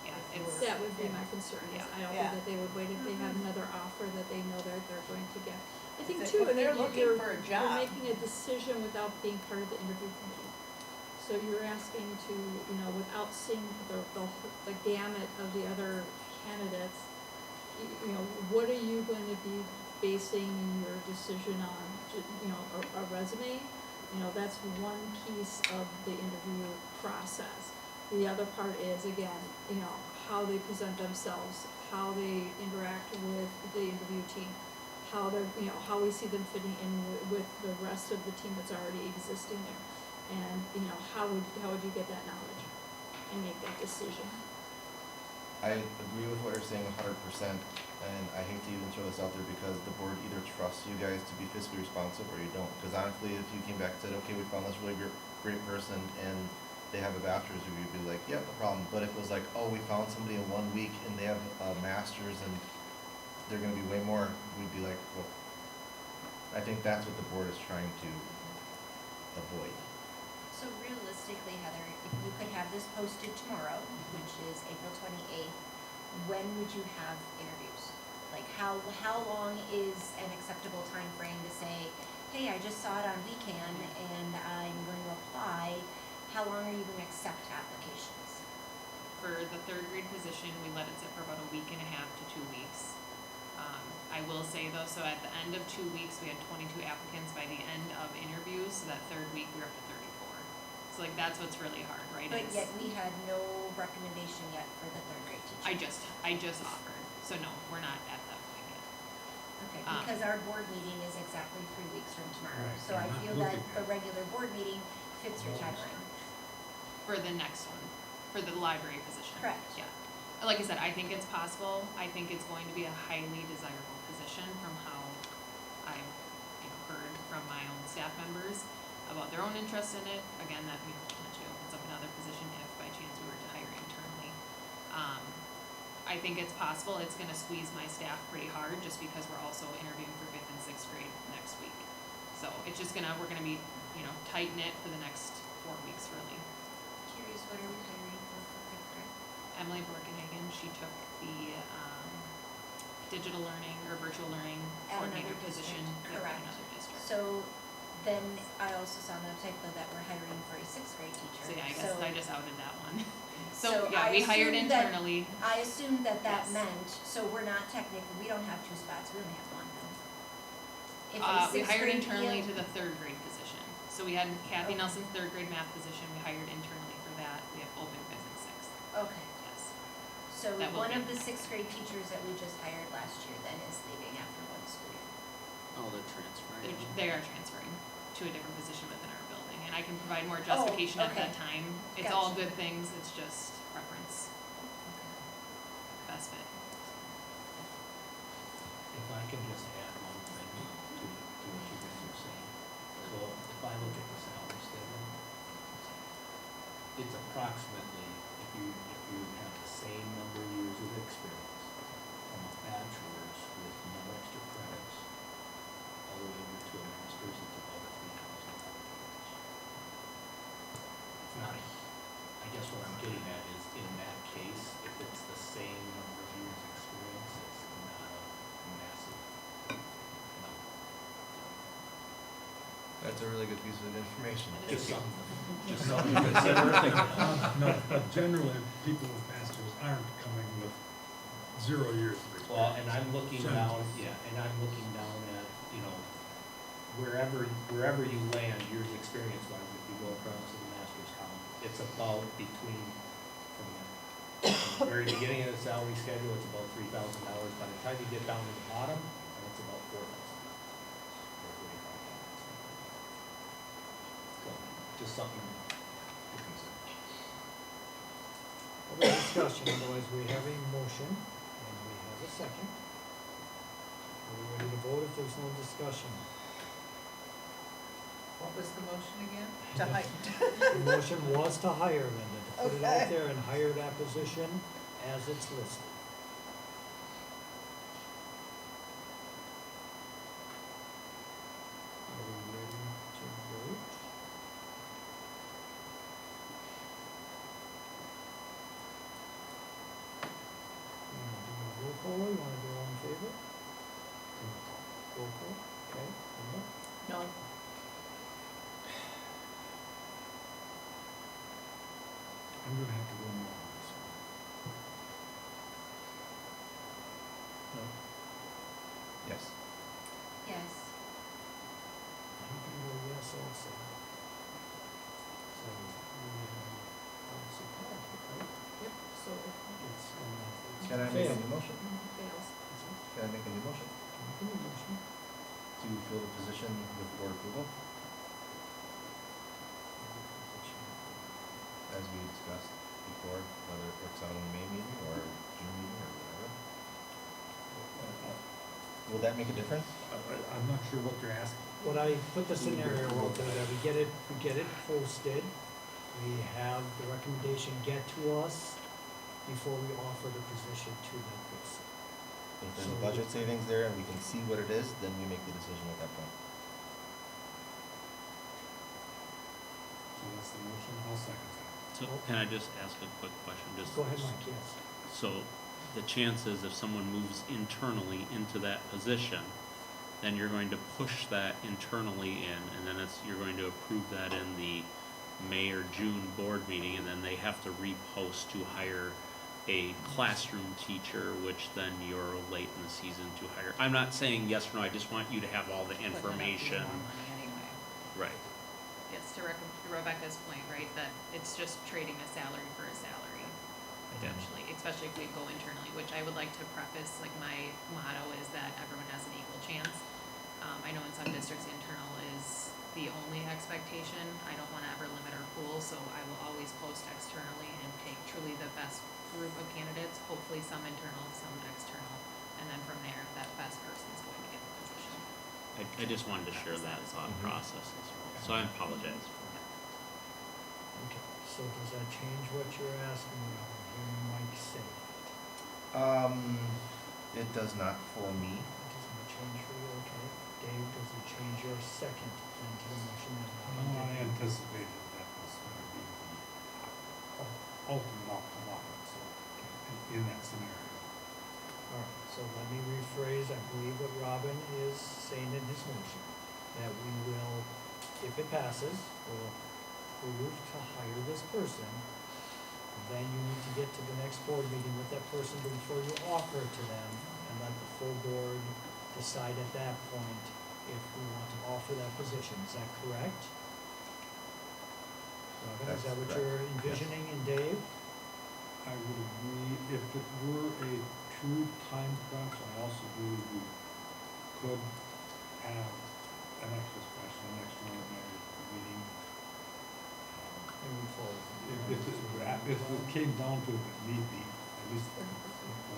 Yeah, If it's, That would be my concern, is I don't think Yeah. that they would wait if they have another offer that they know that they're going to get. I think If too, I they're mean, looking you're, for a you're job. making a decision without being part of the interview committee. So you're asking to, you know, without seeing the gamut of the other candidates, you know, what are you going to be basing your decision on? You know, a resume? You know, that's one piece of the interview process. The other part is, again, you know, how they present themselves, how they interact with the interview team, how they're, you know, how we see them fitting in with the rest of the team that's already existing there. And, you know, how would you get that knowledge and make that decision? I agree with what you're saying 100%, and I hate to even throw this out there because the board either trusts you guys to be fiscally responsive or you don't. Because honestly, if you came back and said, okay, we found this really great person and they have a bachelor's degree, you'd be like, yep, no problem. But if it was like, oh, we found somebody in 1 week and they have a master's and they're gonna be way more, we'd be like, well, I think that's what the board is trying to avoid. So realistically, Heather, if you could have this posted tomorrow, which is April 28th, when would you have interviews? Like how long is an acceptable time frame to say, hey, I just saw it on Wecan and I'm going to apply. How long are you going to accept applications? for the third grade position, we let it sit for about a week and a half to 2 weeks. I will say though, so at the end of 2 weeks, we had 22 applicants. By the end of interviews, so that third week, we were up to 34. So like, that's what's really hard, right? But is- yet we had no recommendation yet for the third grade teacher. I just offered, so no, we're not at that point yet. Okay, Um, because our board meeting is exactly 3 weeks from tomorrow. Right, So I I'm not feel that looking the at- regular board meeting fits your timeline. For the next one, for the library position. Correct. Yeah. Like I said, I think it's possible. I think it's going to be a highly desirable position from how I've heard from my own staff members about their own interest in it. Again, that potentially opens up another position if by chance we were to hire internally. I think it's possible. It's gonna squeeze my staff pretty hard just because we're also interviewing for 5th and 6th grade next week. So it's just we're gonna be, tight knit for the next 4 weeks really. Curious, what are we hiring for 5th grade? Emily Borkenhagen, she took the digital learning or virtual learning At coordinator another position district, at correct. another district. So then I also saw on the website though that we're hiring for a 6th grade teacher. So yeah, I guess So- I just outed that one. So yeah, I we hired assumed that- internally. I assumed that Yes. meant, so we're not technically, we don't have 2 spots, we only have 1 then. If a We 6th hired grade internally EL to the 3rd grade position. So we had Kathy Okay. Nelson's 3rd grade math position, we hired internally for that. We have open 5th and 6th, Okay, yes. so That will one be of the next. 6th grade teachers that we just hired last year then is leaving after 1 school year. Oh, they're transferring. They are transferring to a different position within our building, and I can provide more justification at okay. that time. It's all Gotcha. good things, it's just preference, best fit. If I can just add one thing to what you guys are saying. So if I look at the salary schedule, it's approximately, if you have the same number of years of experience from a bachelor's with no extra credits, all the way over to a master's, it's about $3,000. It's not I guess what I'm getting at is, in that case, if it's the same number of years experience, it's not a massive number. That's a really good piece of information. Just something to consider. No, but generally, people with masters aren't coming with 0 years of experience. Well, and I'm looking down, Generally. at, wherever you land, years experience wise, if you go across to the master's column, it's about from the very beginning of the salary schedule, it's about $3,000. By the time you get down to the bottom, it's about $4,000. So, just something to consider. Other discussion, otherwise we have a motion and we have a second. Are we ready to vote if there's no discussion? What was the motion again? To hire. The motion was to hire Linda, to put it out Okay. there and hire that position as it's listed. Are we ready to vote? You wanna do a roll call, you wanna do all in favor? Roll call, okay, Linda? No. I'm gonna have to go more on this one. No. Yes. Yes. You can go yes also. So we have, support, right? Yep, so if It's gonna. Can I make a new motion? it fails. Can I make a new motion? Make a new motion. To fill the position with board approval, as we discussed before, whether it works out in the May meeting or June meeting or whatever. Will that make a difference? I'm not sure what you're asking. What I put the scenario out there, that we get it posted, we have the recommendation get to us before we offer the position to that person. If there's a budget savings there and we can see what it is, then we make the decision at that point. So that's the motion, I'll second that. So can I just ask a quick question? Just Go ahead, Mike, yes. So the chances if someone moves internally into that position, then you're going to push that internally in, and then you're going to approve that in the May or June board meeting, and then they have to repost to hire a classroom teacher, which then you're late in the season to hire. I'm not saying yes or no, I just want you to have all the Putting it up to information. more money anyway. Right. Yes, to Rebecca's point, right, that it's just trading a salary for a salary, potentially, especially if we go internally, which I would like to preface, like my motto is that everyone has an equal chance. I know in some districts, internal is the only expectation. I don't wanna ever limit our pool, so I will always post externally and take truly the best group of candidates, hopefully some internal, some external, and then from there, that best person is going to get the position. I just wanted to share that thought process as well, so I apologize for that. Okay, so does that change what you're asking me? I'm hearing Mike say that. It does not for me. It does not change for you, okay? Dave, does it change your second into the motion that Robin No, I did? anticipated that was gonna be the ultimate outcome, so, in that scenario. All right, so let me rephrase, I believe what Robin is saying in his motion, that we will, if it passes, will approve to hire this person. Then you need to get to the next board meeting with that person before you offer it to them, and let the full board decide at that point if we want to offer that position. Is that correct? Robin, is that what That's you're correct. envisioning, and Dave? I would agree, if it were a true time crunch, I also believe we could have an extra special, an extraordinary meeting. Moving forward. If it came down to it, if need be, at least the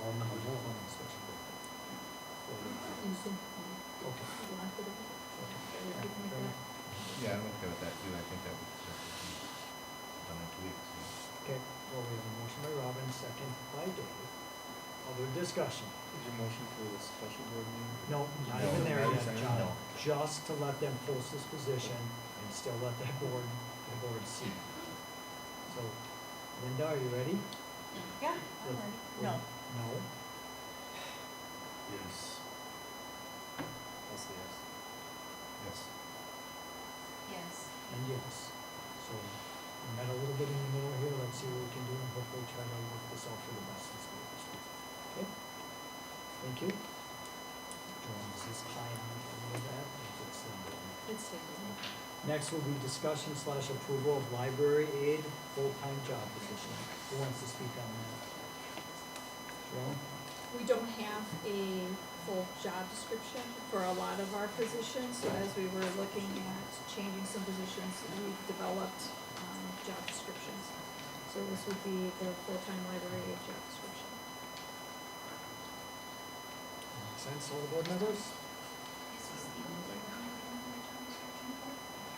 all members You will. can, Okay. you want to do it? Okay. You can make that. Yeah, I'm okay with that too. I think that would just be done in 2 weeks. Okay, well, we have a motion by Robin, second by Dave. Other discussion? Is your motion for the special board meeting? No, not No, even there not yet, even, John. no. Just to let them post this position and still let the board see. So, Linda, are you ready? Yeah, I'm ready. No. No? Yes. I'll say yes. Yes. Yes. And yes. So, we met a little bit in the middle here, let's see what we can do, and hopefully try to work this out for the best of the school district. Okay? Thank you. John, is this high on any of that? If it's, It's stable. Next will be discussion / approval of library aid full-time job position. Who wants to speak on that? Joan? We don't have a full job description for a lot of our positions, so as we were looking at changing some positions, we've developed, job descriptions. So this would be the full-time library aid job description. Makes sense, all the board members? This is the only one we don't have a job description for?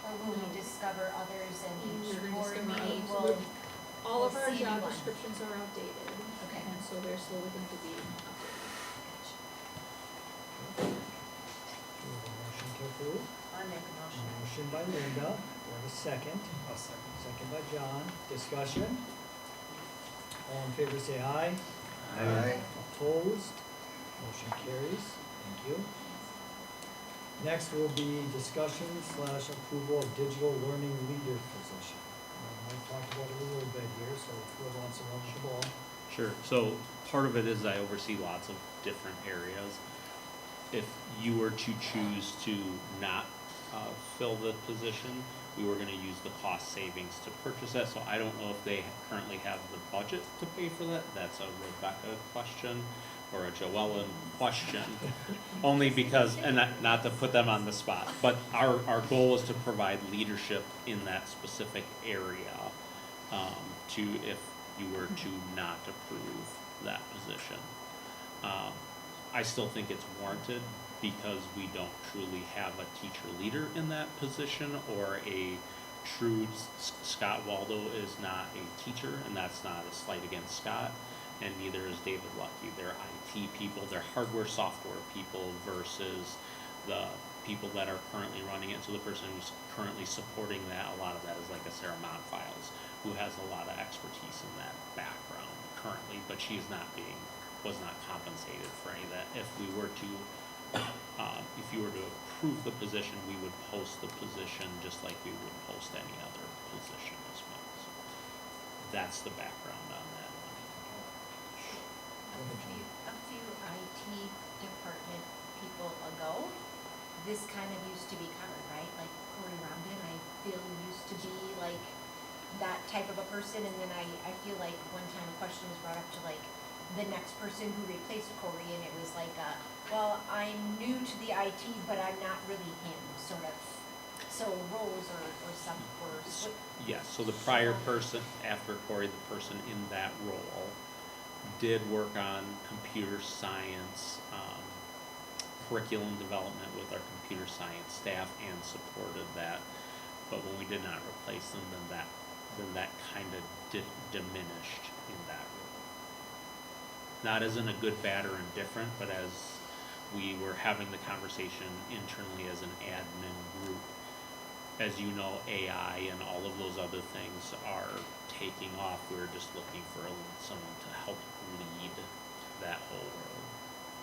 Or will discover others and each You're gonna board discover meeting others. will, All of we'll our see job one. descriptions are outdated. Okay. And so they're slowly going to be updated. Do we have a motion to approve? I make a motion. Motion by Linda, do I have a second? I'll second. Second by John, discussion? All in favor say aye. Aye. Opposed? Motion carries, thank you. Next will be discussion / approval of digital learning leader position. Mike talked about it a little bit here, so who wants to run the ball? Sure. So part of it is I oversee lots of different areas. If you were to choose to not fill the position, we were going to use the cost savings to purchase that. So I don't know if they currently have the budget to pay for that. That's a Rebecca question or a Joellen question. Only because, and not to put them on the spot, but our goal is to provide leadership in that specific area to if you were to not approve that position. I still think it's warranted because we don't truly have a teacher leader in that position, or a true, Scott Waldo is not a teacher, and that's not a slight against Scott, and neither is David Lucky. They're IT people, they're hardware, software people versus the people that are currently running it. So the person who's currently supporting that, a lot of that is like a Sarah Monfiles, who has a lot of expertise in that background currently, but she is was not compensated for any of that. If we were to, if you were to approve the position, we would post the position just like we would post any other position as well. So that's the background on that one. A few IT department people ago, this kind of used to be covered, right? Like Corey Rondon, I feel used to be like that type of a person, and then I feel like one time a question was brought up to like the next person who replaced Corey, and it was like, well, I'm new to the IT, but I'm not really him, sort of. So roles or some, or. Yes, so the prior person, after Corey, the person in that role did work on computer science, curriculum development with our computer science staff and supported that. But when we did not replace them, then that kind of diminished in that role. Not as in a good, bad, or indifferent, but as we were having the conversation internally as an admin group. As you know, AI and all of those other things are taking off. We're just looking for someone to help lead that whole world.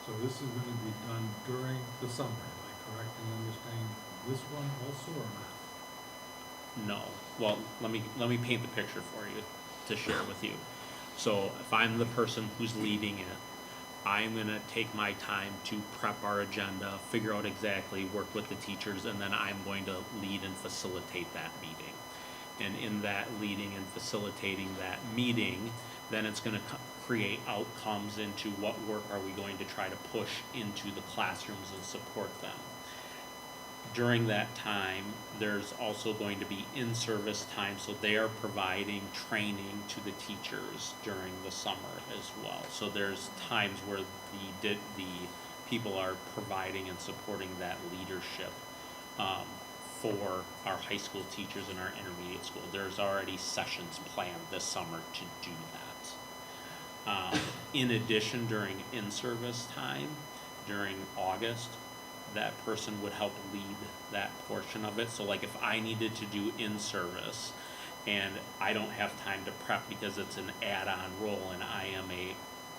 So this is gonna be done during the summer, am I correct in understanding this one also or not? No. Well, let me paint the picture for you to share with you. So if I'm the person who's leading it, I'm gonna take my time to prep our agenda, figure out exactly, work with the teachers, and then I'm going to lead and facilitate that meeting. And in that leading and facilitating that meeting, then it's gonna create outcomes into what work are we going to try to push into the classrooms and support them. During that time, there's also going to be in-service time, so they are providing training to the teachers during the summer as well. So there's times where the people are providing and supporting that leadership for our high school teachers and our intermediate school. There's already sessions planned this summer to do that. In addition, during in-service time, during August, that person would help lead that portion of it. So like if I needed to do in-service and I don't have time to prep because it's an add-on role and I am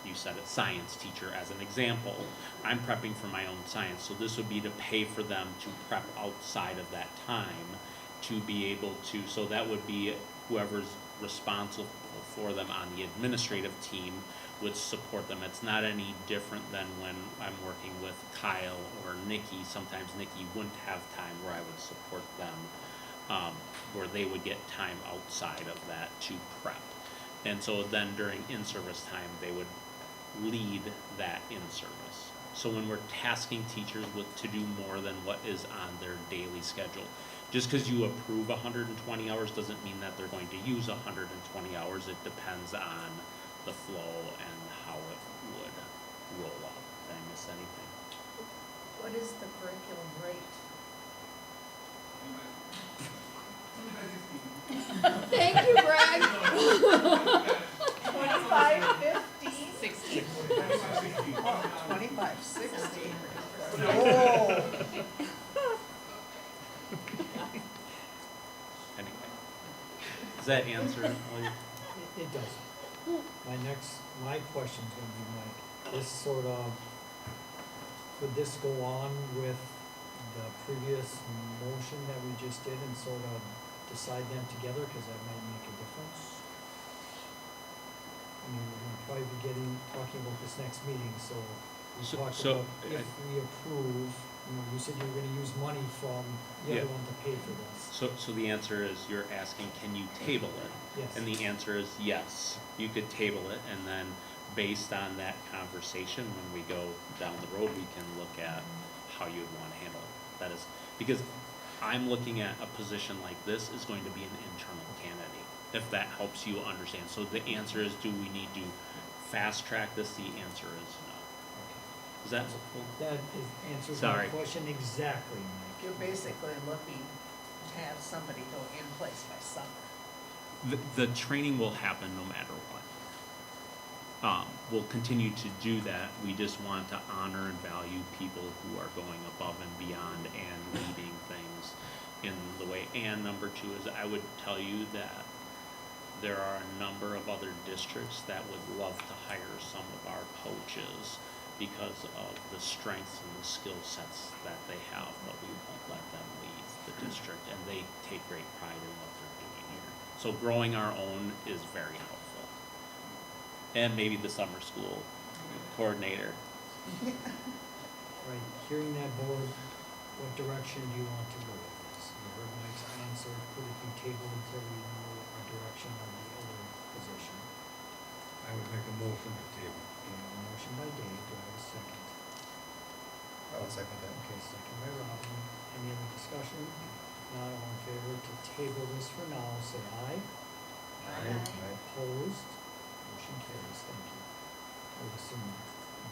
you said it, science teacher as an example, I'm prepping for my own science. So this would be to pay for them to prep outside of that time to be able to, so that would be whoever's responsible for them on the administrative team would support them. It's not any different than when I'm working with Kyle or Nikki. Sometimes Nikki wouldn't have time where I would support them, where they would get time outside of that to prep. And so then during in-service time, they would lead that in-service. So when we're tasking teachers to do more than what is on their daily schedule, just because you approve 120 hours doesn't mean that they're going to use 120 hours. It depends on the flow and how it would roll out. Did I miss anything? What is the curriculum rate? Does that answer all your? It does. My question's gonna be, Mike, this sort of, could this go on with the previous motion that we just did and sort of decide them together, cause that might make a difference? I mean, we're gonna probably be talking about this next meeting, so we talked So, about if we approve, you said you were gonna use money from the Yeah. other one to pay for this. So the answer is, you're asking, can you table it? Yes. And the answer is yes, you could table it, and then based on that conversation, when we go down the road, we can look at how you'd wanna handle it. That is, because I'm looking at a position like this is going to be an internal candidate, if that helps you understand. So the answer is, do we need to fast track this? The answer is no. Is that helpful? That answers my Sorry. question exactly, Mike. You're basically looking to have somebody go in place by summer. The training will happen no matter what. We'll continue to do that. We just want to honor and value people who are going above and beyond and leading things in the way. And number two is, I would tell you that there are a number of other districts that would love to hire some of our coaches because of the strengths and the skill sets that they have, but we won't let them leave the district, and they take great pride in what they're doing here. So growing our own is very helpful. And maybe the summer school coordinator. Right, hearing that board, what direction do you want to go with this? You heard Mike's answer, could it be tabled until we know our direction on the other position? I would make a motion to table. Okay, a motion by Dave, do I have a second? I would second that. Okay, second by Robin, any other discussion? Not all in favor to table this for now, say aye. Aye. Opposed, motion carries, thank you. I would assume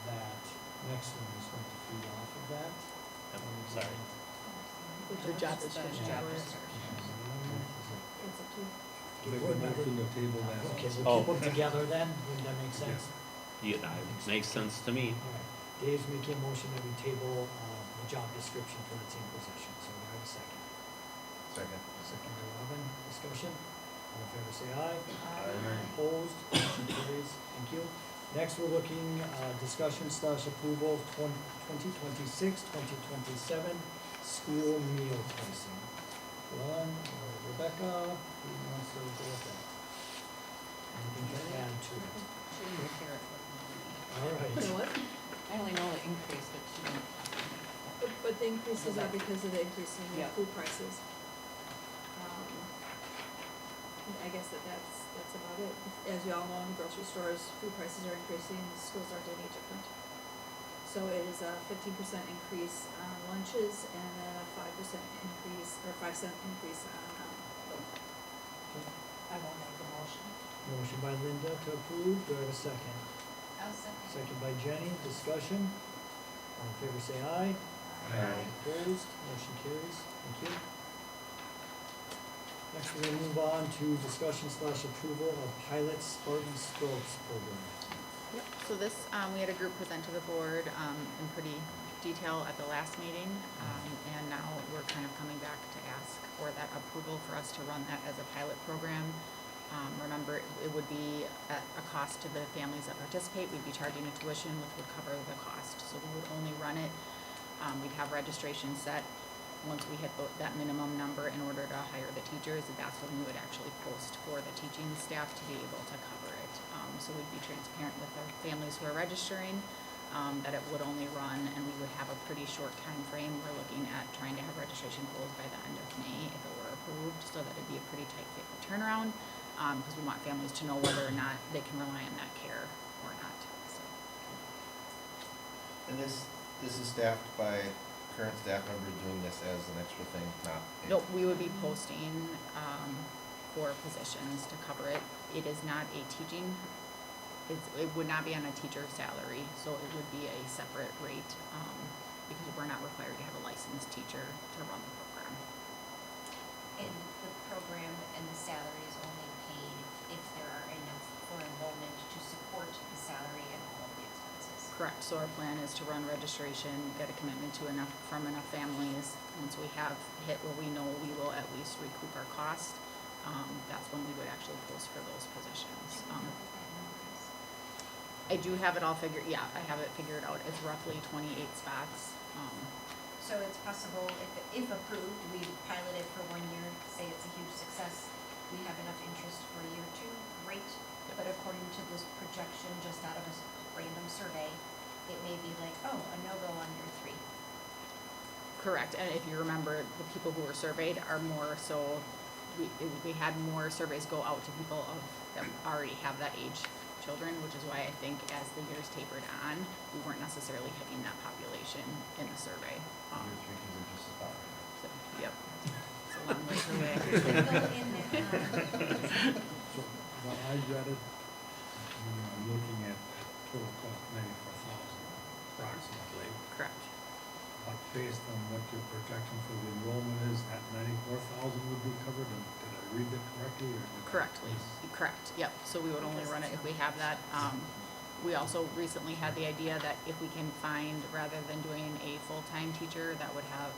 that next one is going to feed off of that. Sorry. The job description. Job Or- description. It's up to you. Make a motion to table that. Okay, Oh. we'll keep them together then, wouldn't that make sense? Yeah, that makes sense to me. Alright, Dave's making a motion that we table, the job description for the same position, so do I have a second? Second. Second by Robin, discussion, all in favor say aye. Aye. Opposed, motion carries, thank you. Next, we're looking, discussion / approval of 2026-2027 school meal pricing. Ron or Rebecca, who wants to go with that? Anything to add to it? She didn't share it with me. Alright. You know what? I only know the increase, but she didn't. But the increases are because of the increase in Yeah. food prices. I guess that's about it. As you all know, in grocery stores, food prices are increasing, schools aren't any different. So it is a 15% increase on lunches and then a 5% increase, or 5-cent increase on, milk. I will make a motion. Motion by Linda to approve, do I have a second? I'll second. Second by Jenny, discussion. All in favor say aye. Aye. Opposed, motion carries, thank you. Next, we're gonna move on to discussion / approval of pilot Spartan Scouts program. Yep, so this, we had a group present to the board, in pretty detail at the last meeting, and now we're kind of coming back to ask for that approval for us to run that as a pilot program. Remember, it would be at a cost to the families that participate, we'd be charging a tuition which would cover the cost, so we would only run it. We'd have registration set, once we hit that minimum number in order to hire the teachers, that's when we would actually post for the teaching staff to be able to cover it. So we'd be transparent with our families who are registering, that it would only run, and we would have a pretty short time frame. We're looking at trying to have registration closed by the end of May if it were approved, so that it'd be a pretty tight turnaround, because we want families to know whether or not they can rely on that care or not, so. And this is staffed by current staff members doing this as an extra thing, not paid? Nope, we would be posting, for positions to cover it. It is not a teaching, it would not be on a teacher's salary, so it would be a separate rate, because we're not required to have a licensed teacher to run the program. And the program and the salary is only paid if there are enough for enrollment to support the salary and all of the expenses. Correct, so our plan is to run registration, get a commitment to from enough families. Once we have hit where we know we will at least recoup our cost, that's when we would actually post for those positions. Do you know what that number is? I do have it all figured, yeah, I have it figured out, it's roughly 28 spots. So it's possible, if approved, we pilot it for 1 year, say it's a huge success, we have enough interest for year 2, great. But according to this projection, just out of a random survey, it may be like, oh, a no-go on year 3. Correct, and if you remember, the people who were surveyed are more so, we had more surveys go out to people that already have that age children, which is why I think as the years tapered on, we weren't necessarily hitting that population in the survey. Your 3 kids are just about right. So, yep, it's a long way away. So, when I read it, I'm looking at total cost $94,000 approximately. Correct. But based on what your projection for the enrollment is, that 94,000 would be covered, and did I read that correctly, or? Correctly, correct, yep, so we would only run it if we have that. We also recently had the idea that if we can find, rather than doing a full-time teacher that would have,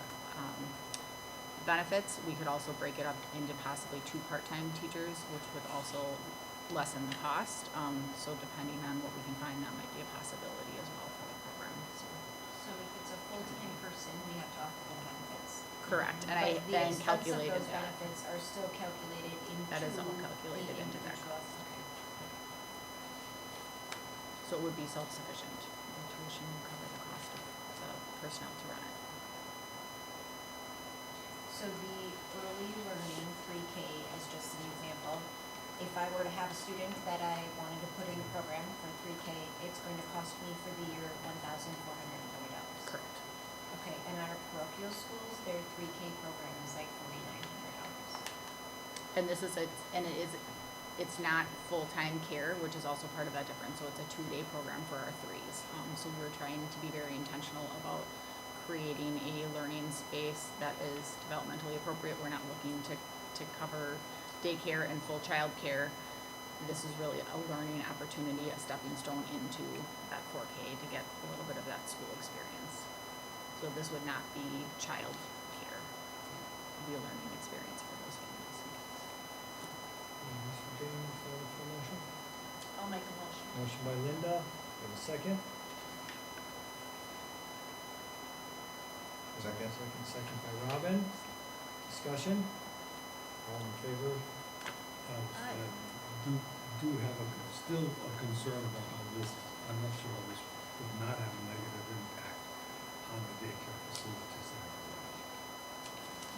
benefits, we could also break it up into possibly 2 part-time teachers, which would also lessen the cost. So depending on what we can find, that might be a possibility as well for the program, so. So if it's a full-time person, we have to offer them benefits. Correct, and I then calculated But the that. expense of those benefits are still calculated into That is all calculated the into that individual. cost. So it would be self-sufficient. The tuition will cover the cost of the personnel to run it. So the early learning 3K as just an example, if I were to have a student that I wanted to put in the program for 3K, it's going to cost me for the year $1,430. Correct. Okay, and our parochial schools, their 3K program is like $4,900. And this is it's not full-time care, which is also part of that difference, so it's a 2-day program for our 3s. So we're trying to be very intentional about creating a learning space that is developmentally appropriate. We're not looking to cover daycare and full child care. This is really a learning opportunity, a stepping stone into that 4K to get a little bit of that school experience. So this would not be child care, it would be a learning experience for those families. Mr. James, for motion? I'll make a motion. Motion by Linda, for the second. Second. Second by Robin. Discussion? All in favor? Aye. Do have still a concern about how this, I'm not sure how this would not have a negative impact on the daycare facilities that are around.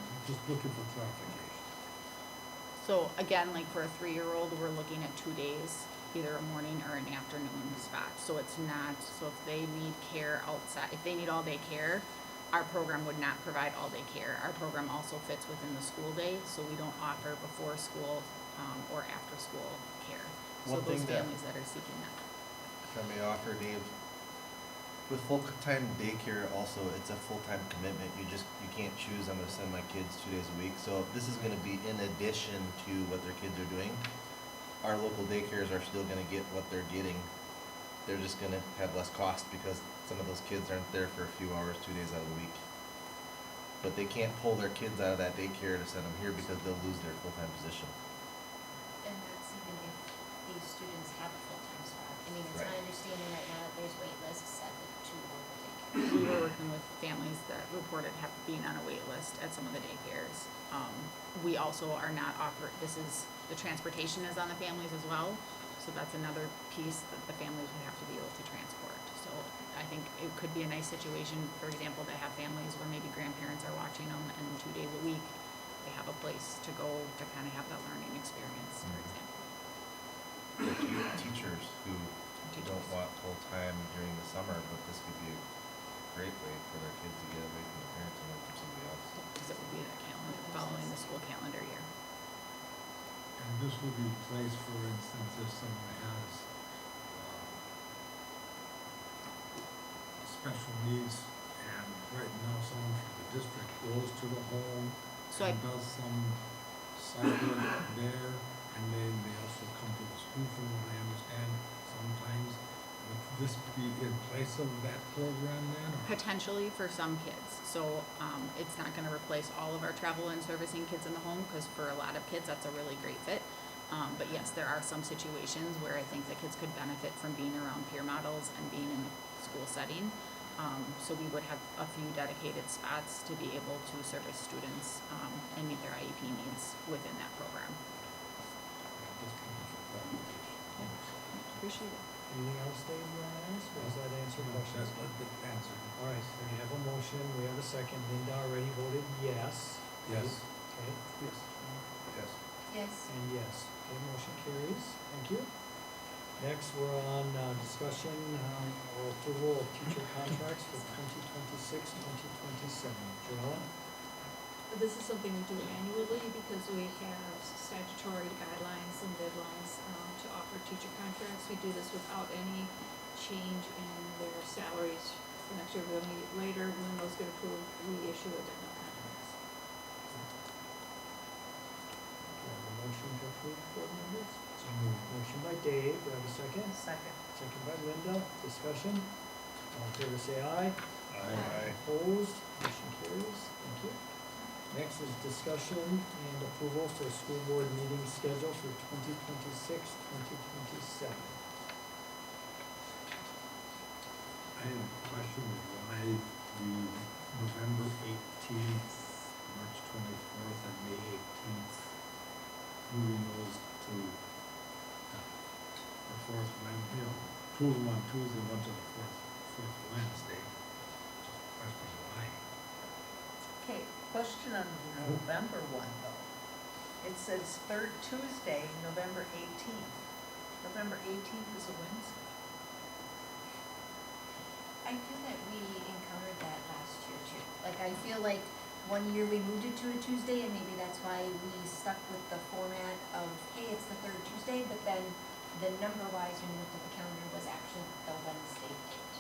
I'm just looking for clarification. So again, like for a 3-year-old, we're looking at 2 days, either a morning or an afternoon spot. So it's not, so if they need care outside, if they need all-day care, our program would not provide all-day care. Our program also fits within the school day, so we don't offer before school or after school care. So One those thing that- families that are seeking that. If I may offer, Dave, with full-time daycare also, it's a full-time commitment. You can't choose, I'm gonna send my kids 2 days a week. So this is gonna be in addition to what their kids are doing. Our local daycares are still gonna get what they're getting. They're just gonna have less cost because some of those kids aren't there for a few hours, 2 days out of the week. But they can't pull their kids out of that daycare to send them here because they'll lose their full-time position. And that's even if these students have a full-time spot. I mean, it's Right. my understanding right now that there's wait lists at the 2 local daycares. We were working with families that reported being on a wait list at some of the daycares. We also are not the transportation is on the families as well, so that's another piece that the families would have to be able to transport. So I think it could be a nice situation, for example, to have families where maybe grandparents are watching them and 2 days a week, they have a place to go to kind of have that learning experience, for example. Teachers who don't want full-time during the summer, but this could be a great way for their kids to get away from the parents and work for somebody else. Because it would be that calendar, following the school calendar year. And this would be placed, for instance, if someone has special needs, and right now someone from the district goes to the home So and does some site work there, and then they also come to the school, from what I understand, sometimes. With this be in place of that program then, or? Potentially for some kids. So it's not gonna replace all of our travel and servicing kids in the home, because for a lot of kids, that's a really great fit. But yes, there are some situations where I think the kids could benefit from being around peer models and being in a school setting. So we would have a few dedicated spots to be able to service students and meet their IEP needs within that program. Appreciate it. Anything else, Dave, you want to ask, or does that answer your question? That's answered. All right, so we have a motion, we have a second. Linda already voted yes. Yes. Okay. Yes. Yes. Yes. And yes. Okay, motion carries. Thank you. Next, we're on discussion or approval of teacher contracts for 2026-2027. Joellen? This is something we do annually because we have statutory guidelines and deadlines to offer teacher contracts. We do this without any change in their salaries for next year. We'll meet later, when those get approved, we issue addendum contracts. Do I have a motion to approve, board members? So moved. Motion by Dave, do I have a second? Second. Second by Linda, discussion. All in favor say aye. Aye. Opposed, motion carries. Thank you. Next is discussion and approval for school board meeting schedule for 2026-2027. I have a question of why the November 18th, March 24th, and May 18th, moving those to the fourth Wednesday, two of them on Tuesday, one to the fourth Wednesday. Just a question why. Okay, question on the November one though. It says third Tuesday, November 18th. November 18th is a Wednesday. I feel that we encountered that last year too. Like, I feel like one year we moved it to a Tuesday, and maybe that's why we stuck with the format of, hey, it's the third Tuesday, but then the number-wise, when you looked at the calendar, was actually the Wednesday date.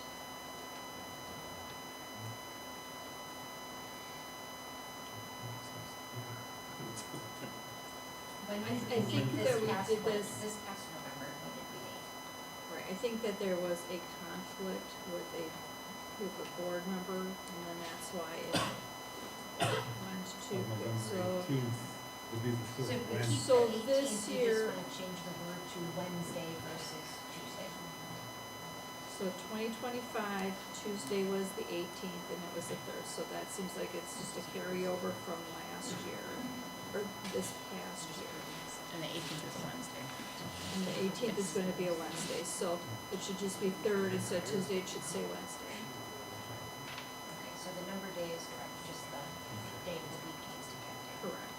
When I did think we that we did this past November, when did we date? Right, I think that there was a conflict with a board member, and then that's why it went to, November so. 18th would be the So fourth if we keep Wednesday. So the this 18th, you year- just wanna change the word to Wednesday versus Tuesday. So 2025, Tuesday was the 18th and it was the 3rd, so that seems like it's just a carryover from last year, or this past year. And the 18th is a Wednesday. And the 18th is gonna be a Wednesday, so it should just be 3rd instead of Tuesday, it should say Wednesday. Okay, so the number day is correct, just the day of the week needs to get there. Correct.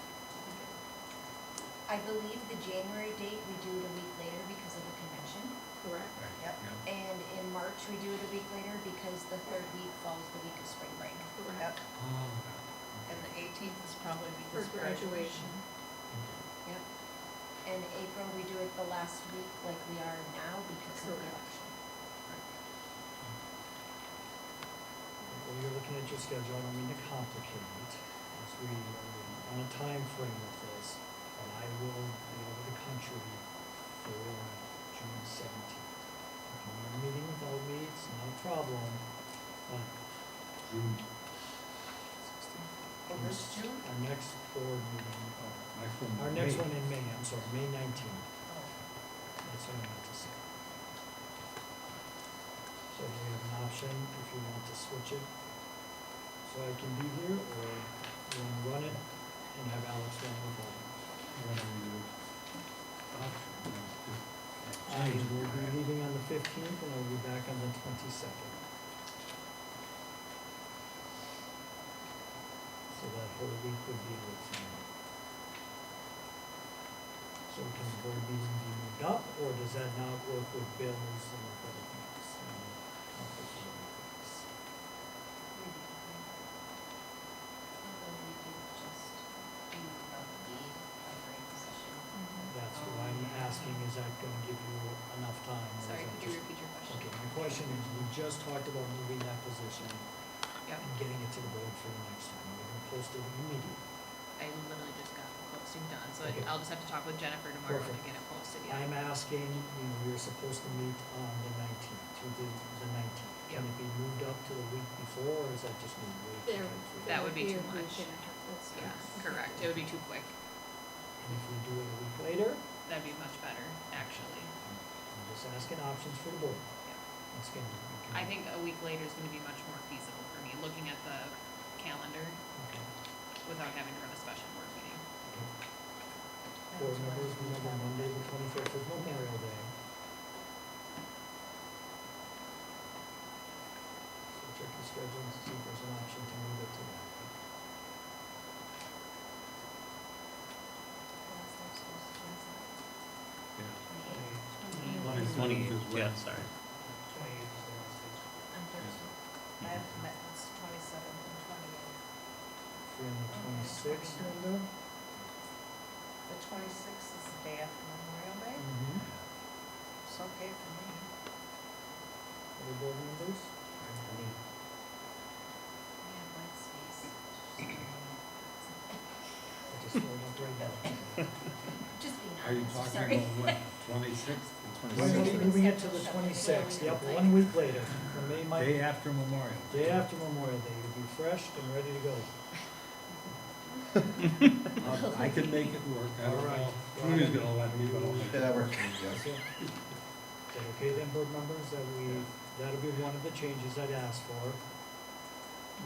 I believe the January date, we do it a week later because of the convention. Correct. Yep. And in March, we do it a week later because the third week falls the week of spring break. Correct. And the 18th is probably For because graduation. Yep. And April, we do it the last week like we are now because of the Correct. election. Well, you're looking at your schedule, I don't mean to complicate it, as we are on a time frame with this, but I will be over the country for June 17th. You can have a meeting without me, it's not a problem, but June Oh, this June? our next board meeting, next one. our next one in May, I'm sorry, May 19th, Oh, that's what I meant to say. So we have an option if you want to switch it, so I can be here, or you want to run it and have Alex run the vote. I will be leaving on the 15th and I'll be back on the 22nd. So that whole week would be with me. So can the board meeting be moved up, or does that not work with bills and with other things? Conflicts with other things? Although we could just do a lead covering position. That's what I'm asking, is that gonna give you enough time? or is Sorry, that could you just- repeat your question? Okay, my question is, we just talked about moving that position Yep. and getting it to the board for the next time. We're gonna post it immediately. I literally just got the posting done, so so Okay. I'll just have to talk with Jennifer tomorrow to Perfect. get it posted, yeah. I'm asking, you're supposed to meet on the 19th, Tuesday, the 19th. Can Yep. it be moved up to the week before, or is that just me waiting? There. That would be too a week much. and a half, that's Yeah, fine. correct, it would be too quick, And if we do it a week later, that'd be much better, actually. I'm just asking options for the board. Yeah. Once again, we can. I think a week later is gonna be much more feasible for me, looking at the calendar Okay. without having to run a special board meeting. Board members, remember Monday, the 25th is Memorial Day. So check your schedule and see if there's an option to move it to that. Yeah, sorry. I'm Twenty-eighth is the last day. Thursday. I have commitments 27th and 28th. Free on the 26th, Linda? The 26th is the day after Memorial Day. Mm-hmm. It's okay for me. Other board members? I just throw it up right now. Just being Are you honest, talking sorry. about what, 26th? Moving it to the 26th, yep, 1 week later. For me, my, Day after Memorial. day after Memorial Day, to be refreshed and ready to go. I can make it work, I don't All right. know. Judy's gonna let me, but I'll make Yeah, it that work. works, yes. Is that okay then, board members, that that'll be one of the changes I'd ask for.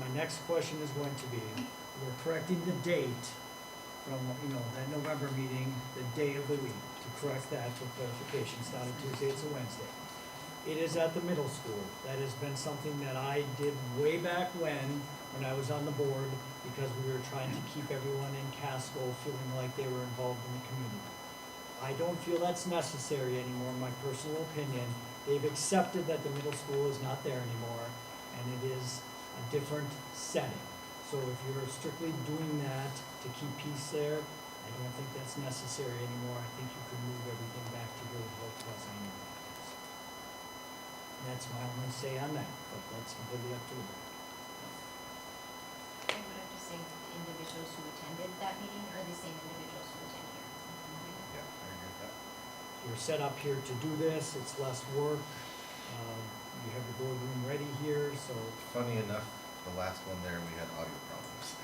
My next question is going to be, we're correcting the date from, that November meeting, the day of the week, to correct that for clarification. It's not a Tuesday, it's a Wednesday. It is at the middle school. That has been something that I did way back when I was on the board, because we were trying to keep everyone in Casco feeling like they were involved in the community. I don't feel that's necessary anymore, in my personal opinion. They've accepted that the middle school is not there anymore, and it is a different setting. So if you're strictly doing that to keep peace there, I don't think that's necessary anymore. I think you can move everything back to really what it was anyway. That's my only say on that, but that's completely up to the board. I would have to say the individuals who attended that meeting are the same individuals who attend here. Yeah, I agree with that. You're set up here to do this, it's less work. You have the boardroom ready here, so Funny enough, the last one there, we had audio problems.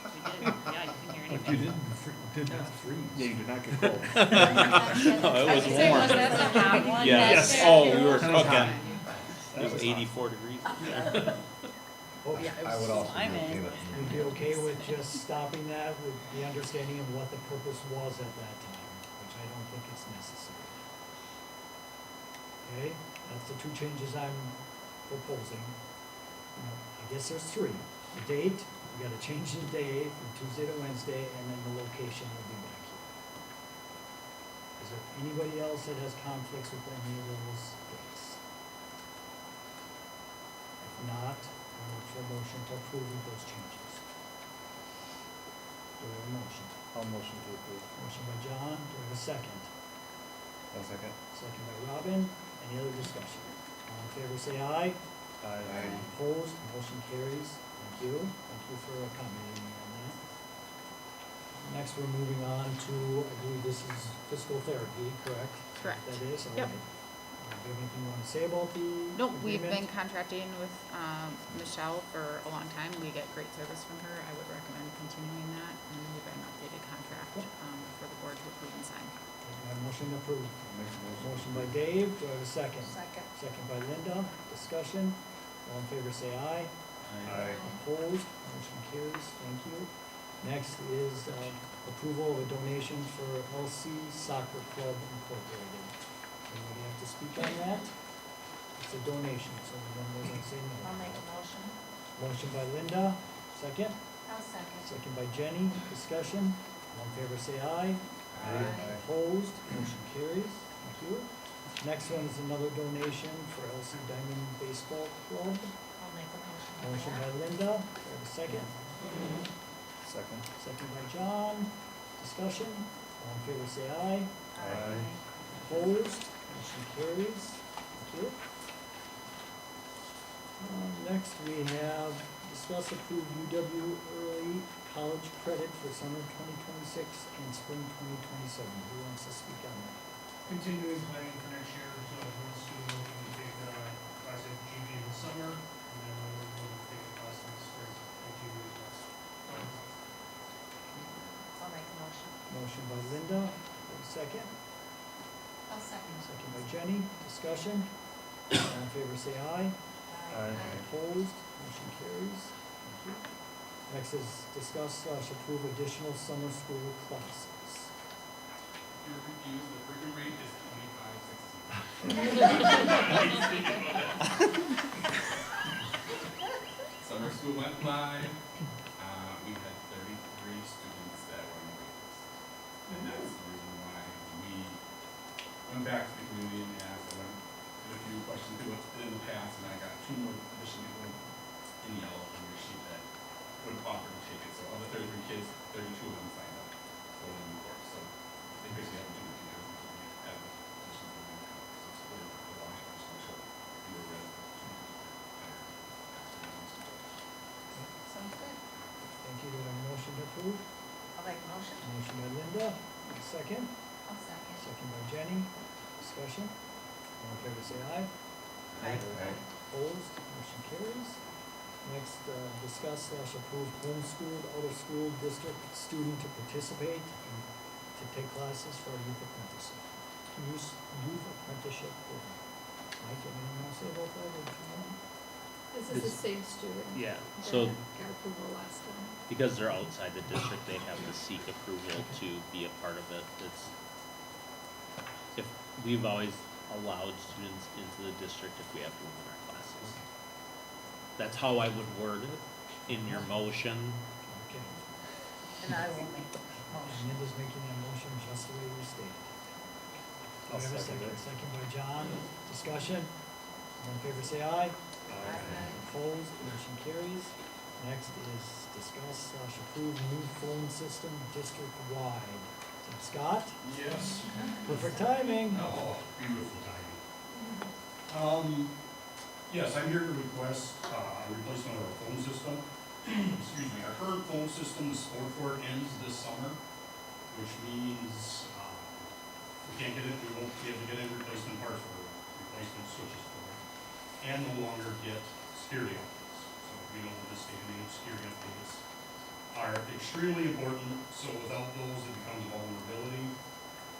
We did, yeah, you can hear But anything. you did not freeze. Yeah, you did not get cold. No, it was warm. Was that the hot one? Yes, That's- oh, we were That was cooking. hot. It was 84 degrees in there. oh, I would also be okay with you'd be okay with just stopping that with the understanding of what the purpose was at that time, which I don't think is necessary. Okay, that's the two changes I'm proposing. I guess there's three. The date, we gotta change the day from Tuesday to Wednesday, and then the location will be back here. Is there anybody else that has conflicts with any of those dates? If not, I'll look for a motion to approve with those changes. Do we have a motion? I'll motion to approve. Motion by John, do we have a second? A second. Second by Robin, any other discussion? All in favor say aye. Aye. Opposed, motion carries. Thank you for accommodating me on that. Next, we're moving on to, I believe this is physical therapy, correct? Correct. That is, all Yep. right. Do you have anything you want to say about the No, we've been agreement? contracting with Michelle for a long time. We get great service from her. I would recommend continuing that, and we've got an updated contract for the board to approve and sign. Do I have a motion to approve? Make a motion. Motion by Dave, do I have a second? Second. Second by Linda, discussion. All in favor say aye. Aye. Opposed, motion carries, thank you. Next is approval of a donation for LC Soccer Club Incorporated. Anybody have to speak on that? It's a donation, so one doesn't say no. I'll make a motion. Motion by Linda, second. I'll second. Second by Jenny, discussion. All in favor say aye. Aye. Opposed, motion carries, thank you. Next one is another donation for LC Diamond Baseball Club. I'll make a motion. for Motion that. by Linda, do I have a second? Second. Second by John, discussion. All in favor say aye. Aye. Opposed, motion carries, thank you. Next, we have discuss approve UW early college credit for summer 2026 and spring 2027. Who wants to speak on that? Continuing planning for next year, so one student looking to take class at GB in the summer, and then another one looking to take a class in the spring at GB as well. I'll make a motion. Motion by Linda, wait a second. I'll second. Second by Jenny, discussion. All in favor say aye. Opposed, motion carries. Thank you. Next is discuss/approve additional summer school classes. You're confused, the freaking rate is 25.60. Summer school went live, we had 33 students that were on the wait list. And that's the reason why we went back to the community and asked, I did a few questions through what's been in the past, and I got 2 more additional people in yellow on your sheet that would offer to take it. So of the 33 kids, 32 of them signed up for the new course. So they basically have 2 to 2 years until we have positions in the meantime. So it's for the Washington until we were ready for 2 years higher. Sounds good. Thank you. Do I have a motion to approve? I'll make a motion. Motion by Linda, second. I'll second. Second by Jenny, discussion. All in favor say aye. Opposed, motion carries. Next, discuss/approve homeschooled out-of-school district student to participate and to take classes for a youth apprenticeship program. Mike, anything else to say about that, or do you want? This is the same student. Yeah, that so got approval last time. because they're outside the district, they have to seek approval to be a part of it. We've always allowed students into the district if we have room in our classes. That's how I would word it in your motion. Okay. And I will make a motion. Linda's making that motion just the way we stated. Do I I'll have a second it. Second by John, discussion. All in favor say aye. Opposed, motion carries. Next is discuss/approve new phone system district-wide. Is it Scott? Yes. Perfect timing. Oh, beautiful timing. Yes, I'm here to request a replacement of our phone system. Excuse me, our current phone system, the support for it ends this summer, which means we can't get it, we won't be able to get in replacement parts for it, replacement switches for it, and no longer get security updates. So we know in this day and age, security updates are extremely important, so without those, it becomes a vulnerability.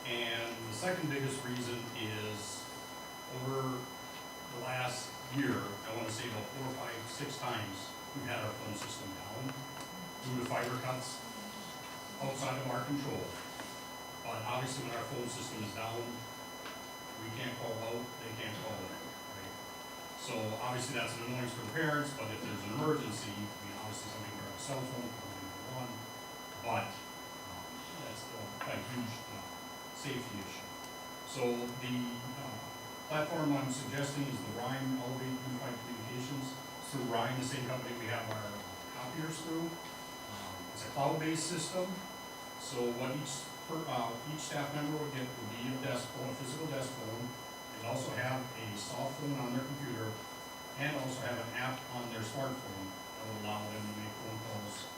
And the second biggest reason is over the last year, I want to say about 4, 5, 6 times, we've had our phone system down due to fiber cuts outside of our control. But obviously when our phone system is down, we can't call out, they can't call in, right? So obviously that's an annoyance for the parents, but if there's an emergency, I mean, obviously somebody can grab a cell phone, call 911, but that's still a huge safety issue. So the platform I'm suggesting is the Rhyme Elevate Unified Communications. Through Rhyme, the same company we have our copiers through. It's a cloud-based system. So what each staff member would get would be a desk phone, a physical desk phone. They'd also have a soft phone on their computer and also have an app on their smartphone that will allow them to make phone calls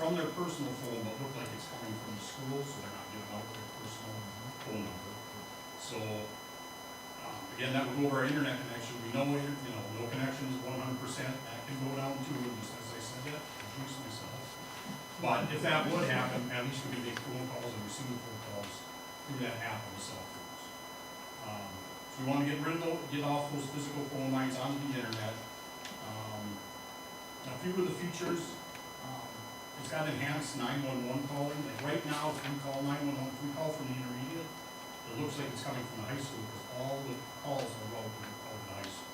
from their personal phone but look like it's coming from the school, so they're not giving out their personal phone number. So again, that would go over our internet connection. We know, no connection is 100%. That can go down too, just as I said that, I jinxed myself. But if that would happen, at least we can make phone calls and receive phone calls through that app on the cell phones. So we want to get off those physical phone lines onto the internet. A few of the features, it's got enhanced 911 calling. Like right now, if we call 911, if we call from the intermediate, it looks like it's coming from the high school because all the calls are routed to the high school.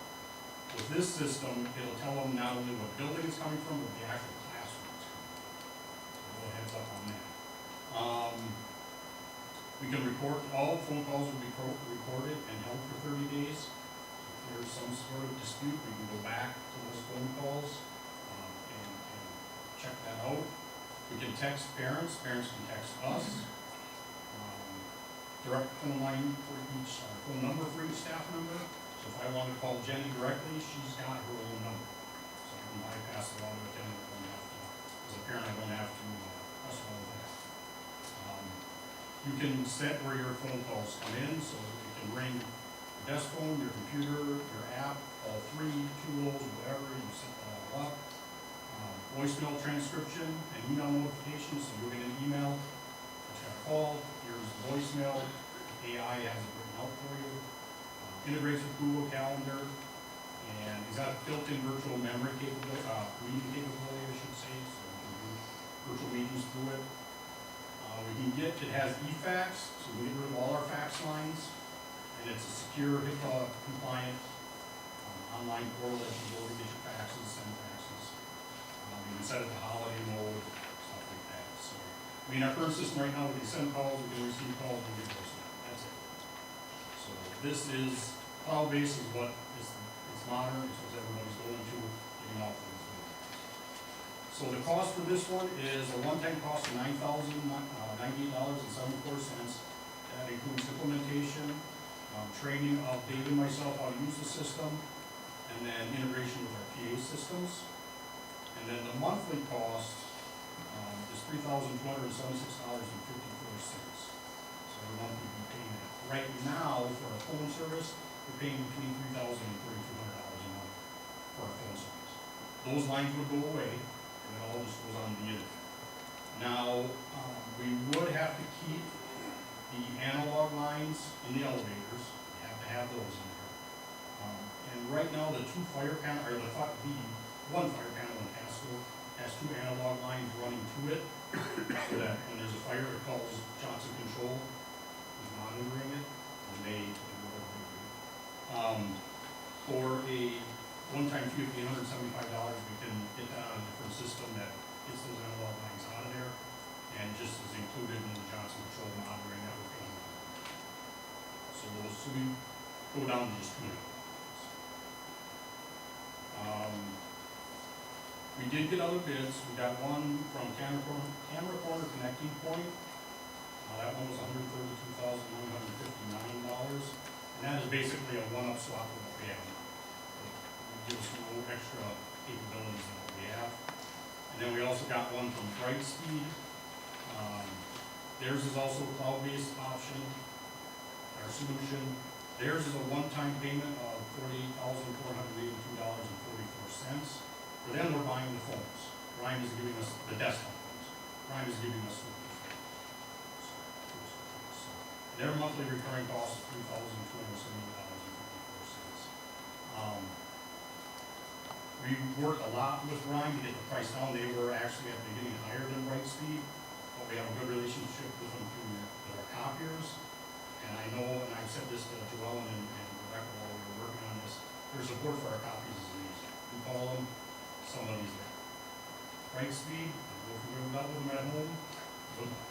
With this system, it'll tell them not only what building it's coming from, but the actual classroom it's coming from. So a little heads up on that. We can record, all phone calls will be recorded and held for 30 days. If there's some sort of dispute, we can go back to those phone calls and check that out. We can text parents can text us. Direct phone line for each, phone number for each staff member. So if I want to call Jenny directly, she's got her own number. So I can bypass a lot of attendant when I have to. As a parent, I don't have to hustle all that. You can set where your phone calls come in, so it can ring your desk phone, your computer, your app, all three, tools, whatever, you set that all up. Voicemail transcription and email notifications, so you'll get an email, that you got a call, here's the voicemail, AI has it written out for you. Integrates with Google Calendar, and he's got built-in virtual memory capability, meeting capability, I should say, so we can do virtual meetings through it. It has eFax, so we get rid of all our fax lines, and it's a secure HIPAA compliant online portal that you go to get your faxes, send faxes. You can set it to holiday mode, stuff like that. So, I mean, our current system right now, we can send calls, we can receive calls, we can get voicemail. That's it. So this is cloud-based, is what it's modern, it's what everybody's going to, getting off of this one. So the cost for this one is a one-time cost of $9,098.74. That includes implementation, training of Dave and myself how to use the system, and then integration with our PA systems. And then the monthly cost is $3,276.54. So every month we'd be paying that. Right now, for our phone service, we're paying between $3,000 and $3,200 a month for our phone service. Those lines would go away, and it all just goes on the internet. Now, we would have to keep the analog lines in the elevators. We have to have those in there. And right now, the one fire panel in Casco has two analog lines running to it, so that when there's a fire, it calls Johnson Control, who's monitoring it, and they do whatever they do. For a one-time fee of $875, we can get that on a different system that gets those analog lines out of there, and just is included in the Johnson Control monitoring that we're paying. So we go down to just $200. We did get other bids. We got one from Camera Corner Connecting Point. That one was $132,959, and that is basically a one-up swap of what we have now. It gives us no extra capabilities than what we have. And then we also got one from Brightspeed. Theirs is also a cloud-based option, our solution. Theirs is a one-time payment of $48,482.44. For them, we're buying the phones. Ryan is giving us the desktop phones. Ryan is giving us the phones. Their monthly recurring cost is $3,270.54. We worked a lot with Ryan to get the price down. They were actually at the beginning higher than Brightspeed, but we have a good relationship with them through their copiers. And I know, and I've said this to Joellen and Rebecca while we were working on this, their support for our copies is amazing. We call them, somebody's there. Brightspeed, I don't know if you've ever met with them at home, good luck.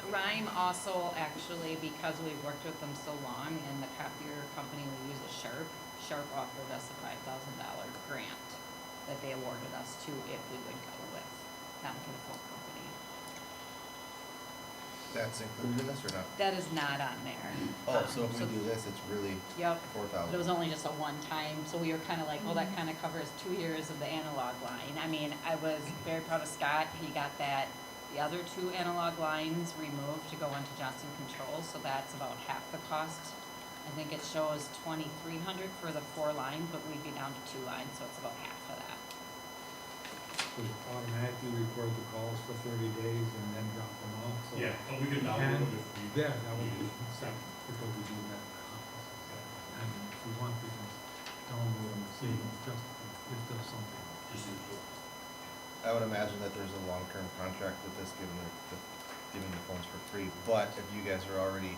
Rhyme also actually, because we've worked with them so long, and the copier company we use is Sharp offered us a $5,000 grant that they awarded us to if we would go with them for the phone company. That's included in this or not? That is not on there. Oh, so if we do this, it's really Yep. $4,000. But it was only just a one-time, so we were kind of like, well, that kind of covers 2 years of the analog line. I mean, I was very proud of Scott. He got the other 2 analog lines removed to go onto Johnson Controls, so that's about half the cost. I think it shows $2,300 for the 4 lines, but we'd be down to 2 lines, so it's about half of that. We automatically record the calls for 30 days and then drop them off, so. Yeah, but we can download them if we. Yeah, that would be separate, because we do that now. And if we want, we can download them, see, just, if there's something. Just I would imagine that there's a long-term contract with this, giving the phones for free, but if you guys are already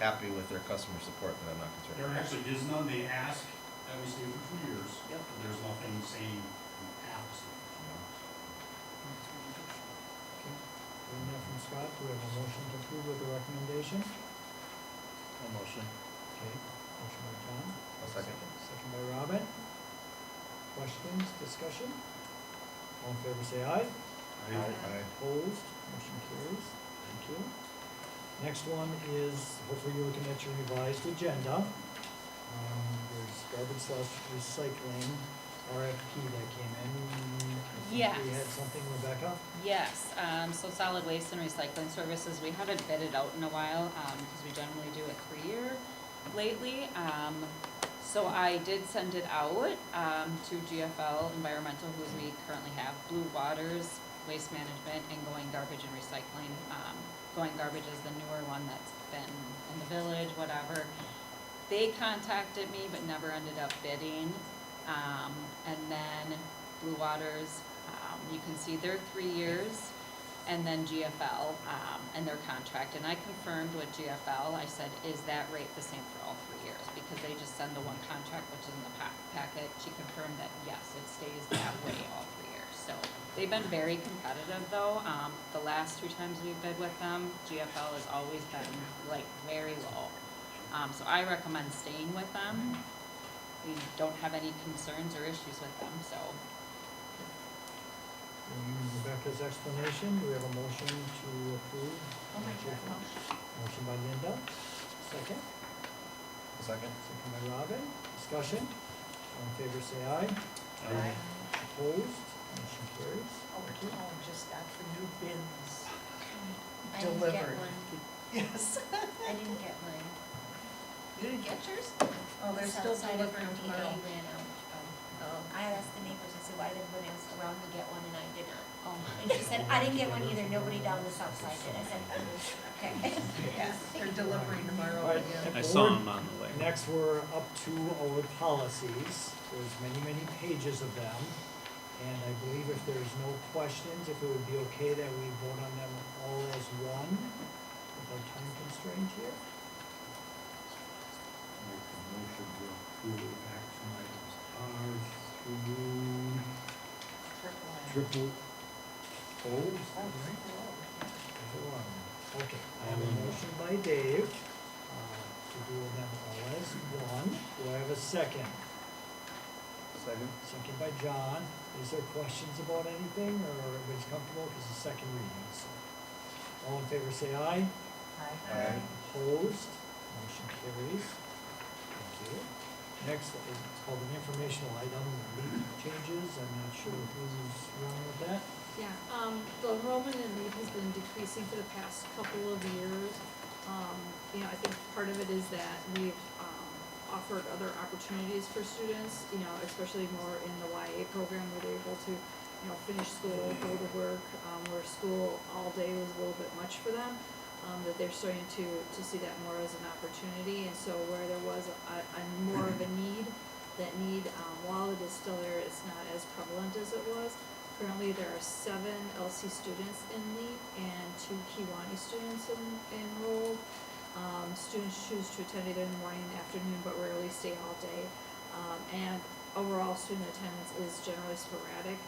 happy with their customer support, then I'm not concerned. There actually is none. They ask that we stay for 2 years. Yep. But there's nothing saying you have to stay for 2 years. Okay, hearing that from Scott, do we have a motion to approve with the recommendation? A motion. Okay, motion by John. I'll second. Second by Robin. Questions, discussion? All in favor say aye. Aye. Opposed, motion carries. Thank you. Next one is, hopefully you're looking at your revised agenda. There's garbage / recycling. RFP that came in. I think we Yes. had something, Rebecca? Yes, so solid waste and recycling services, we haven't bid it out in a while, because we generally do it 3-year lately. So I did send it out, to GFL Environmental, who we currently have, Blue Waters, Waste Management, and Going Garbage and Recycling. Going Garbage is the newer one that's been in the village, whatever. They contacted me but never ended up bidding. And then Blue Waters, you can see their 3 years, and then GFL, and their contract. And I confirmed with GFL, I said, is that rate the same for all 3 years? Because they just send the one contract, which is in the packet. She confirmed that, yes, it stays that way all 3 years. So they've been very competitive though. The last 2 times we've bid with them, GFL has always been like very low. So I recommend staying with them. We don't have any concerns or issues with them, so. Rebecca's explanation, do we have a motion to approve? I'll make that motion. Motion by Linda, second. Second. Second by Robin, discussion, all in favor say aye. Aye. Opposed, motion carries. Oh, Colin just got the new bins I didn't get delivered. one. Yes. I didn't get mine. You didn't get yours? Oh, they're It's still outside of delivering County A tomorrow. ran out. Oh. I asked the neighbors, I said, why did everybody else around me get one and I did not? And she said, I didn't get one either, nobody down the south side did. I said, okay. Yeah, they're delivering tomorrow All right, again. I saw him on the way. Next, we're up to our policies. There's many, many pages of them. And I believe if there's no questions, if it would be okay that we vote on them all as one, with our time constraint here. Make a motion to approve action items R through triple O, is that right? There's one. Okay, I have a motion by Dave, to do them all as one. Do I have a second? Second. Second by John. Is there questions about anything, or everybody's comfortable, because it's second reading, so. All in favor say aye. Aye. Opposed, motion carries. Thank you. Next, it's called an informational item, leave changes. I'm not sure who's wrong with that. Yeah, the enrollment in LEAP has been decreasing for the past couple of years. I think part of it is that we've, offered other opportunities for students, especially more in the YA program where they're able to, finish school, go to work, where school all day was a little bit much for them. That they're starting to see that more as an opportunity, and so where there was a more of a need, while it is still there, it's not as prevalent as it was. Currently, there are 7 LC students in LEAP and 2 Kiwani students enrolled. Students choose to attend either in the morning and afternoon, but rarely stay all day. And overall, student attendance is generally sporadic.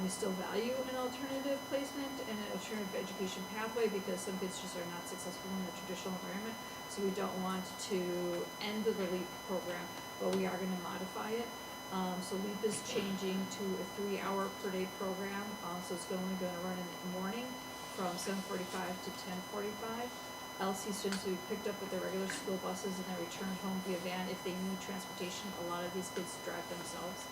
We still value an alternative placement and an alternative education pathway because some kids just are not successful in the traditional environment. So we don't want to end the LEAP program, but we are gonna modify it. So LEAP is changing to a 3-hour per day program, so it's only gonna run in the morning from 7:45 to 10:45. LC students will be picked up with their regular school buses and then returned home via van. If they need transportation, a lot of these kids drive themselves.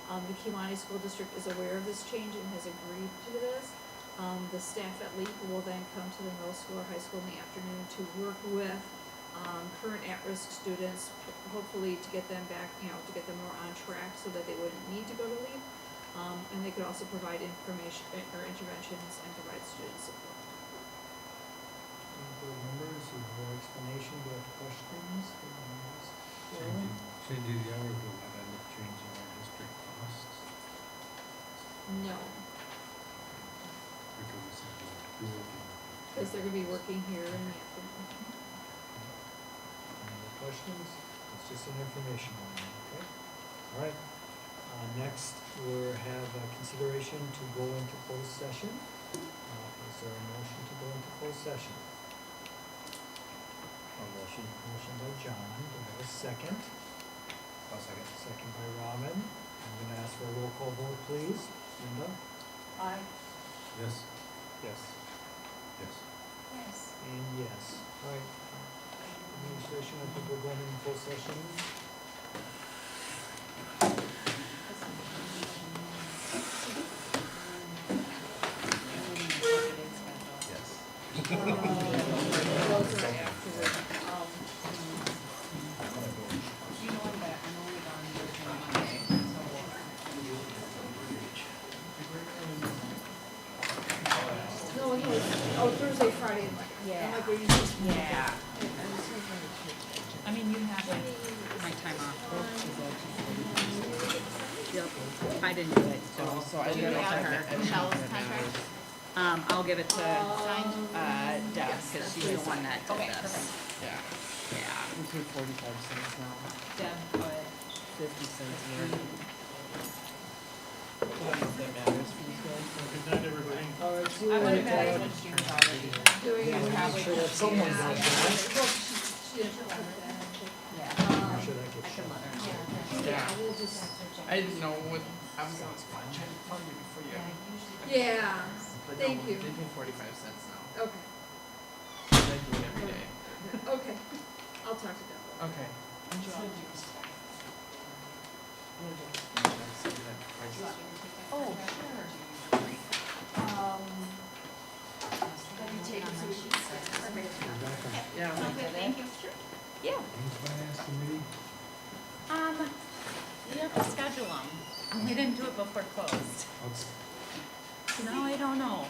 The Kiwani School District is aware of this change and has agreed to this. The staff at LEAP will then come to the middle school or high school in the afternoon to work with current at-risk students, hopefully to get them back, to get them more on track so that they wouldn't need to go to LEAP. And they could also provide information or interventions and provide student support. Board members, you have more explanation, do you have questions? Changing the hours will not end up changing our district costs, No, because it's not like you're working. because they're gonna be working here in the afternoon. Any other questions? It's just an information one, okay? All right, next, we have a consideration to go into closed session. Is there a motion to go into closed session? Motion by John, do I have a second? I'll second. Second by Robin. I'm gonna ask for a roll call vote, please. Linda? Aye. Yes. Yes. Yes. Yes. And yes. All right. Administration, I think we're going into closed session. like we're using. Yeah. I mean, you have my time off. Yep, I didn't do it, so I'll give it to her. Michelle's contract? I'll give it to, Deb, cause she's the one that did Okay, this. perfect. Yeah. Yeah. We pay 45 cents now, Deb, but 50 cents here. I don't know if that matters for you guys. Good night, everybody. All right, see you I would later. imagine that she was already. Doing it. I'm sure that someone does that. She didn't put that. Yeah. I'm sure that I gets can shut. let her know. Yeah, we'll just, I didn't know what, I was on the spot, trying to call you before you. yeah, But thank no, you. they pay 45 cents now. Okay, I do it every day. okay, I'll talk to Deb. Okay. Oh, sure. Let me take it so we can Yeah. Okay, thank you. Yeah. Finance committee, We have to schedule them. We didn't do it before closed. let's No, I don't know.